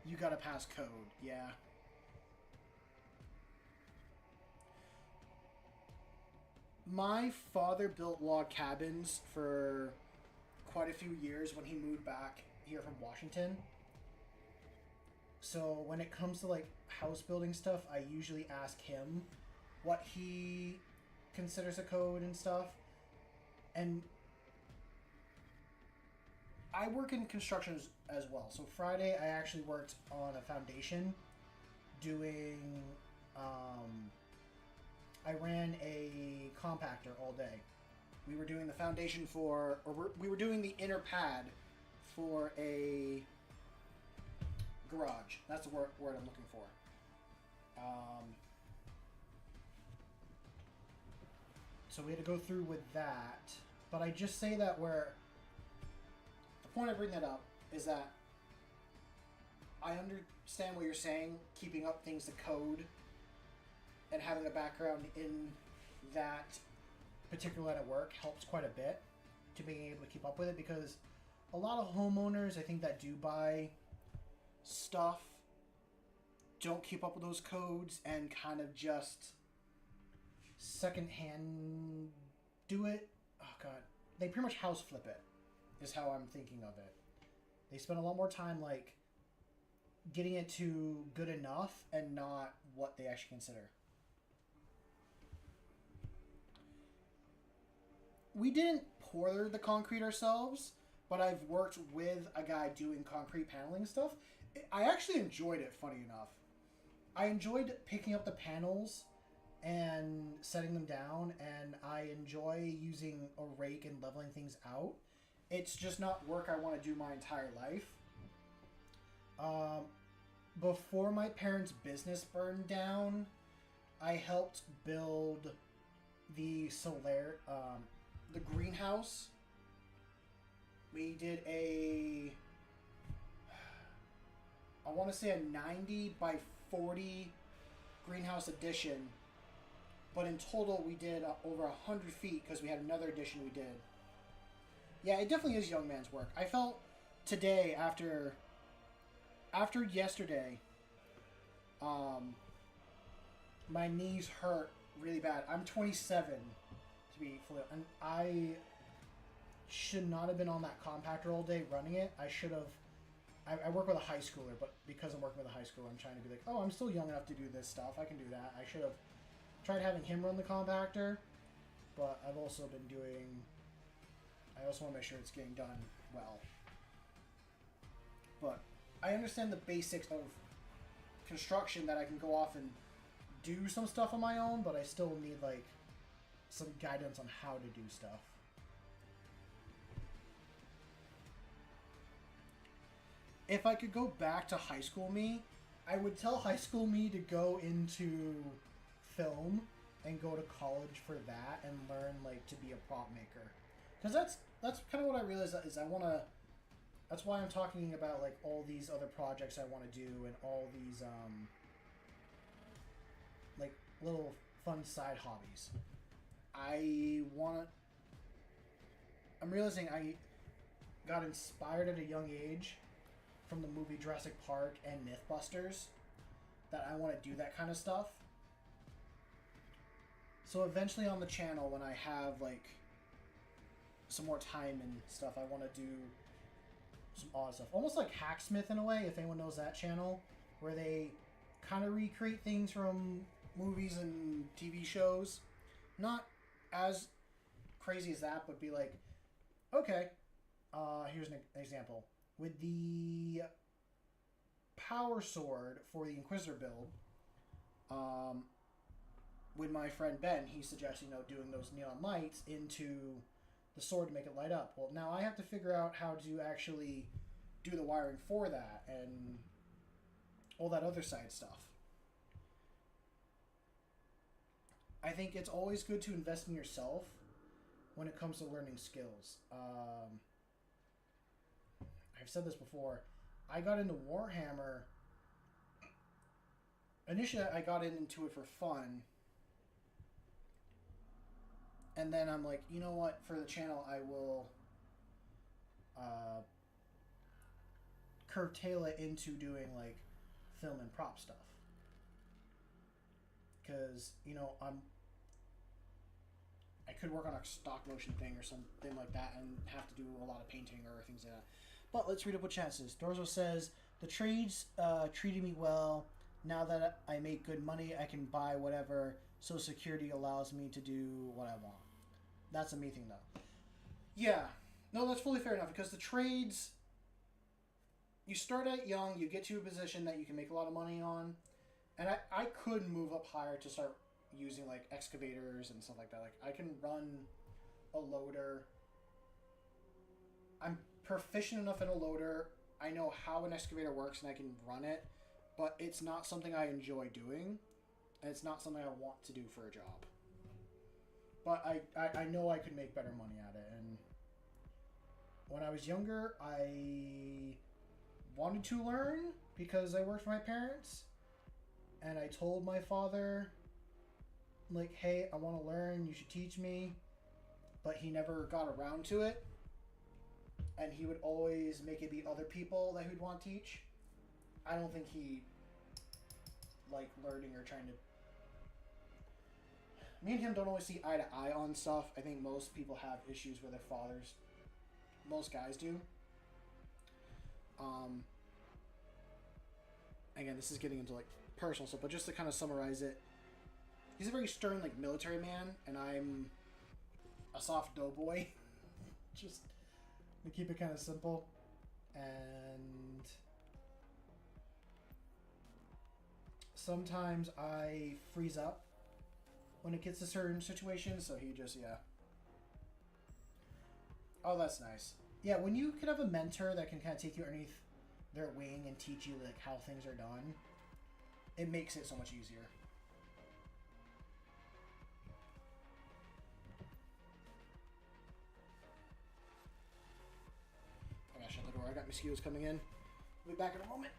You gotta pass code, yeah. My father built log cabins for quite a few years when he moved back here from Washington. So when it comes to like house building stuff, I usually ask him what he considers a code and stuff. And I work in construction as well. So Friday I actually worked on a foundation doing I ran a compactor all day. We were doing the foundation we were doing the inner pad for a garage. That's the word I'm looking for. So we had to go through with that. But I just say that where the point I bring that up is that I understand what you're saying, keeping up things to code and having a background in that particular line of work helps quite a bit to being able to keep up with it, because a lot of homeowners, I think, that do buy stuff don't keep up with those codes and kind of just secondhand do it. Oh god, they pretty much house flip it is how I'm thinking of it. They spend a lot more time like getting it to good enough and not what they actually consider. We didn't pour the concrete ourselves, but I've worked with a guy doing concrete paneling stuff. I actually enjoyed it, funny enough. I enjoyed picking up the panels and setting them down, and I enjoy using a rake and leveling things out. It's just not work I want to do my entire life. Before my parents' business burned down, I helped build the the greenhouse. We did I want to say a 90 by 40 greenhouse addition, but in total we did over 100 feet because we had another addition we did. Yeah, it definitely is young man's work. I felt today after yesterday, my knees hurt really bad. I'm 27 to be fully, and I should not have been on that compactor all day running it. I should have. I work with a high schooler, but because I'm working with a high schooler, I'm trying to be like, oh, I'm still young enough to do this stuff. I can do that. I should have tried having him run the compactor, but I've also been doing. I also want to make sure it's getting done well. But I understand the basics of construction, that I can go off and do some stuff on my own, but I still need like some guidance on how to do stuff. If I could go back to high school me, I would tell high school me to go into film and go to college for that and learn like to be a prop maker. Because that's kind of what I realized is I want to. That's why I'm talking about like all these other projects I want to do and all these like little fun side hobbies. I'm realizing I got inspired at a young age from the movie Jurassic Park and Mythbusters that I want to do that kind of stuff. So eventually on the channel, when I have like some more time and stuff, I want to do some odd stuff. Almost like Hacksmith in a way, if anyone knows that channel, where they kind of recreate things from movies and TV shows. Not as crazy as that, but be like, okay, here's an example. With the power sword for the Inquisitor build. With my friend Ben, he suggested, doing those neon lights into the sword to make it light up. Well, now I have to figure out how to actually do the wiring for that and all that other side stuff. I think it's always good to invest in yourself when it comes to learning skills. I've said this before. I got into Warhammer. Initially, I got into it for fun. And then I'm like, you know what? For the channel, I will curtail it into doing like film and prop stuff. Because, I could work on a stop motion thing or something like that and have to do a lot of painting or things like that. But let's read up what chat says. Dorzo says, the trades treated me well. Now that I make good money, I can buy whatever. So security allows me to do what I want. That's amazing, though. Yeah. No, that's fully fair enough, because the trades, you start out young, you get to a position that you can make a lot of money on. And I could move up higher to start using, like, excavators and stuff like that. Like, I can run a loader. I'm proficient enough in a loader. I know how an excavator works, and I can run it. But it's not something I enjoy doing. And it's not something I want to do for a job. But I know I could make better money at it. And when I was younger, I wanted to learn because I worked for my parents. And I told my father, like, hey, I want to learn. You should teach me. But he never got around to it. And he would always make it be other people that he'd want to teach. I don't think he liked learning or trying to... Me and him don't always see eye to eye on stuff. I think most people have issues with their fathers. Most guys do. Again, this is getting into, like, personal stuff, but just to kind of summarize it, he's a very stern, like, military man, and I'm a soft doughboy. Just to keep it kind of simple. And sometimes I freeze up when it gets to certain situations, so he just, yeah. Oh, that's nice. Yeah, when you can have a mentor that can kind of take you underneath their wing and teach you, like, how things are done, it makes it so much easier. I gotta shut the door. I got mosquitoes coming in. I'll be back in a moment.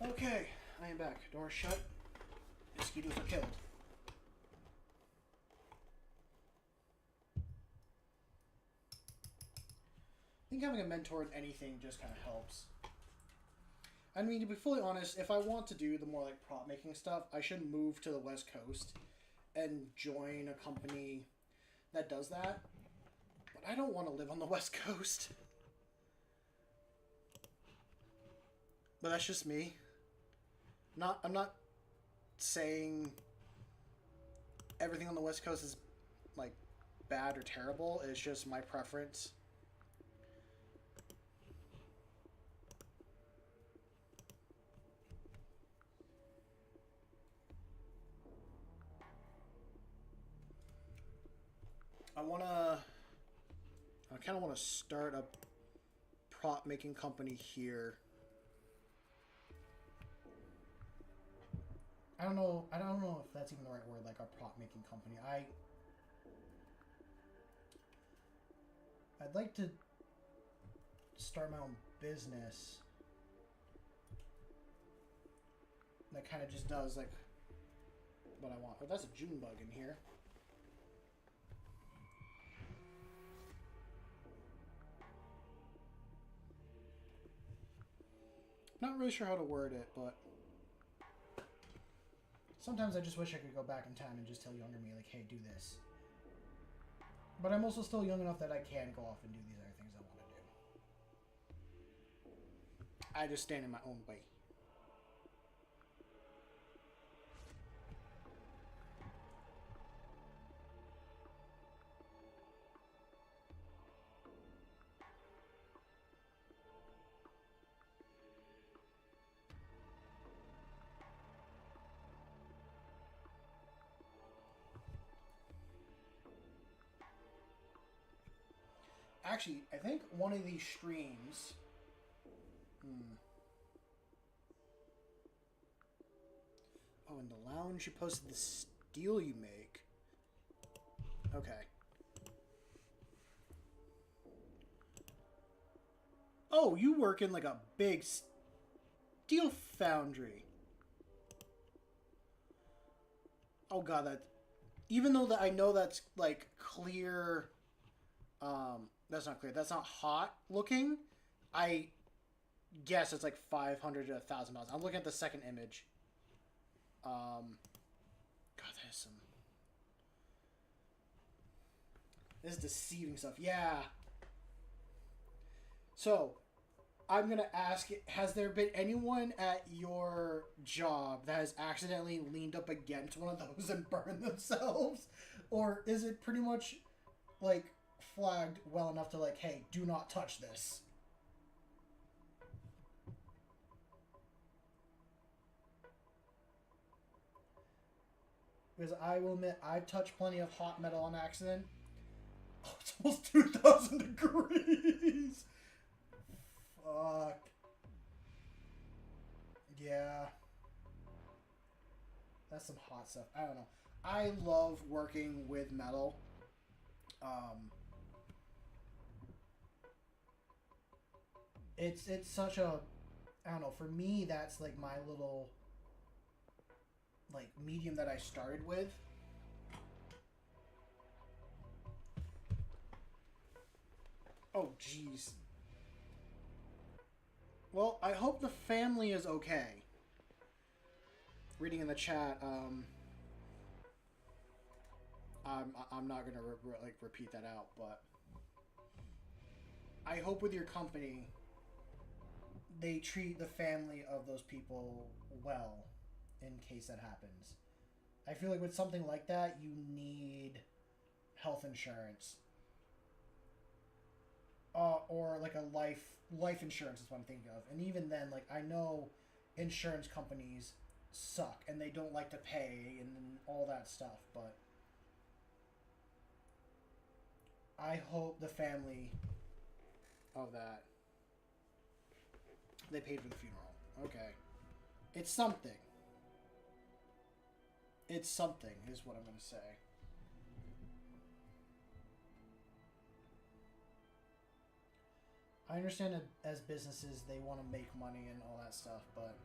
Okay, I am back. Door shut. Mosquitoes are killed. I think having a mentor in anything just kind of helps. I mean, to be fully honest, if I want to do the more like prop making stuff, I should move to the West Coast and join a company that does that. But I don't want to live on the West Coast. But that's just me. I'm not saying everything on the West Coast is like bad or terrible. It's just my preference. I kind of want to start a prop making company here. I don't know if that's even the right word, like a prop making company. I'd like to start my own business that kind of just does like what I want. Oh, that's a June bug in here. Not really sure how to word it, but sometimes I just wish I could go back in time and just tell younger me, like, hey, do this. But I'm also still young enough that I can go off and do these other things I want to do. I just stand in my own way. Actually, I think one of these streams... Oh, in the lounge you posted the steel you make. Okay. Oh, you work in like a big steel foundry. Oh god, that... Even though that I know that's like clear... That's not clear. That's not hot looking. I guess it's like $500 to $1,000. I'm looking at the second image. God, that is some... This is deceiving stuff. Yeah. So, I'm going to ask, has there been anyone at your job that has accidentally leaned up against one of those and burned themselves? Or is it pretty much, like, flagged well enough to, like, hey, do not touch this? Because I will admit, I've touched plenty of hot metal on accident. Oh, it's almost 2,000 degrees! Fuck. Yeah. That's some hot stuff. I don't know. I love working with metal. It's such a... I don't know. For me, that's like my little... like medium that I started with. Oh, jeez. Well, I hope the family is okay. Reading in the chat, I'm not gonna repeat that out, but I hope with your company they treat the family of those people well in case that happens. I feel like with something like that, you need health insurance. Or like a life insurance is what I'm thinking of. And even then, like, I know insurance companies suck and they don't like to pay and all that stuff, but I hope the family of that, they paid for the funeral. Okay. It's something. It's something, is what I'm going to say. I understand that as businesses, they want to make money and all that stuff, but...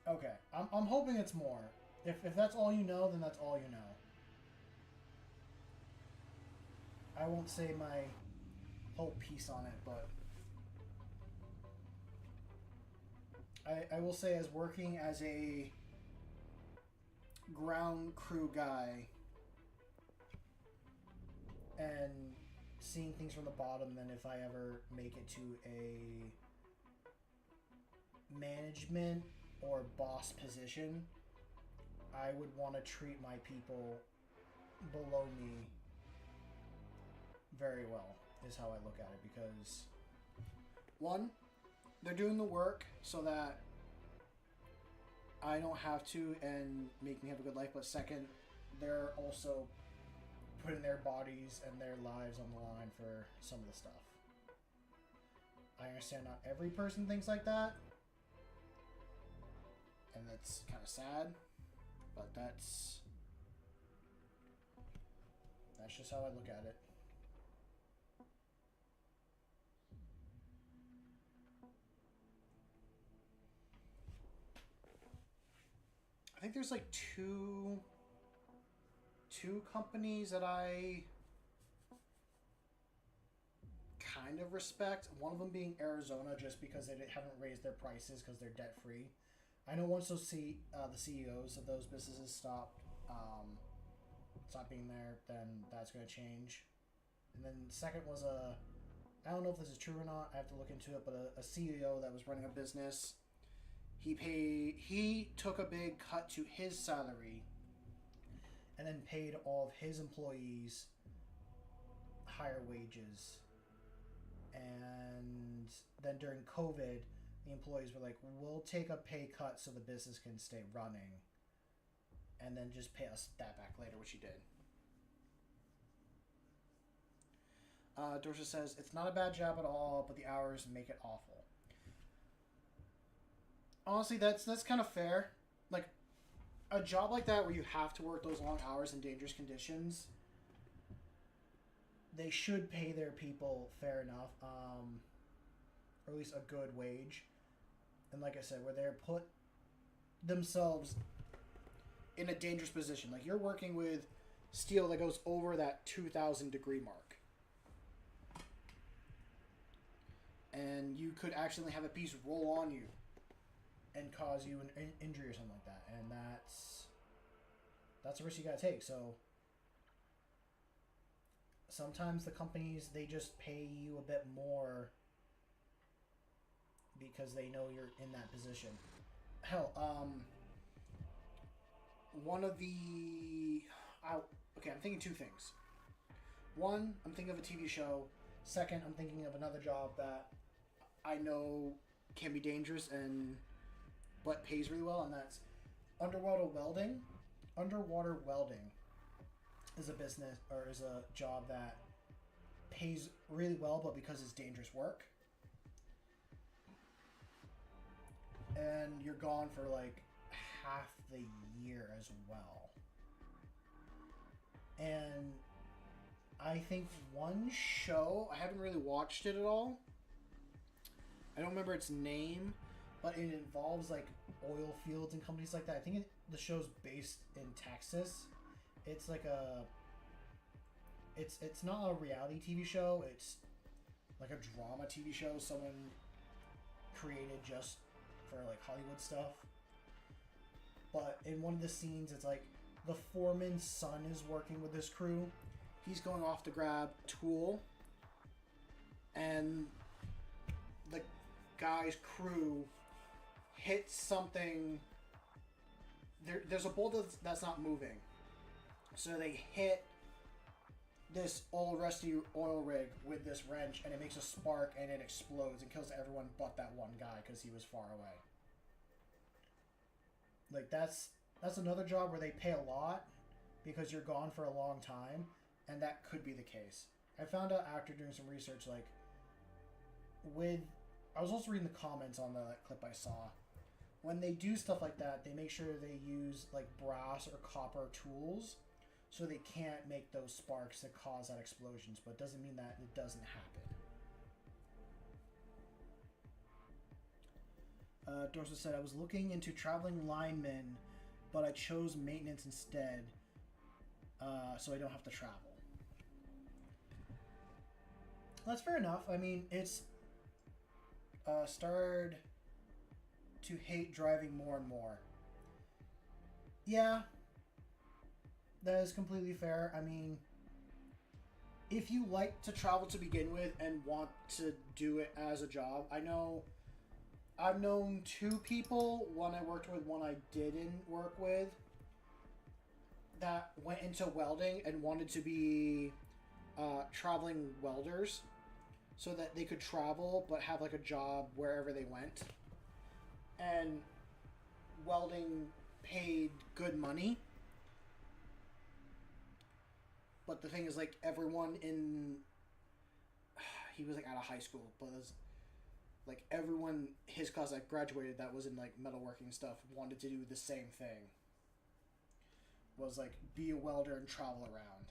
Okay, I'm hoping it's more. If that's all you know, then that's all you know. I won't say my whole piece on it, but... I will say, as working as a ground crew guy and seeing things from the bottom, then if I ever make it to a management or boss position, I would want to treat my people below me very well, is how I look at it, because one, they're doing the work so that I don't have to and make me have a good life, but second, they're also putting their bodies and their lives on the line for some of the stuff. I understand not every person thinks like that, and that's kind of sad, but that's just how I look at it. think there's like two companies that I kind of respect. One of them being Arizona, just because they haven't raised their prices because they're debt free. I know once those the CEOs of those businesses stop being there, then that's going to change. And then second was I don't know if this is true or not. I have to look into it, but a CEO that was running a business, he took a big cut to his salary, and then paid all of his employees higher wages. And then during COVID, the employees were like, we'll take a pay cut so the business can stay running, and then just pay us that back later, which he did. Dorsha says, it's not a bad job at all, but the hours make it awful. Honestly, that's kind of fair. Like, a job like that where you have to work those long hours in dangerous conditions, they should pay their people fair enough, or at least a good wage. And like I said, where they're put themselves in a dangerous position. Like, you're working with steel that goes over that 2,000 degree mark. And you could accidentally have a piece roll on you and cause you an injury or something like that. And that's a risk you gotta take. So sometimes the companies, they just pay you a bit more because they know you're in that position. Hell, one of the... okay, I'm thinking two things. One, I'm thinking of a TV show. Second, I'm thinking of another job that I know can be dangerous but pays really well, and that's underwater welding. Underwater welding is a business, or is a job that pays really well, but because it's dangerous work. And you're gone for like half the year as well. And I think one show, I haven't really watched it at all. I don't remember its name, but it involves like oil fields and companies like that. I think the show's based in Texas. It's like it's not a reality TV show. It's like a drama TV show someone created just for like Hollywood stuff. But in one of the scenes, it's like the foreman's son is working with this crew. He's going off to grab tool, and the guy's crew hits something. There's a bolt that's not moving, so they hit this old rusty oil rig with this wrench, and it makes a spark, and it explodes and kills everyone but that one guy because he was far away. Like, that's another job where they pay a lot because you're gone for a long time, and that could be the case. I found out after doing some research, like, I was also reading the comments on the clip I saw. When they do stuff like that, they make sure they use, like, brass or copper tools so they can't make those sparks that cause that explosions, but it doesn't mean that it doesn't happen. Dorsa said, I was looking into traveling linemen, but I chose maintenance instead, so I don't have to travel. That's fair enough. I mean, it's started to hate driving more and more. Yeah, that is completely fair. I mean, if you like to travel to begin with and want to do it as a job, I've known two people, one I worked with, one I didn't work with, that went into welding and wanted to be traveling welders so that they could travel but have like a job wherever they went. And welding paid good money. But the thing is, like, everyone in... He was, like, out of high school, but it was, like, everyone, his class that graduated that was in, like, metalworking stuff wanted to do the same thing. Was, like, be a welder and travel around.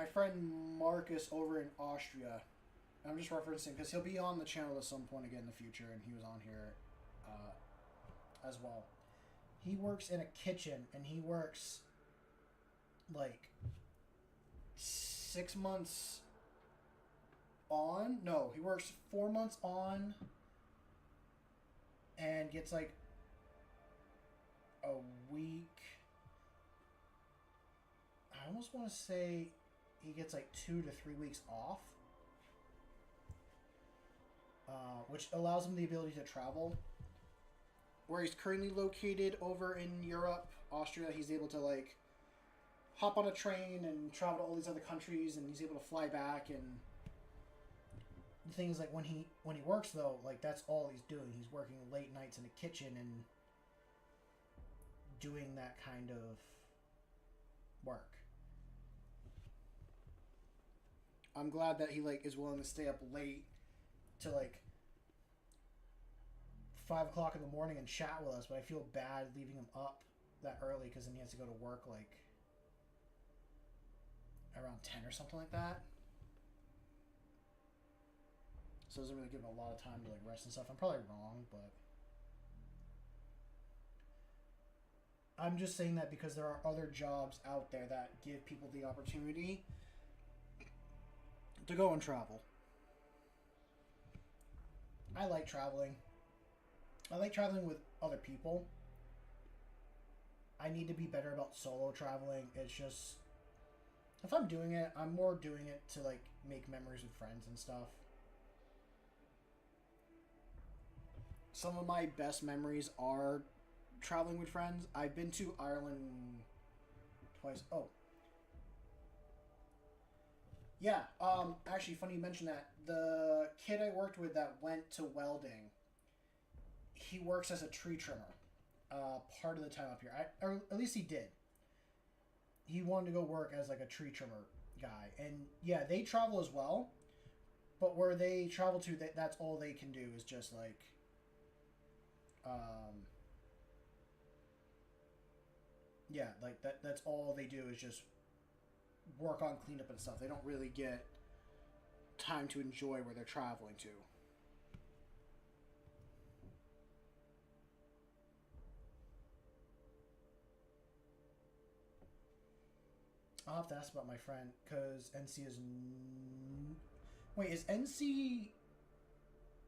my friend Marcus over in Austria. I'm just referencing because he'll be on the channel at some point again in the future, and he was on here as well. He works in a kitchen, and he works like 6 months on. No, he works 4 months on and gets like a week. I almost want to say he gets like 2 to 3 weeks off, which allows him the ability to travel. Where he's currently located over in Europe, Austria, he's able to like hop on a train and travel to all these other countries, and he's able to fly back. And the thing is, like when he works though, like that's all he's doing. He's working late nights in a kitchen and doing that kind of work. I'm glad that he like is willing to stay up late to like 5 o'clock in the morning and chat with us, but I feel bad leaving him up that early because then he has to go to work like around 10 or something like that. So it doesn't really give him a lot of time to like rest and stuff. I'm probably wrong, but I'm just saying that because there are other jobs out there that give people the opportunity to go and travel. I like traveling. I like traveling with other people. I need to be better about solo traveling. It's just, if I'm doing it, I'm more doing it to like make memories with friends and stuff. Some of my best memories are traveling with friends. I've been to Ireland twice. Oh. Yeah, actually, funny you mention that. The kid I worked with that went to welding, he works as a tree trimmer part of the time up here. Or at least he did. He wanted to go work as like a tree trimmer guy. And yeah, they travel as well. But where they travel to, that's all they can do is just like... yeah, like that's all they do is just work on cleanup and stuff. They don't really get time to enjoy where they're traveling to. I'll have to ask about my friend, because NC is... Wait, is NC...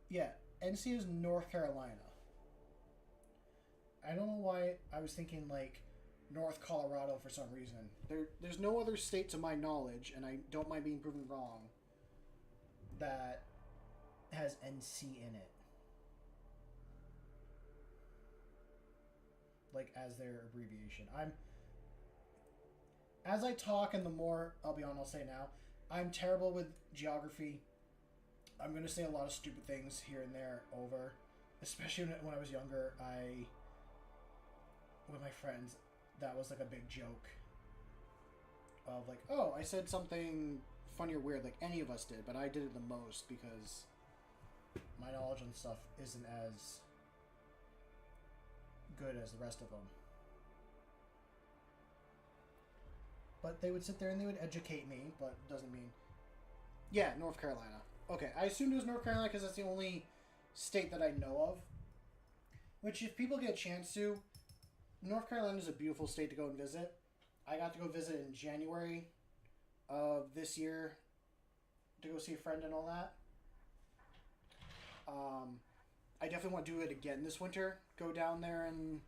Yeah, NC is North Carolina. I don't know why I was thinking, like, North Colorado for some reason. There's no other state, to my knowledge, and I don't mind being proven wrong, that has NC in it. Like, as their abbreviation. As I talk, and the more I'll say now, I'm terrible with geography. I'm going to say a lot of stupid things here and there over. Especially when I was younger, with my friends, that was like a big joke. Of like, oh, I said something funny or weird, like any of us did, but I did it the most because my knowledge on stuff isn't as good as the rest of them. But they would sit there and they would educate me, but doesn't mean... Yeah, North Carolina. Okay, I assumed it was North Carolina because that's the only state that I know of. Which, if people get a chance to, North Carolina is a beautiful state to go and visit. I got to go visit in January of this year to go see a friend and all that. I definitely want to do it again this winter. Go down there and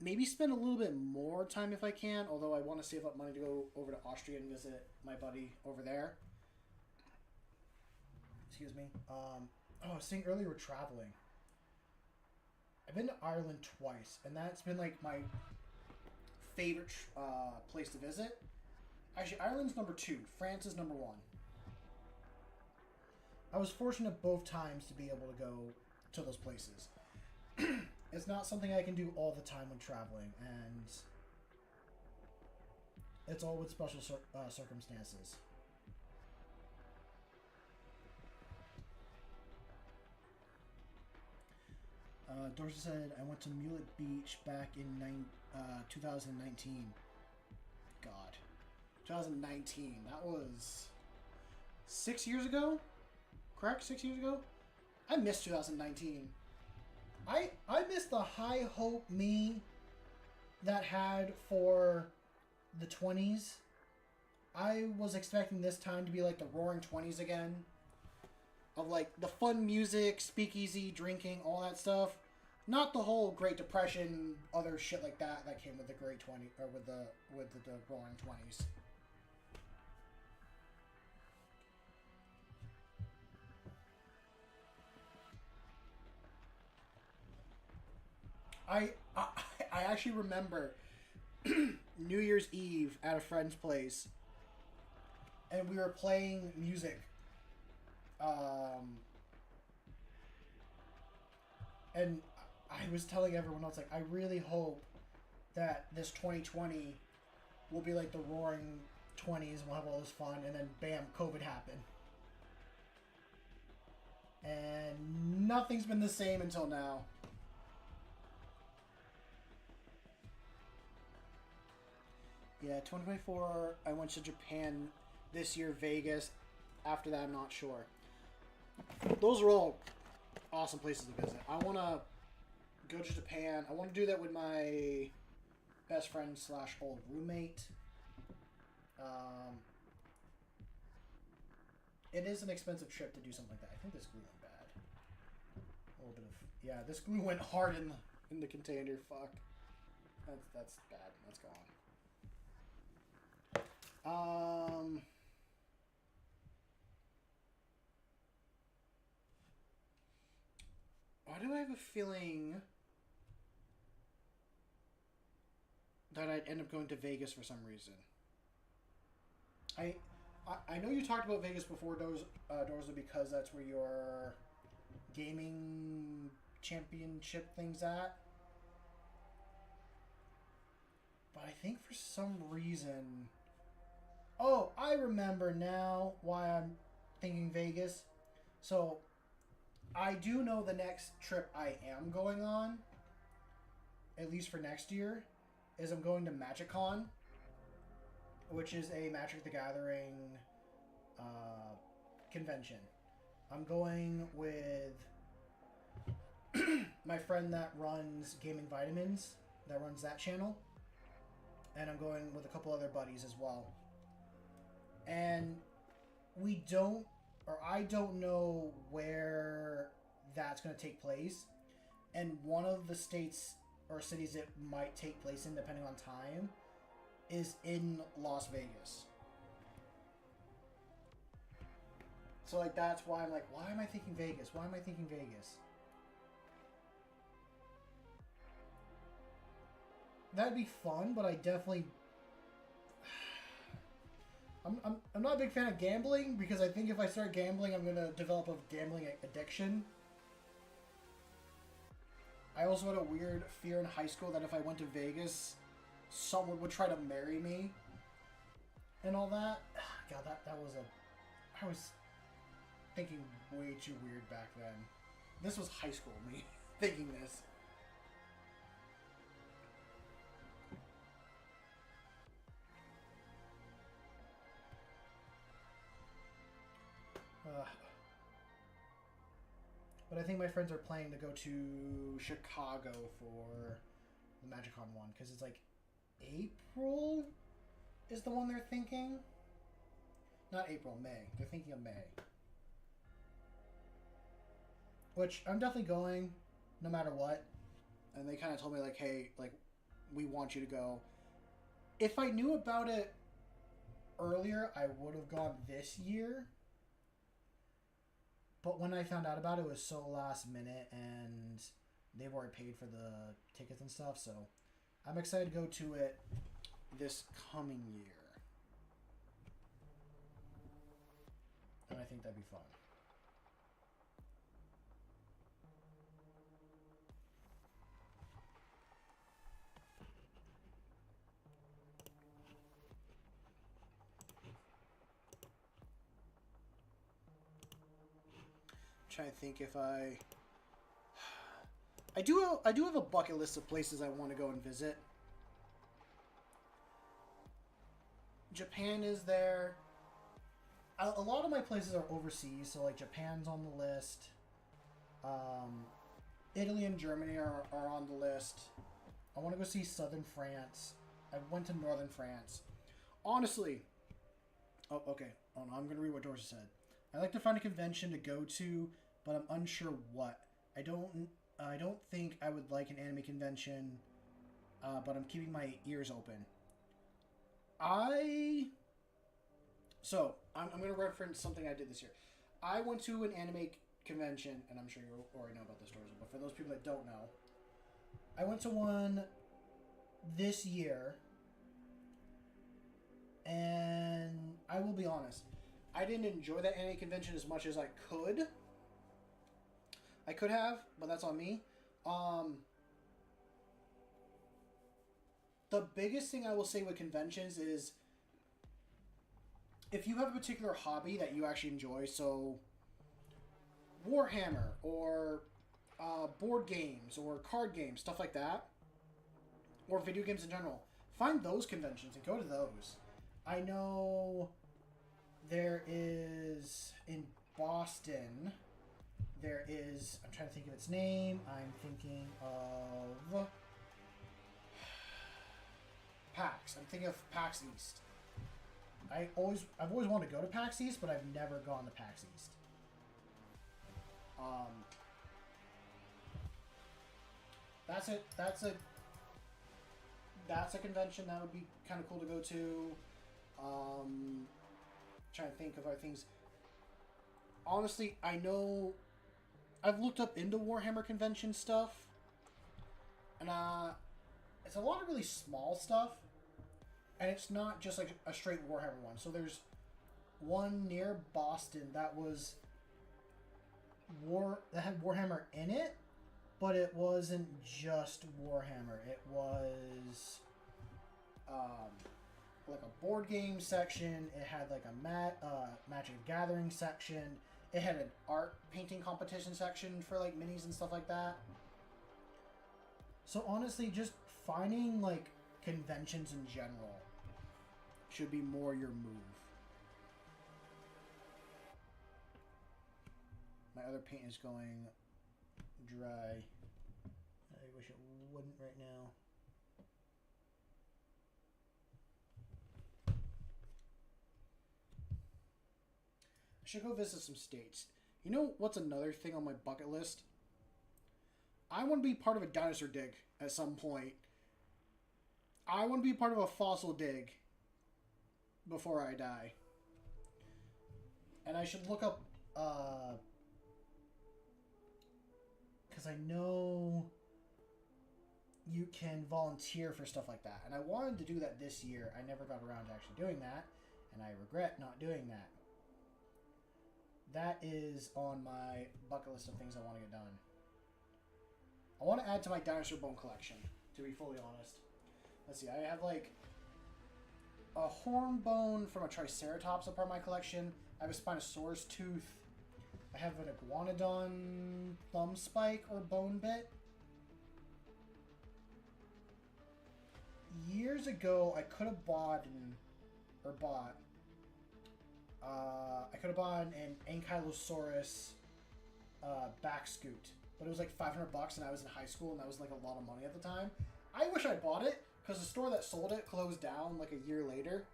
maybe spend a little bit more time if I can, although I want to save up money to go over to Austria and visit my buddy over there. Excuse me. I was saying earlier we're traveling. I've been to Ireland twice, and that's been like my favorite place to visit. Actually, Ireland's number 2. France is number 1. I was fortunate both times to be able to go to those places. It's not something I can do all the time when traveling, and it's all with special circumstances. Dorsey said, I went to Mullet Beach back in 2019. God. 2019. That was 6 years ago? Correct? 6 years ago? I missed 2019. I missed the high hope me that had for the 20s. I was expecting this time to be like the roaring 20s again. Of like the fun music, speakeasy, drinking, all that stuff. Not the whole Great Depression, other shit like that that came with the Great 20 or with the roaring 20s. I actually remember New Year's Eve at a friend's place, and we were playing music. And I was telling everyone else, like, I really hope that this 2020 will be like the roaring 20s and we'll have all this fun, and then bam, COVID happened. And nothing's been the same until now. Yeah, 2024, I went to Japan this year, Vegas. After that, I'm not sure. Those are all awesome places to visit. I want to go to Japan. I want to do that with my best friend / old roommate. It is an expensive trip to do something like that. I think this glue went bad. A little bit of... Yeah, this glue went hard in the container. Fuck. That's bad. That's gone. Why do I have a feeling that I'd end up going to Vegas for some reason? I know you talked about Vegas before, Dorza, because that's where your gaming championship thing's at. But I think for some reason... Oh, I remember now why I'm thinking Vegas. So, I do know the next trip I am going on, at least for next year, is I'm going to MagicCon, which is a Magic the Gathering convention. I'm going with my friend that runs Gaming Vitamins, that runs that channel, and I'm going with a couple other buddies as well. And I don't know where that's going to take place. And one of the states or cities it might take place in, depending on time, is in Las Vegas. So, like, that's why I'm like, why am I thinking Vegas? Why am I thinking Vegas? That'd be fun, but I definitely... I'm not a big fan of gambling, because I think if I start gambling, I'm going to develop a gambling addiction. I also had a weird fear in high school that if I went to Vegas, someone would try to marry me. And all that. God, that was I was thinking way too weird back then. This was high school me thinking this. But I think my friends are planning to go to Chicago for the MagicCon one, because it's like April is the one they're thinking. Not April, May. They're thinking of May. Which I'm definitely going, no matter what. And they kind of told me, like, hey, like, we want you to go. If I knew about it earlier, I would have gone this year. But when I found out about it, it was so last minute, and they've already paid for the tickets and stuff, so I'm excited to go to it this coming year. And I think that'd be fun. Trying to think if I do have a bucket list of places I want to go and visit. Japan is there. A lot of my places are overseas, so like Japan's on the list. Italy and Germany are on the list. I want to go see southern France. I went to northern France. Honestly, oh, okay. Oh, no, I'm going to read what Dorsey said. I'd like to find a convention to go to, but I'm unsure what. I don't think I would like an anime convention, but I'm keeping my ears open. So, I'm going to reference something I did this year. I went to an anime convention, and I'm sure you already know about this, Dorsey, but for those people that don't know, I went to one this year, and I will be honest, I didn't enjoy that anime convention as much as I could. I could have, but that's on me. The biggest thing I will say with conventions is if you have a particular hobby that you actually enjoy, so Warhammer or board games or card games, stuff like that, or video games in general, find those conventions and go to those. I know there is in Boston, there is, I'm trying to think of its name, I'm thinking of PAX. I'm thinking of PAX East. I've always wanted to go to PAX East, but I've never gone to PAX East. That's a convention that would be kind of cool to go to. Trying to think of other things. Honestly, I know I've looked up into Warhammer convention stuff, and it's a lot of really small stuff, and it's not just like a straight Warhammer one. So there's one near Boston that was that had Warhammer in it, but it wasn't just Warhammer. It was like a board game section. It had like a Magic the Gathering section. It had an art painting competition section for like minis and stuff like that. So honestly, just finding like conventions in general should be more your move. My other paint is going dry. I wish it wouldn't right now. I should go visit some states. You know what's another thing on my bucket list? I want to be part of a dinosaur dig at some point. I want to be part of a fossil dig before I die. And I should look up, because I know you can volunteer for stuff like that. And I wanted to do that this year. I never got around to actually doing that, and I regret not doing that. That is on my bucket list of things I want to get done. I want to add to my dinosaur bone collection, to be fully honest. Let's see, I have like a horn bone from a Triceratops a part of my collection. I have a Spinosaurus tooth. I have an Iguanodon thumb spike or bone bit. Years ago, I could have bought an Ankylosaurus back scoot, but it was like $500 and I was in high school and that was like a lot of money at the time. I wish I bought it because the store that sold it closed down like a year later.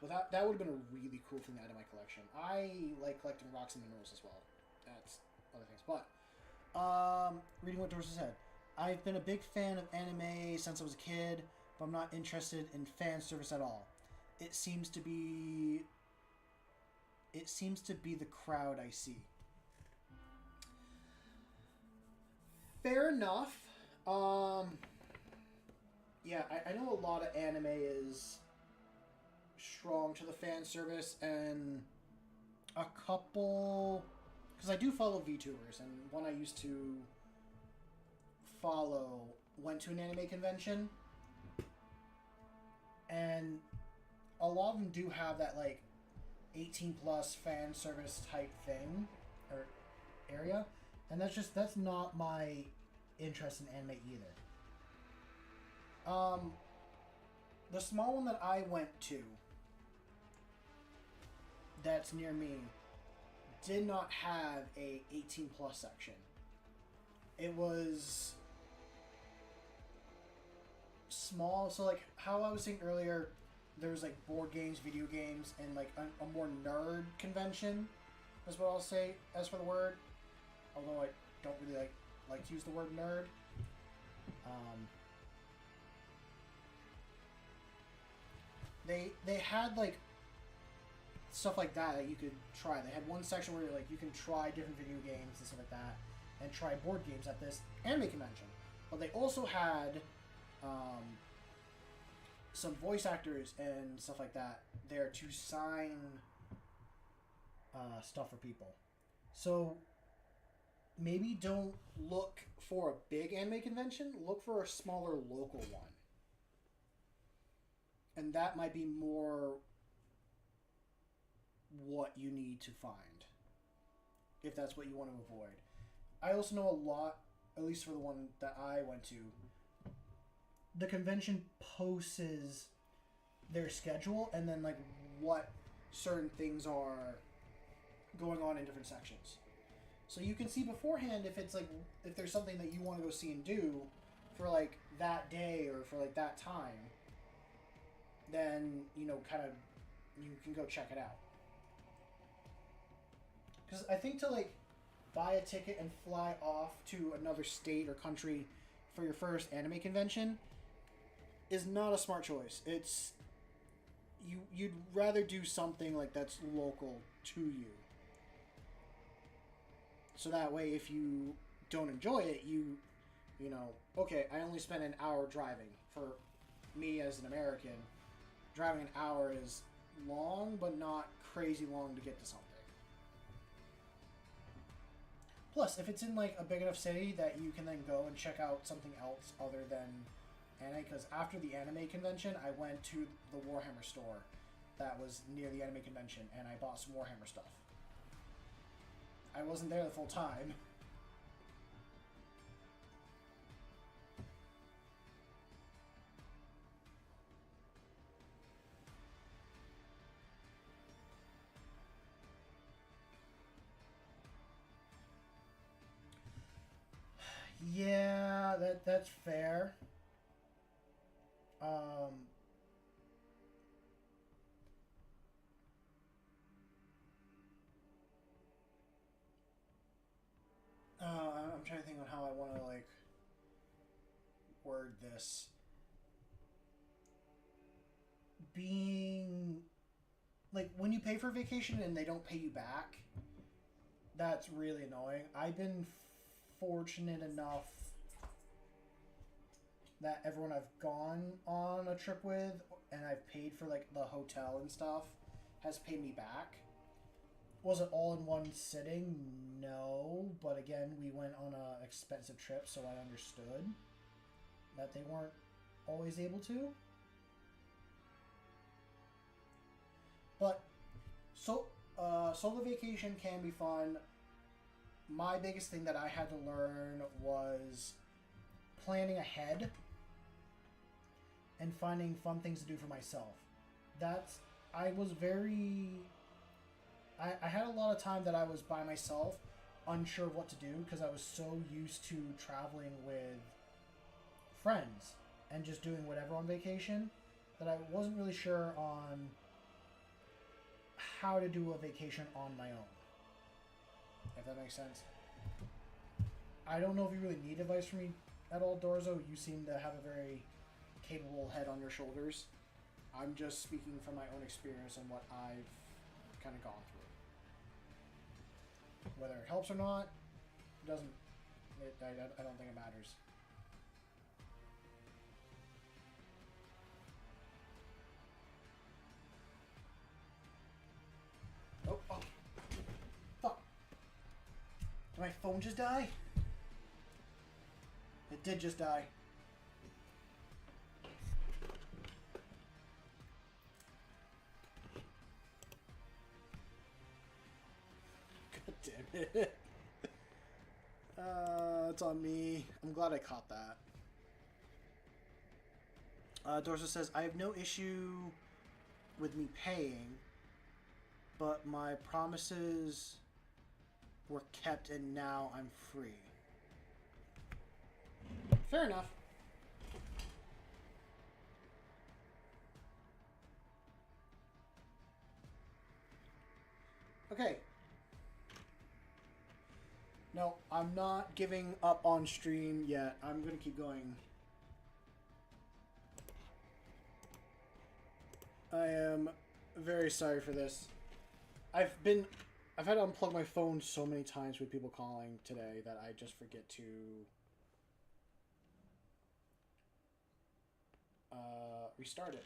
But that would have been a really cool thing to add to my collection. I like collecting rocks and minerals as well. That's other things. But reading what Dorsey said. I've been a big fan of anime since I was a kid, but I'm not interested in fan service at all. It seems to be the crowd I see. Fair enough. Yeah, I know a lot of anime is strong to the fan service, and a couple, because I do follow VTubers, and one I used to follow went to an anime convention, and a lot of them do have that like 18 plus fan service type thing or area, and that's not my interest in anime either. The small one that I went to, that's near me, did not have a 18 plus section. It was small, so like how I was saying earlier, there's like board games, video games, and like a more nerd convention, is what I'll say as for the word. Although I don't really like to use the word nerd. They had like stuff like that you could try. They had one section where like you can try different video games and stuff like that, and try board games at this anime convention. But they also had some voice actors and stuff like that there to sign stuff for people. So maybe don't look for a big anime convention. Look for a smaller local one. And that might be more what you need to find, if that's what you want to avoid. I also know a lot, at least for the one that I went to, the convention posts their schedule and then like what certain things are going on in different sections. So you can see beforehand if it's like if there's something that you want to go see and do for like that day or for like that time, then you know kind of you can go check it out. Because I think to like buy a ticket and fly off to another state or country for your first anime convention is not a smart choice. It's you'd rather do something like that's local to you. So that way if you don't enjoy it, you know, okay, I only spent an hour driving. For me as an American, driving an hour is long, but not crazy long to get to something. Plus, if it's in like a big enough city that you can then go and check out something else other than anime, because after the anime convention, I went to the Warhammer store that was near the anime convention, and I bought some Warhammer stuff. I wasn't there the full time. Yeah, that's fair. I'm trying to think on how I want to like word this. Being like when you pay for vacation and they don't pay you back, that's really annoying. I've been fortunate enough that everyone I've gone on a trip with and I've paid for like the hotel and stuff has paid me back. Was it all in one sitting? No, but again, we went on a expensive trip, so I understood that they weren't always able to. But solo vacation can be fun. My biggest thing that I had to learn was planning ahead and finding fun things to do for myself. I had a lot of time that I was by myself, unsure of what to do, because I was so used to traveling with friends and just doing whatever on vacation that I wasn't really sure on how to do a vacation on my own. If that makes sense. I don't know if you really need advice from me at all, Dorzo. You seem to have a very capable head on your shoulders. I'm just speaking from my own experience and what I've kind of gone through. Whether it helps or not, doesn't. I don't think it matters. Oh, fuck. Did my phone just die? It did just die. God damn it. It's on me. I'm glad I caught that. Dorsa says, I have no issue with me paying, but my promises were kept and now I'm free. Fair enough. Okay. No, I'm not giving up on stream yet. I'm going to keep going. I am very sorry for this. I've had to unplug my phone so many times with people calling today that I just forget to restart it.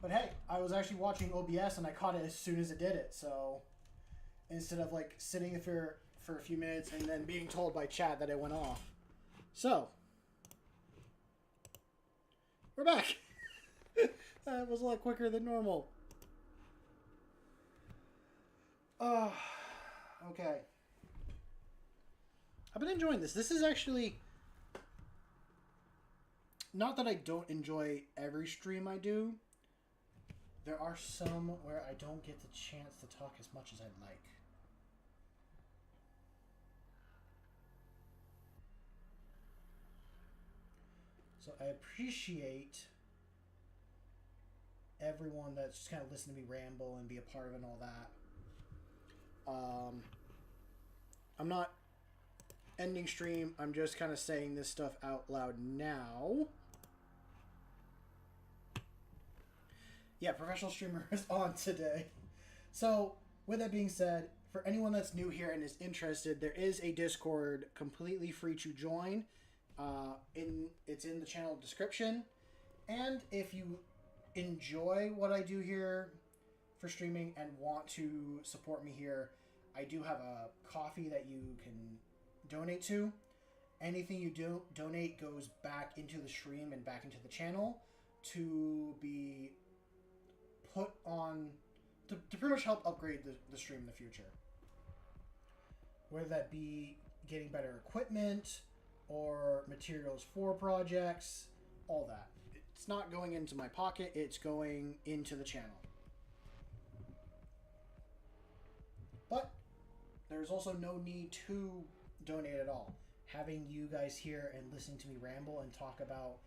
But hey, I was actually watching OBS and I caught it as soon as it did it. So instead of like sitting for a few minutes and then being told by chat that it went off. So we're back. That was a lot quicker than normal. Okay. I've been enjoying this. This is actually... Not that I don't enjoy every stream I do. There are some where I don't get the chance to talk as much as I'd like. So I appreciate everyone that's just kind of listening to me ramble and be a part of it and all that. I'm not ending stream. I'm just kind of saying this stuff out loud now. Yeah, professional streamer is on today. So, with that being said, for anyone that's new here and is interested, there is a Discord completely free to join. It's in the channel description. And if you enjoy what I do here for streaming and want to support me here, I do have a coffee that you can donate to. Anything you do donate goes back into the stream and back into the channel to be put on to pretty much help upgrade the stream in the future. Whether that be getting better equipment or materials for projects, all that. It's not going into my pocket, it's going into the channel. But there's also no need to donate at all. Having you guys here and listening to me ramble and talk about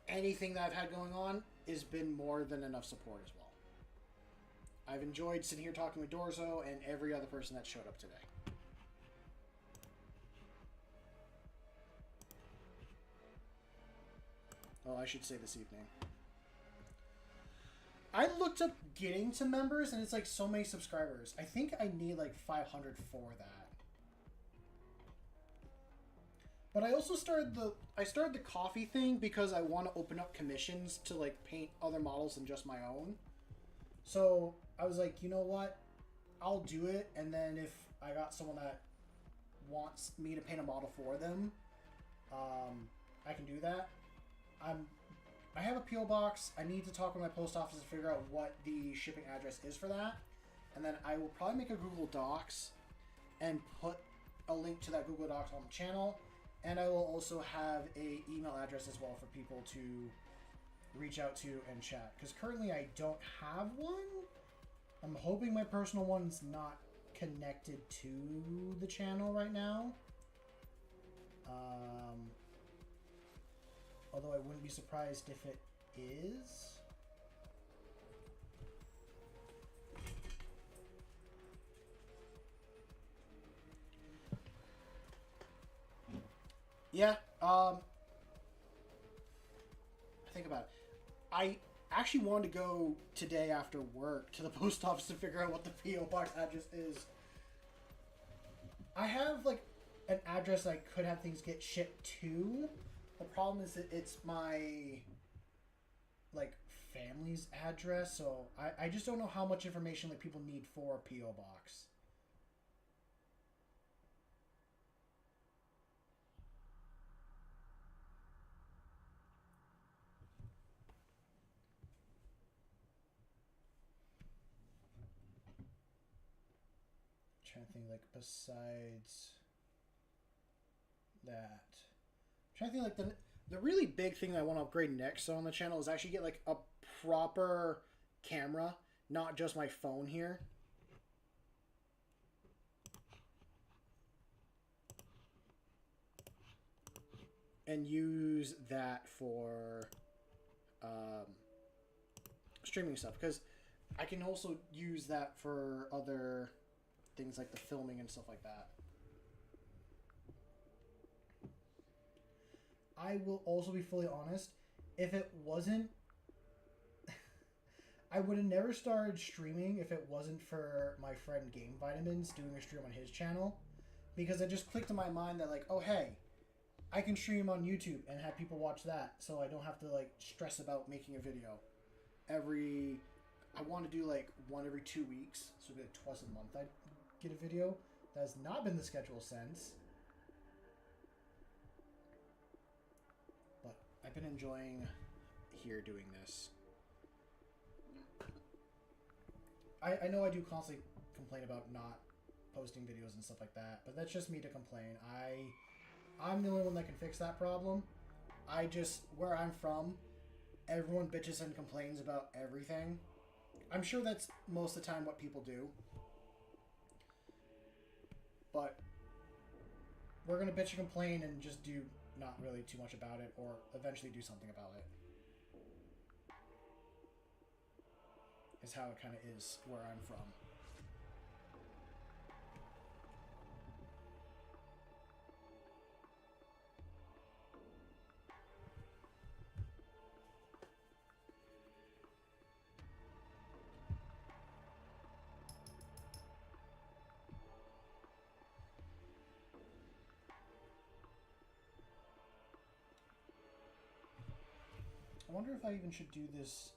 anything that I've had going on has been more than enough support as well. I've enjoyed sitting here talking with Dorzo and every other person that showed up today. Well, I should say this evening. I looked up getting to members and it's like so many subscribers. I think I need like 500 for that. But I also started the coffee thing because I want to open up commissions to like paint other models than just my own. So I was like, you know what? I'll do it, and then if I got someone that wants me to paint a model for them, I can do that. I have a PO box. I need to talk with my post office to figure out what the shipping address is for that, and then I will probably make a Google Docs and put a link to that Google Docs on the channel. And I will also have a email address as well for people to reach out to and chat. Because currently I don't have one. I'm hoping my personal one's not connected to the channel right now. Although I wouldn't be surprised if it is. Yeah, think about it. I actually wanted to go today after work to the post office to figure out what the P.O. box address is. I have, like, an address I could have things get shipped to. The problem is that it's my, like, family's address, so I just don't know how much information, like, people need for a P.O. box. Trying to think, like, besides that. I'm trying to think like the really big thing that I want to upgrade next on the channel is actually get like a proper camera, not just my phone here. And use that for streaming stuff, because I can also use that for other things like the filming and stuff like that. I will also be fully honest, if it wasn't I would have never started streaming if it wasn't for my friend Game Vitamins doing a stream on his channel, because it just clicked in my mind that like, oh hey, I can stream on YouTube and have people watch that, so I don't have to like stress about making a video. I want to do like one every 2 weeks, so like twice a month I'd get a video. That has not been the schedule since. But I've been enjoying here doing this. I know I do constantly complain about not posting videos and stuff like that, but that's just me to complain. I'm the only one that can fix that problem. Where I'm from, everyone bitches and complains about everything. I'm sure that's most of the time what people do. But we're going to bitch and complain and just do not really too much about it, or eventually do something about it. Is how it kind of is where I'm from. I wonder if I even should do this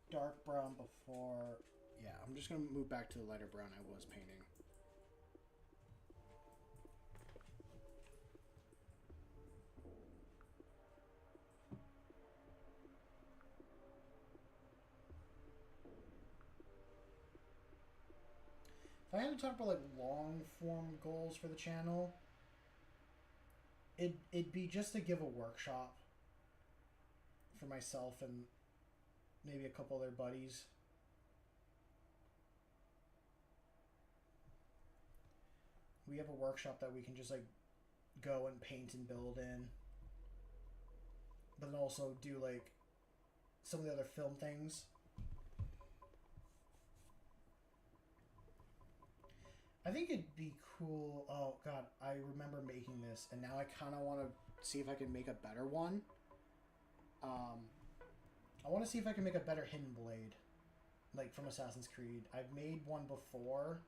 dark brown before... Yeah, I'm just going to move back to the lighter brown I was painting. If I had to talk about like long form goals for the channel, it'd be just to give a workshop for myself and maybe a couple other buddies. We have a workshop that we can just like go and paint and build in, but then also do like some of the other film things. I think it'd be cool. Oh god, I remember making this, and now I kind of want to see if I can make a better one. I want to see if I can make a better Hidden Blade, like from Assassin's Creed. I've made one before,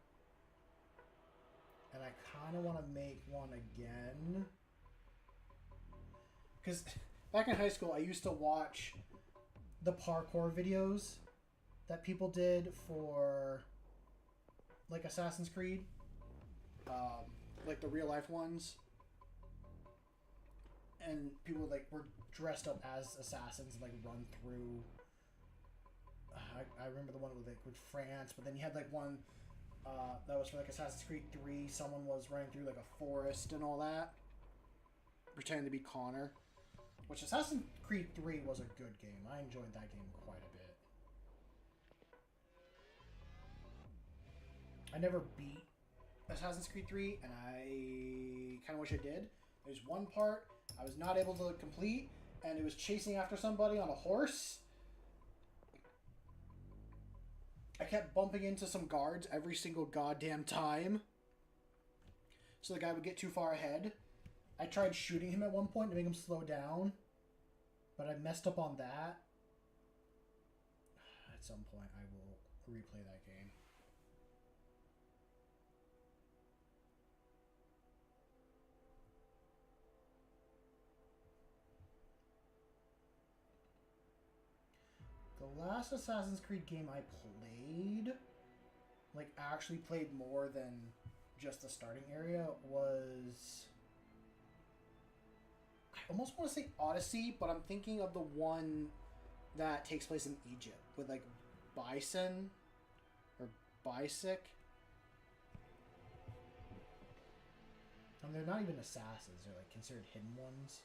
and I kind of want to make one again. Because back in high school, I used to watch the parkour videos that people did for like Assassin's Creed, like the real life ones, and people like were dressed up as assassins and like run through. I remember the one with France, but then you had like one that was for like Assassin's Creed 3. Someone was running through like a forest and all that, pretending to be Connor. Which Assassin's Creed 3 was a good game. I enjoyed that game quite a bit. I never beat Assassin's Creed 3, and I kind of wish I did. There's one part I was not able to complete, and it was chasing after somebody on a horse. I kept bumping into some guards every single goddamn time, so the guy would get too far ahead. I tried shooting him at one point to make him slow down, but I messed up on that. At some point, I will replay that game. The last Assassin's Creed game I played, like actually played more than just the starting area, was... I almost want to say Odyssey, but I'm thinking of the one that takes place in Egypt with like Bison or Bisic. And they're not even assassins, they're like considered hidden ones.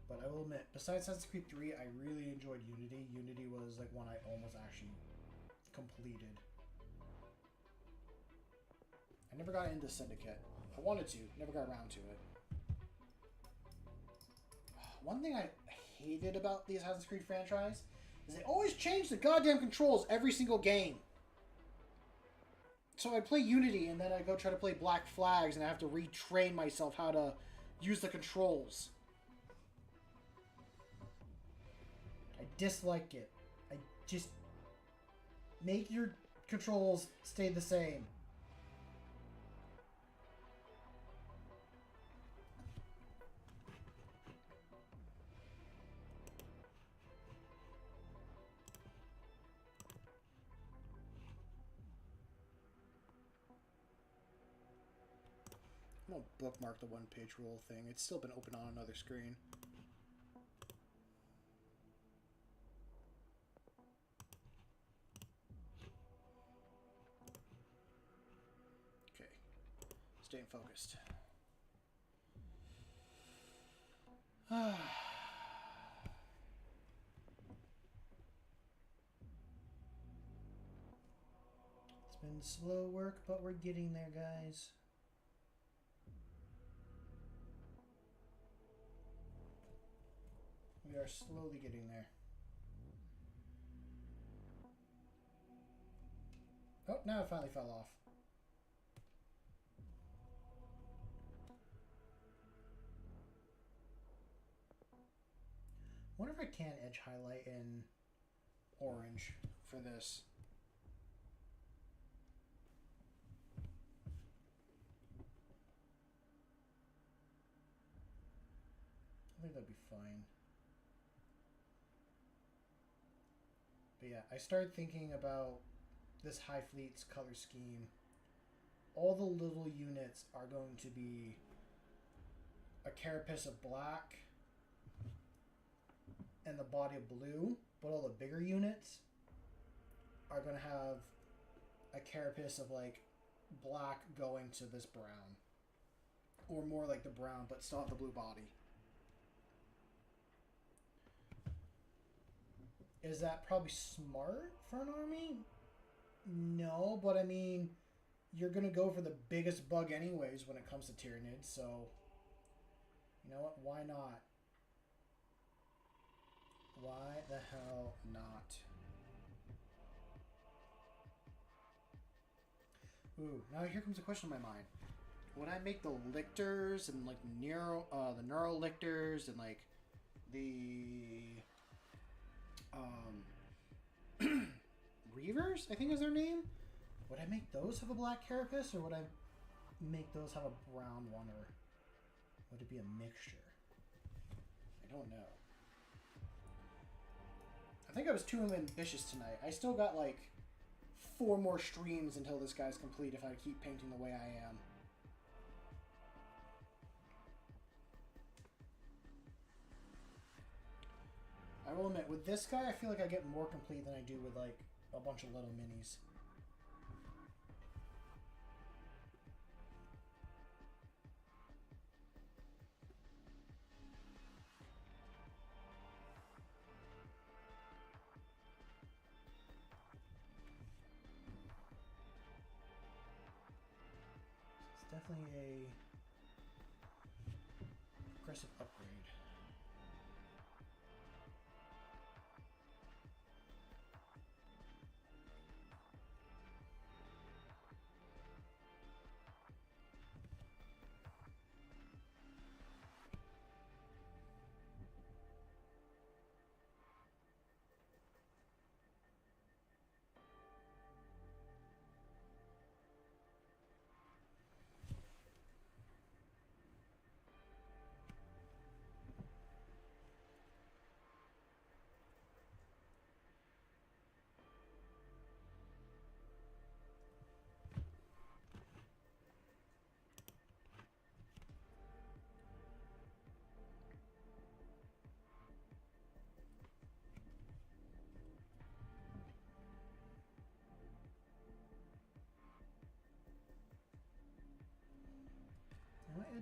But I will admit, besides Assassin's Creed 3, I really enjoyed Unity. Unity was like one I almost actually completed. I never got into Syndicate. I wanted to, never got around to it. One thing I hated about the Assassin's Creed franchise is they always change the goddamn controls every single game. So I play Unity and then I go try to play Black Flags and I have to retrain myself how to use the controls. I dislike it. I just make your controls stay the same. I'm gonna bookmark the one-page rule thing. It's still been open on another screen. Okay. Staying focused. It's been slow work, but we're getting there, guys. We are slowly getting there. Oh, now it finally fell off. I wonder if I can edge highlight in orange for this. I think that'd be fine. But yeah, I started thinking about this High Fleet's color scheme. All the little units are going to be a carapace of black and the body of blue, but all the bigger units are going to have a carapace of like black going to this brown, or more like the brown but still have the blue body. Is that probably smart for an army? No, but I mean, you're going to go for the biggest bug anyways when it comes to Tyranids, so you know what, why not? Why the hell not? Ooh, now here comes a question in my mind. Would I make the lictors and like the neural lictors and like the Reavers, I think is their name? Would I make those have a black carapace, or would I make those have a brown one, or would it be a mixture? I don't know. I think I was too ambitious tonight. I still got like 4 more streams until this guy's complete if I keep painting the way I am. I will admit, with this guy, I feel like I get more complete than I do with like a bunch of little minis. Definitely a aggressive upgrade.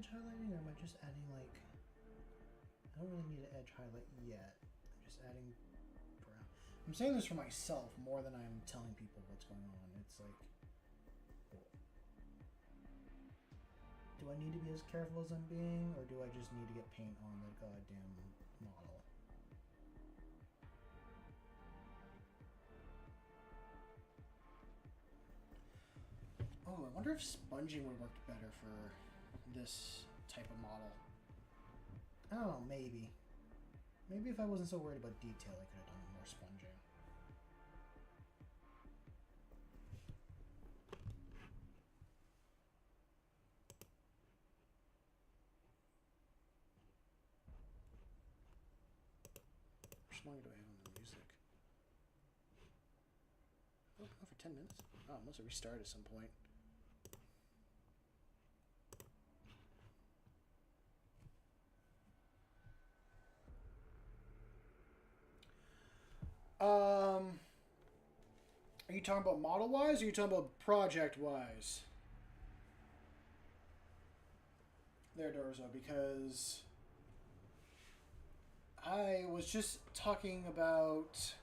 edge highlighting, or am I just adding like... I don't really need to edge highlight yet. I'm just adding brown. I'm saying this for myself more than I'm telling people what's going on. It's like... Do I need to be as careful as I'm being, or do I just need to get paint on the goddamn model? Oh, I wonder if sponging would work better for this type of model. I don't know, maybe. Maybe if I wasn't so worried about detail, I could have done more sponging. How much longer do I have on the music? Oh, for 10 minutes? Oh, it must have restarted at some point. Are you talking about model-wise, or are you talking about project-wise? There, Dorzo, because I was just talking about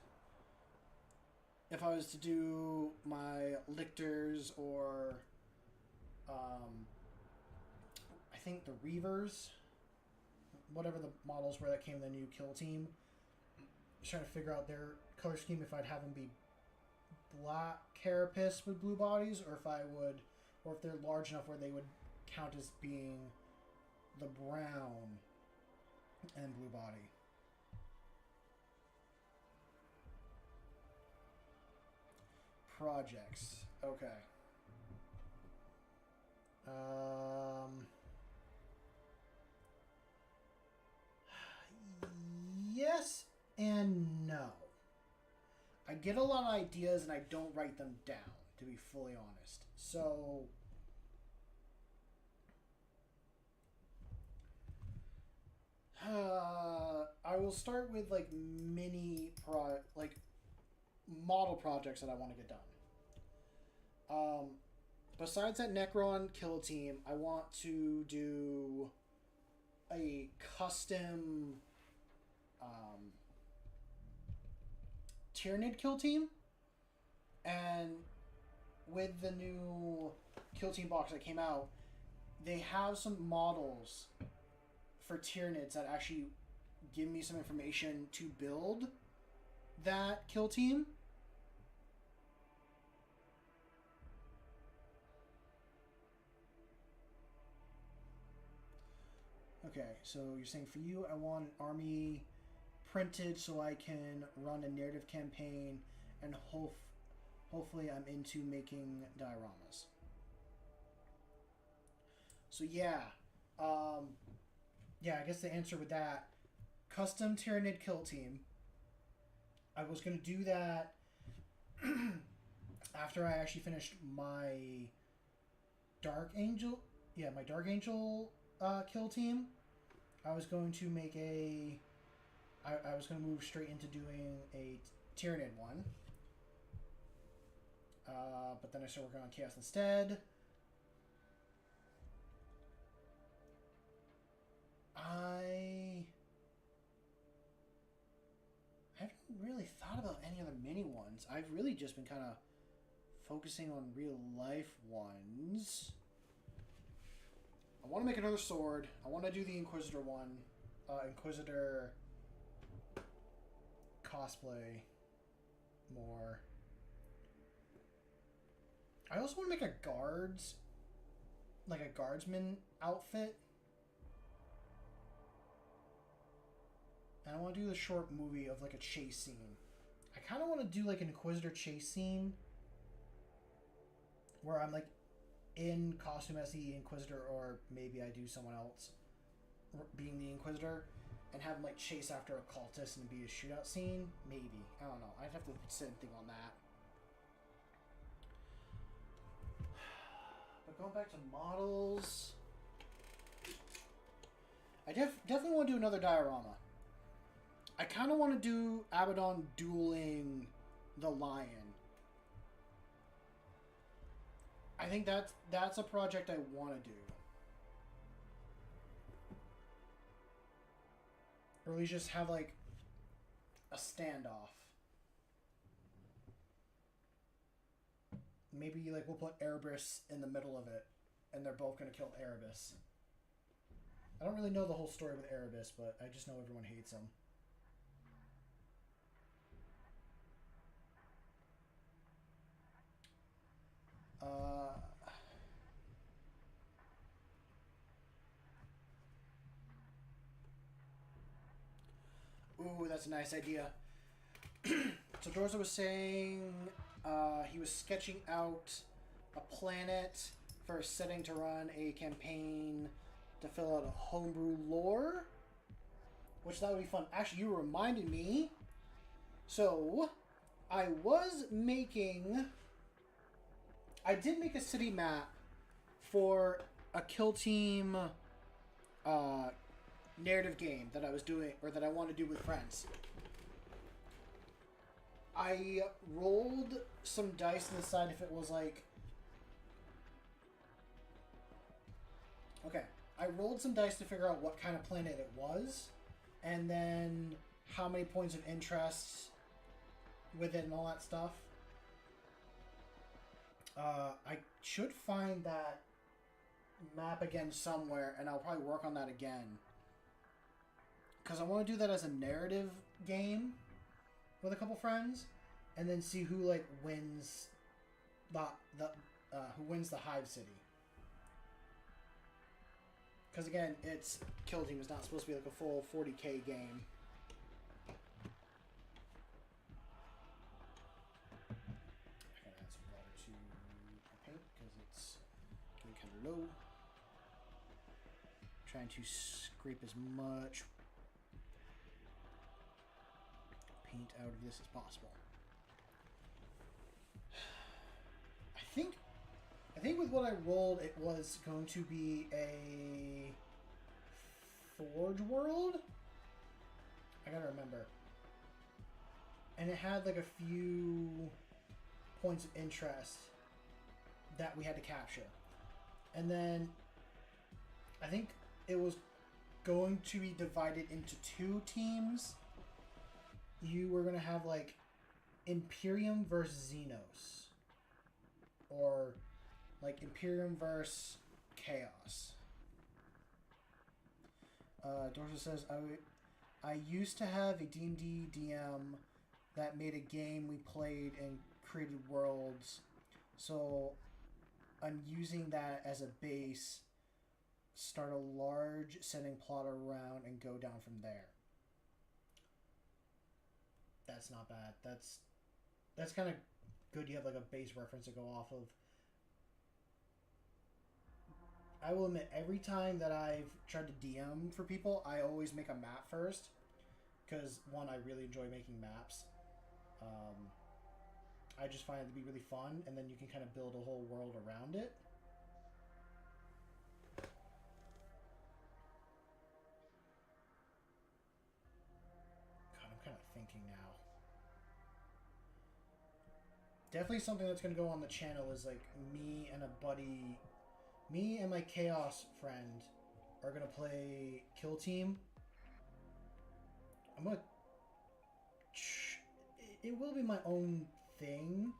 if I was to do my lictors or I think the Reavers, whatever the models were that came in the new kill team. Just trying to figure out their color scheme, if I'd have them be black carapace with blue bodies, or if I would, or if they're large enough where they would count as being the brown and blue body. Projects. Okay. Yes and no. I get a lot of ideas and I don't write them down, to be fully honest. So I will start with like model projects that I want to get done. Besides that Necron kill team, I want to do a custom Tyranid kill team, and with the new kill team box that came out, they have some models for Tyranids that actually give me some information to build that kill team. Okay, so you're saying for you, I want an army printed so I can run a narrative campaign, and hopefully I'm into making dioramas. So yeah, I guess the answer with that, custom Tyranid kill team. I was gonna do that after I actually finished my Dark Angel. Yeah, my Dark Angel kill team. I was going to make I was going to move straight into doing a Tyranid one. But then I started working on Chaos instead. I haven't really thought about any other mini ones. I've really just been kind of focusing on real life ones. I want to make another sword. I want to do the Inquisitor one. Inquisitor cosplay more. I also want to make a guardsman outfit. And I want to do a short movie of like a chase scene. I kind of want to do like an Inquisitor chase scene where I'm like in costume as the Inquisitor, or maybe I do someone else being the Inquisitor, and have him like chase after a cultist and be a shootout scene. Maybe. I don't know. I'd have to sit and think on that. But going back to models, I definitely want to do another diorama. I kind of want to do Abaddon dueling the lion. I think that's a project I want to do. Or at least just have like a standoff. Maybe like we'll put Erebus in the middle of it, and they're both gonna kill Erebus. I don't really know the whole story with Erebus, but I just know everyone hates him. Ooh, that's a nice idea. So Dorza was saying he was sketching out a planet for a setting to run a campaign to fill out a homebrew lore, which that would be fun. Actually, you reminded me. So I did make a city map for a Kill Team narrative game that I was doing, or that I want to do with friends. I rolled some dice to decide if it was like... Okay. I rolled some dice to figure out what kind of planet it was, and then how many points of interest with it and all that stuff. I should find that map again somewhere, and I'll probably work on that again. Because I want to do that as a narrative game with a couple friends, and then see who like wins who wins the Hive City. Because again, it's Kill Team. It's not supposed to be like a full 40k game. I gotta add some water to my paint because it's getting kind of low. Trying to scrape as much paint out of this as possible. I think with what I rolled, it was going to be a Forge World. I gotta remember. And it had like a few points of interest that we had to capture. And then I think it was going to be divided into 2 teams. You were going to have like Imperium versus Xenos. Or like Imperium versus Chaos. Dorsa says, I used to have a D&D DM that made a game we played and created worlds. So I'm using that as a base, start a large setting plot around, and go down from there. That's not bad. That's kind of good. You have like a base reference to go off of. I will admit, every time that I've tried to DM for people, I always make a map first. Because, one, I really enjoy making maps. I just find it to be really fun, and then you can kind of build a whole world around it. God, I'm kind of thinking now. Definitely something that's going to go on the channel is like me and a buddy... Me and my Chaos friend are going to play Kill Team. I'm going to... It will be my own thing,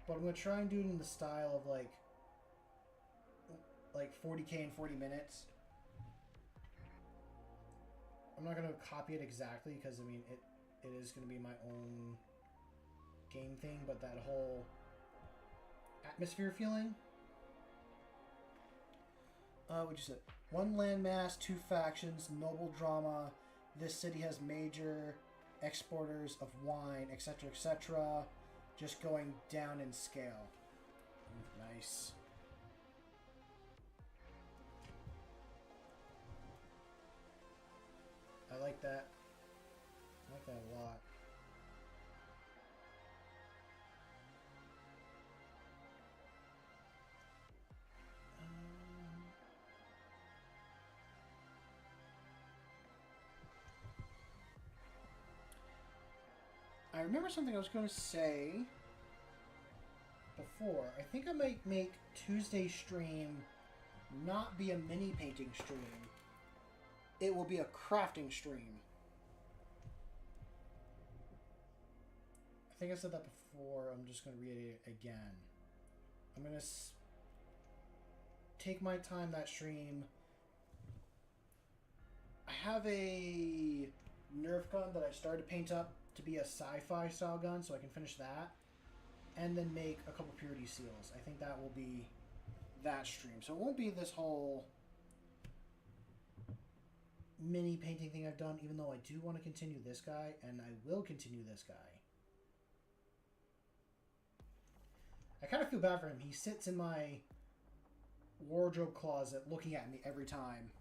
but I'm going to try and do it in the style of like 40k in 40 minutes. I'm not going to copy it exactly because, I mean, it is going to be my own game thing, but that whole atmosphere feeling... what'd you say? 1 landmass, 2 factions, noble drama. This city has major exporters of wine, etc., etc. Just going down in scale. Nice. I like that. I like that a lot. I remember something I was going to say before. I think I might make Tuesday stream not be a mini painting stream. It will be a crafting stream. think I said that before. I'm just going to reiterate it again. I'm going to take my time that stream. I have a Nerf gun that I started to paint up to be a sci-fi style gun, so I can finish that. And then make a couple purity seals. I think that will be that stream. So it won't be this whole mini painting thing I've done, even though I do want to continue this guy, and I will continue this guy. I kind of feel bad for him. He sits in my wardrobe closet looking at me every time.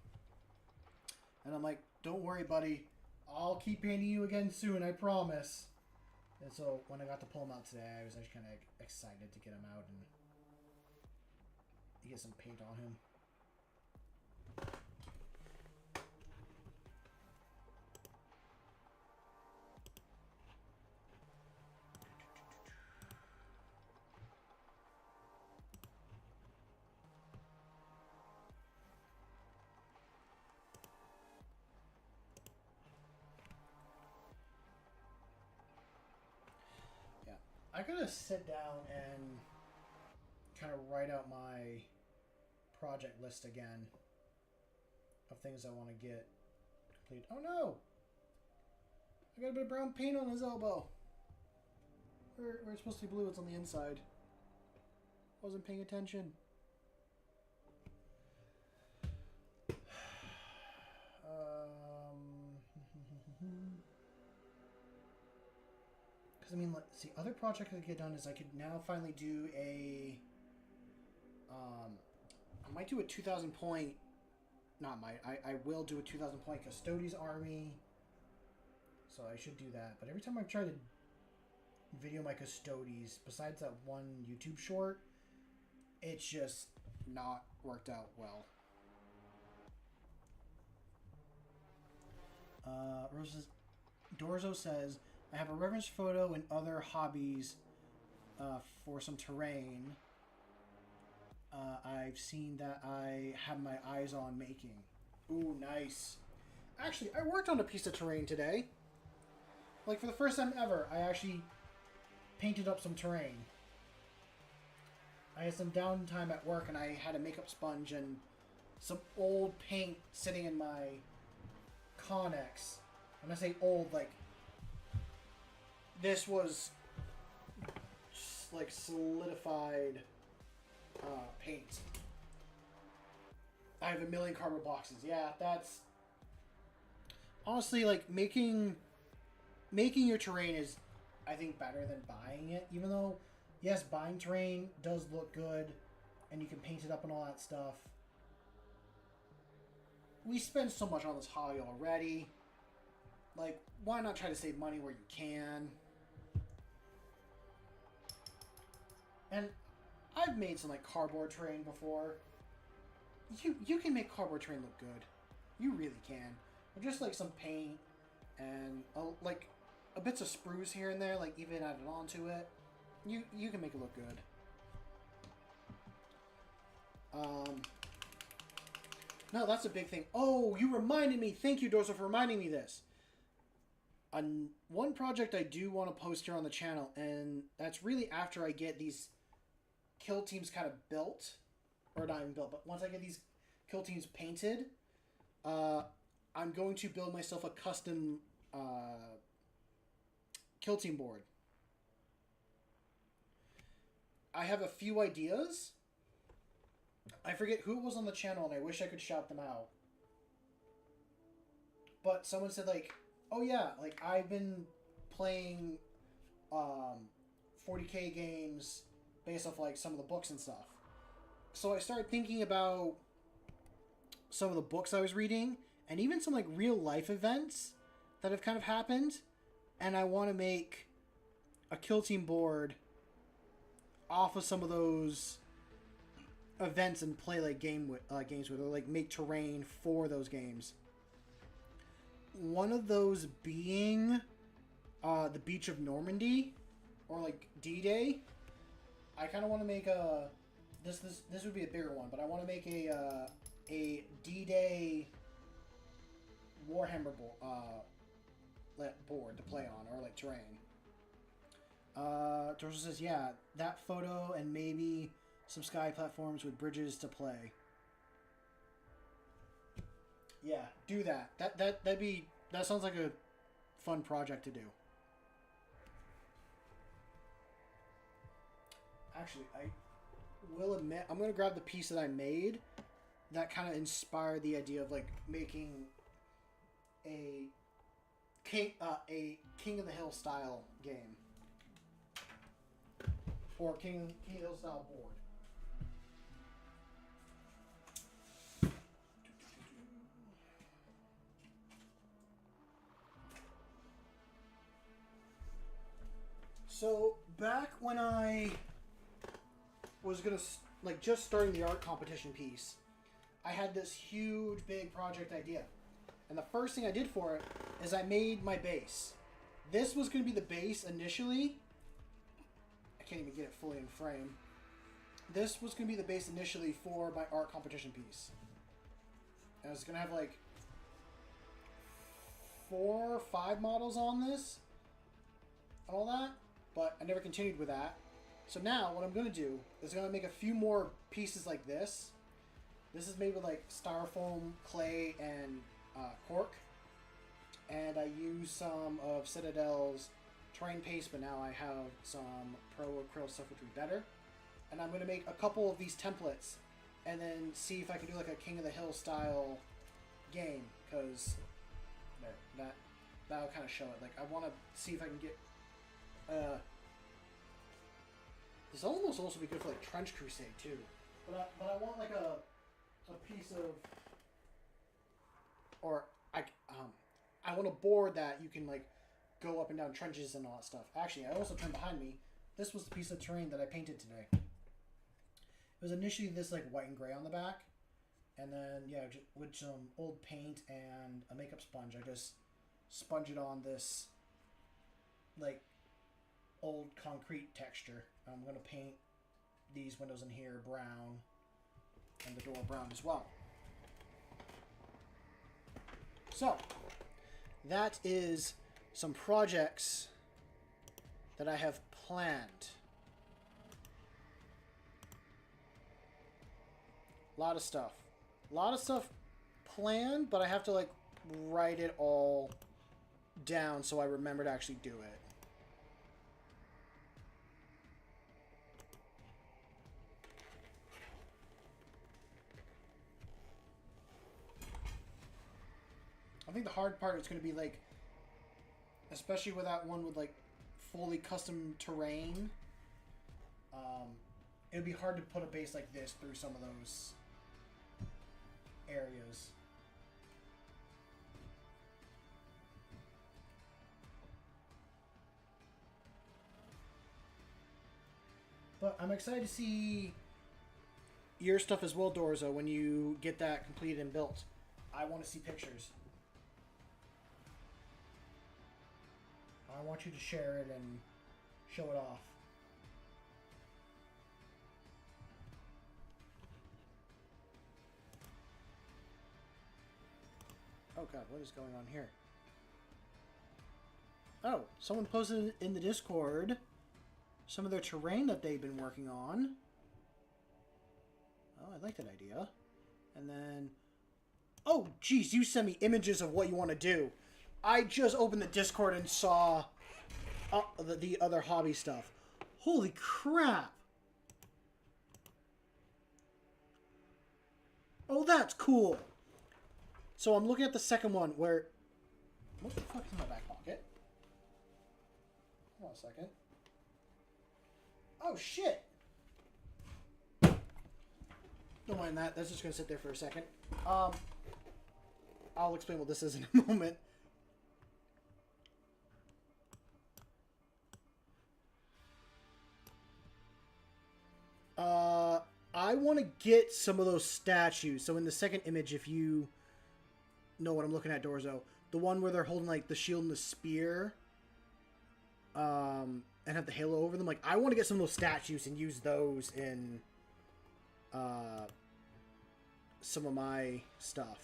And I'm like, don't worry, buddy. I'll keep painting you again soon, I promise. And so when I got to pull him out today, I was actually kind of excited to get him out and get some paint on him. I gotta sit down and kind of write out my project list again of things I want to get complete. Oh no! I got a bit of brown paint on his elbow. Where it's supposed to be blue, it's on the inside. Wasn't paying attention. Because, I mean, see, other project I could get done is I could now finally do a... I might do a 2,000 point... Not might. I will do a 2,000 point Custodes army. So I should do that. But every time I've tried to video my Custodes, besides that one YouTube short, it's just not worked out well. Dorzo says, I have a reference photo and other hobbies for some terrain. I've seen that I have my eyes on making. Ooh, nice. Actually, I worked on a piece of terrain today. Like, for the first time ever, I actually painted up some terrain. I had some downtime at work, and I had a makeup sponge and some old paint sitting in my Connex. When I say old, like, this was just, like, solidified paint. I have a million cardboard boxes. Yeah, that's... Honestly, like, making your terrain is, I think, better than buying it. Even though, yes, buying terrain does look good, and you can paint it up and all that stuff. We spend so much on this hobby already. Like, why not try to save money where you can? And I've made some, like, cardboard terrain before. You can make cardboard terrain look good. You really can. Or just, like, some paint and, like, a bits of spruce here and there, like, even added onto it. You can make it look good. No, that's a big thing. Oh, you reminded me. Thank you, Dorso, for reminding me this. One project I do want to post here on the channel, and that's really after I get these kill teams kind of built. Or not even built, but once I get these kill teams painted, I'm going to build myself a custom kill team board. I have a few ideas. I forget who was on the channel, and I wish I could shout them out. But someone said, like, oh yeah, like, I've been playing 40k games based off, like, some of the books and stuff. So I started thinking about some of the books I was reading, and even some, like, real-life events that have kind of happened. And I want to make a kill team board off of some of those events and play, like, games with, or, like, make terrain for those games. One of those being the Beach of Normandy, or, like, D-Day. I kind of want to make a... This would be a bigger one, but I want to make a D-Day Warhammer board to play on, or, like, terrain. Torso says, yeah, that photo and maybe some sky platforms with bridges to play. Yeah, do that. That sounds like a fun project to do. Actually, I will admit, I'm gonna grab the piece that I made that kind of inspired the idea of like making a King of the Hill style game. Or King of the Hill style board. So back when I was gonna like just starting the art competition piece, I had this huge big project idea, and the first thing I did for it is I made my base. This was gonna be the base initially. I can't even get it fully in frame. This was gonna be the base initially for my art competition piece. And I was gonna have like 4 or 5 models on this, and all that. But I never continued with that. So now what I'm going to do is I'm going to make a few more pieces like this. This is made with like styrofoam, clay, and cork. And I use some of Citadel's terrain paste, but now I have some Pro Acrylic stuff, which would be better. And I'm going to make a couple of these templates and then see if I can do like a King of the Hill style game. Because that'll kind of show it. Like I want to see if I can get... this almost also be good for like Trench Crusade too, but I want like a piece of, or I want a board that you can like go up and down trenches and all that stuff. Actually, I also turned behind me. This was the piece of terrain that I painted today. It was initially this like white and gray on the back, and then yeah, with some old paint and a makeup sponge, I just sponge it on this like old concrete texture. I'm going to paint these windows in here brown and the door brown as well. So that is some projects that I have planned. A lot of stuff planned, but I have to like write it all down so I remember to actually do it. I think the hard part is going to be like, especially with that one with like fully custom terrain, it would be hard to put a base like this through some of those areas. But I'm excited to see your stuff as well, Dorzo, when you get that completed and built. I want to see pictures. I want you to share it and show it off. Oh god, what is going on here? Oh, someone posted in the Discord some of their terrain that they've been working on. Oh, I like that idea. And then... Oh, geez, you sent me images of what you want to do. I just opened the Discord and saw the other hobby stuff. Holy crap! Oh, that's cool! So I'm looking at the second one where... What the fuck is in my back pocket? Hold on a second. Oh, shit! Don't mind that. That's just going to sit there for a second. I'll explain what this is in a moment. I want to get some of those statues. So in the second image, if you know what I'm looking at, Dorzo, the one where they're holding like the shield and the spear, and have the halo over them. Like, I want to get some of those statues and use those in some of my stuff.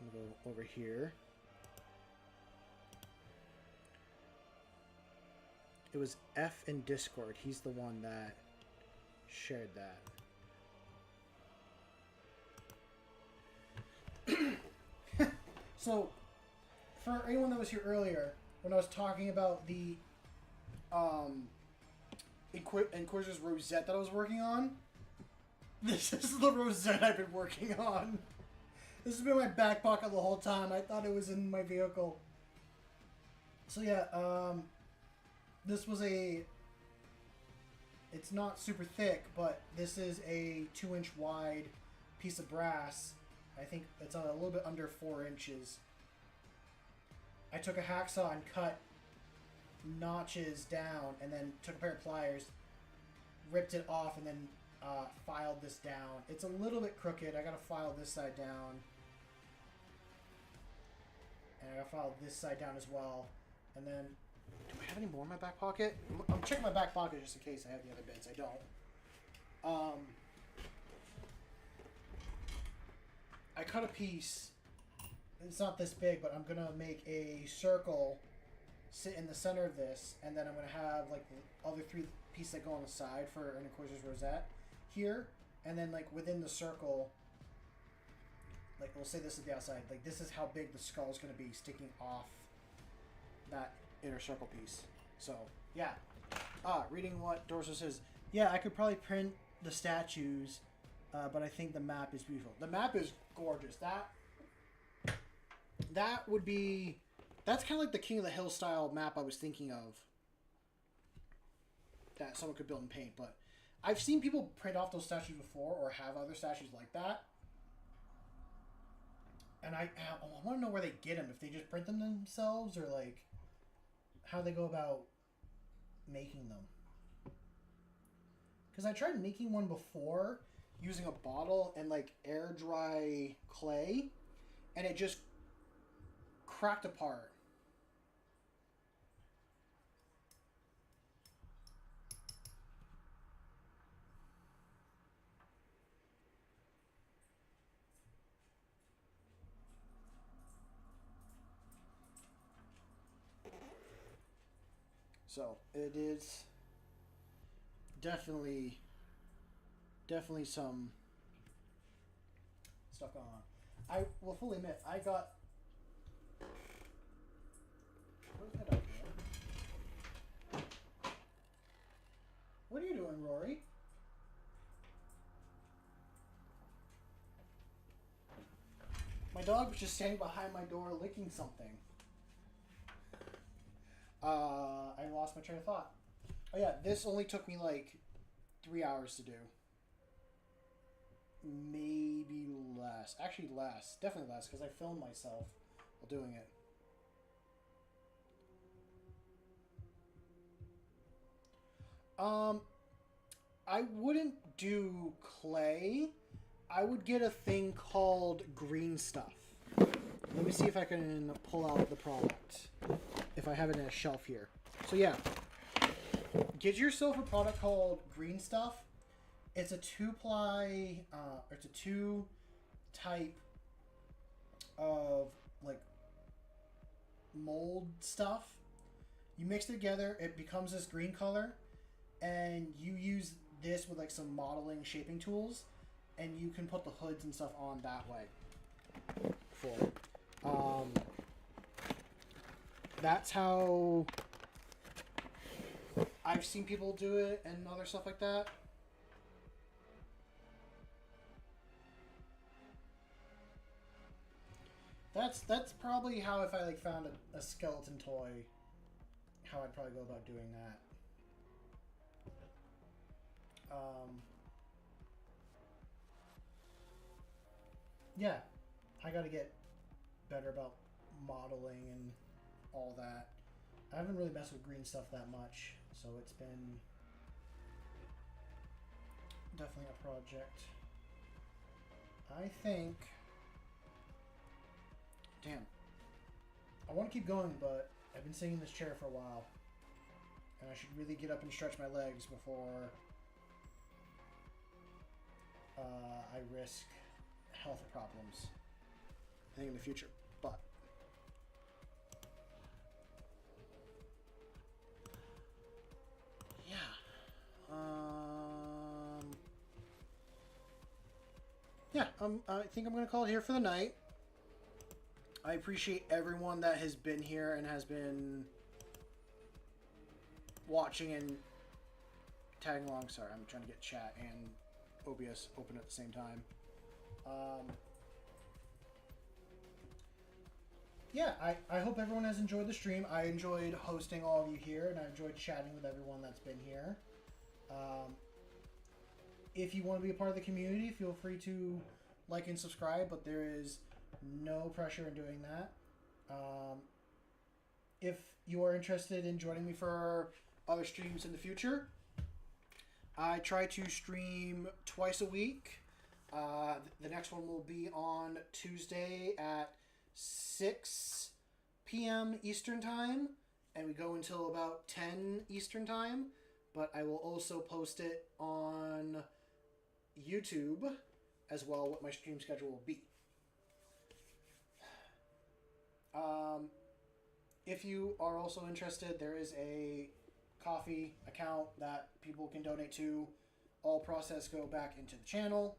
I'm gonna go over here. It was F in Discord. He's the one that shared that. So, for anyone that was here earlier, when I was talking about the Inquisitor's rosette that I was working on, this is the rosette I've been working on. This has been in my back pocket the whole time. I thought it was in my vehicle. So yeah, this was a... It's not super thick, but this is a 2-inch wide piece of brass. I think it's a little bit under 4 inches. I took a hacksaw and cut notches down, and then took a pair of pliers, ripped it off, and then filed this down. It's a little bit crooked. I gotta file this side down. And I gotta file this side down as well. And then, do I have any more in my back pocket? I'm checking my back pocket just in case I have the other bits. I don't. I cut a piece. It's not this big, but I'm gonna make a circle sit in the center of this, and then I'm gonna have like the other 3 pieces that go on the side for an Inquisitor's rosette here, and then like within the circle, like we'll say this is the outside, like this is how big the skull is gonna be sticking off that inner circle piece. So yeah, reading what Dorso says. Yeah, I could probably print the statues, but I think the map is beautiful. The map is gorgeous. That would be... That's kind of like the King of the Hill style map I was thinking of. That someone could build in paint, but... I've seen people print off those statues before, or have other statues like that. And I want to know where they get them. If they just print them themselves, or like... how they go about making them. Because I tried making one before, using a bottle and like air dry clay, and it just cracked apart. So it is definitely some stuff going on. I will fully admit, I got... Where's my dog going? What are you doing, Rory? My dog was just standing behind my door licking something. I lost my train of thought. Oh yeah, this only took me like 3 hours to do. Maybe less. Actually less. Definitely less, because I filmed myself while doing it. I wouldn't do clay. I would get a thing called green stuff. Let me see if I can pull out the product. If I have it in a shelf here. So yeah. Get yourself a product called green stuff. It's a 2-ply, it's a 2 type of like mold stuff. You mix it together, it becomes this green color, and you use this with like some modeling shaping tools, and you can put the hoods and stuff on that way. That's how I've seen people do it, and other stuff like that. That's probably how, if I like found a skeleton toy, how I'd probably go about doing that. Yeah, I gotta get better about modeling and all that. I haven't really messed with green stuff that much, so it's been definitely a project. I think... Damn. I want to keep going, but I've been sitting in this chair for a while. And I should really get up and stretch my legs before I risk health problems, I think, in the future. But I think I'm going to call it here for the night. I appreciate everyone that has been here and has been watching and tagging along. Sorry, I'm trying to get chat and OBS open at the same time. Yeah, I hope everyone has enjoyed the stream. I enjoyed hosting all of you here, and I enjoyed chatting with everyone that's been here. If you want to be a part of the community, feel free to like and subscribe, but there is no pressure in doing that. If you are interested in joining me for other streams in the future, I try to stream twice a week. The next one will be on Tuesday at 6 p.m. Eastern Time, and we go until about 10 Eastern Time, but I will also post it on YouTube as well, what my stream schedule will be. If you are also interested, there is a Coffee account that people can donate to. All process go back into the channel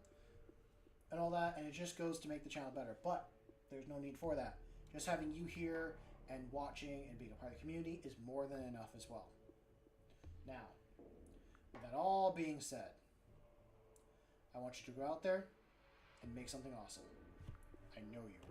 and all that, and it just goes to make the channel better. But there's no need for that. Just having you here and watching and being a part of the community is more than enough as well. Now, with that all being said, I want you to go out there and make something awesome. I know you will.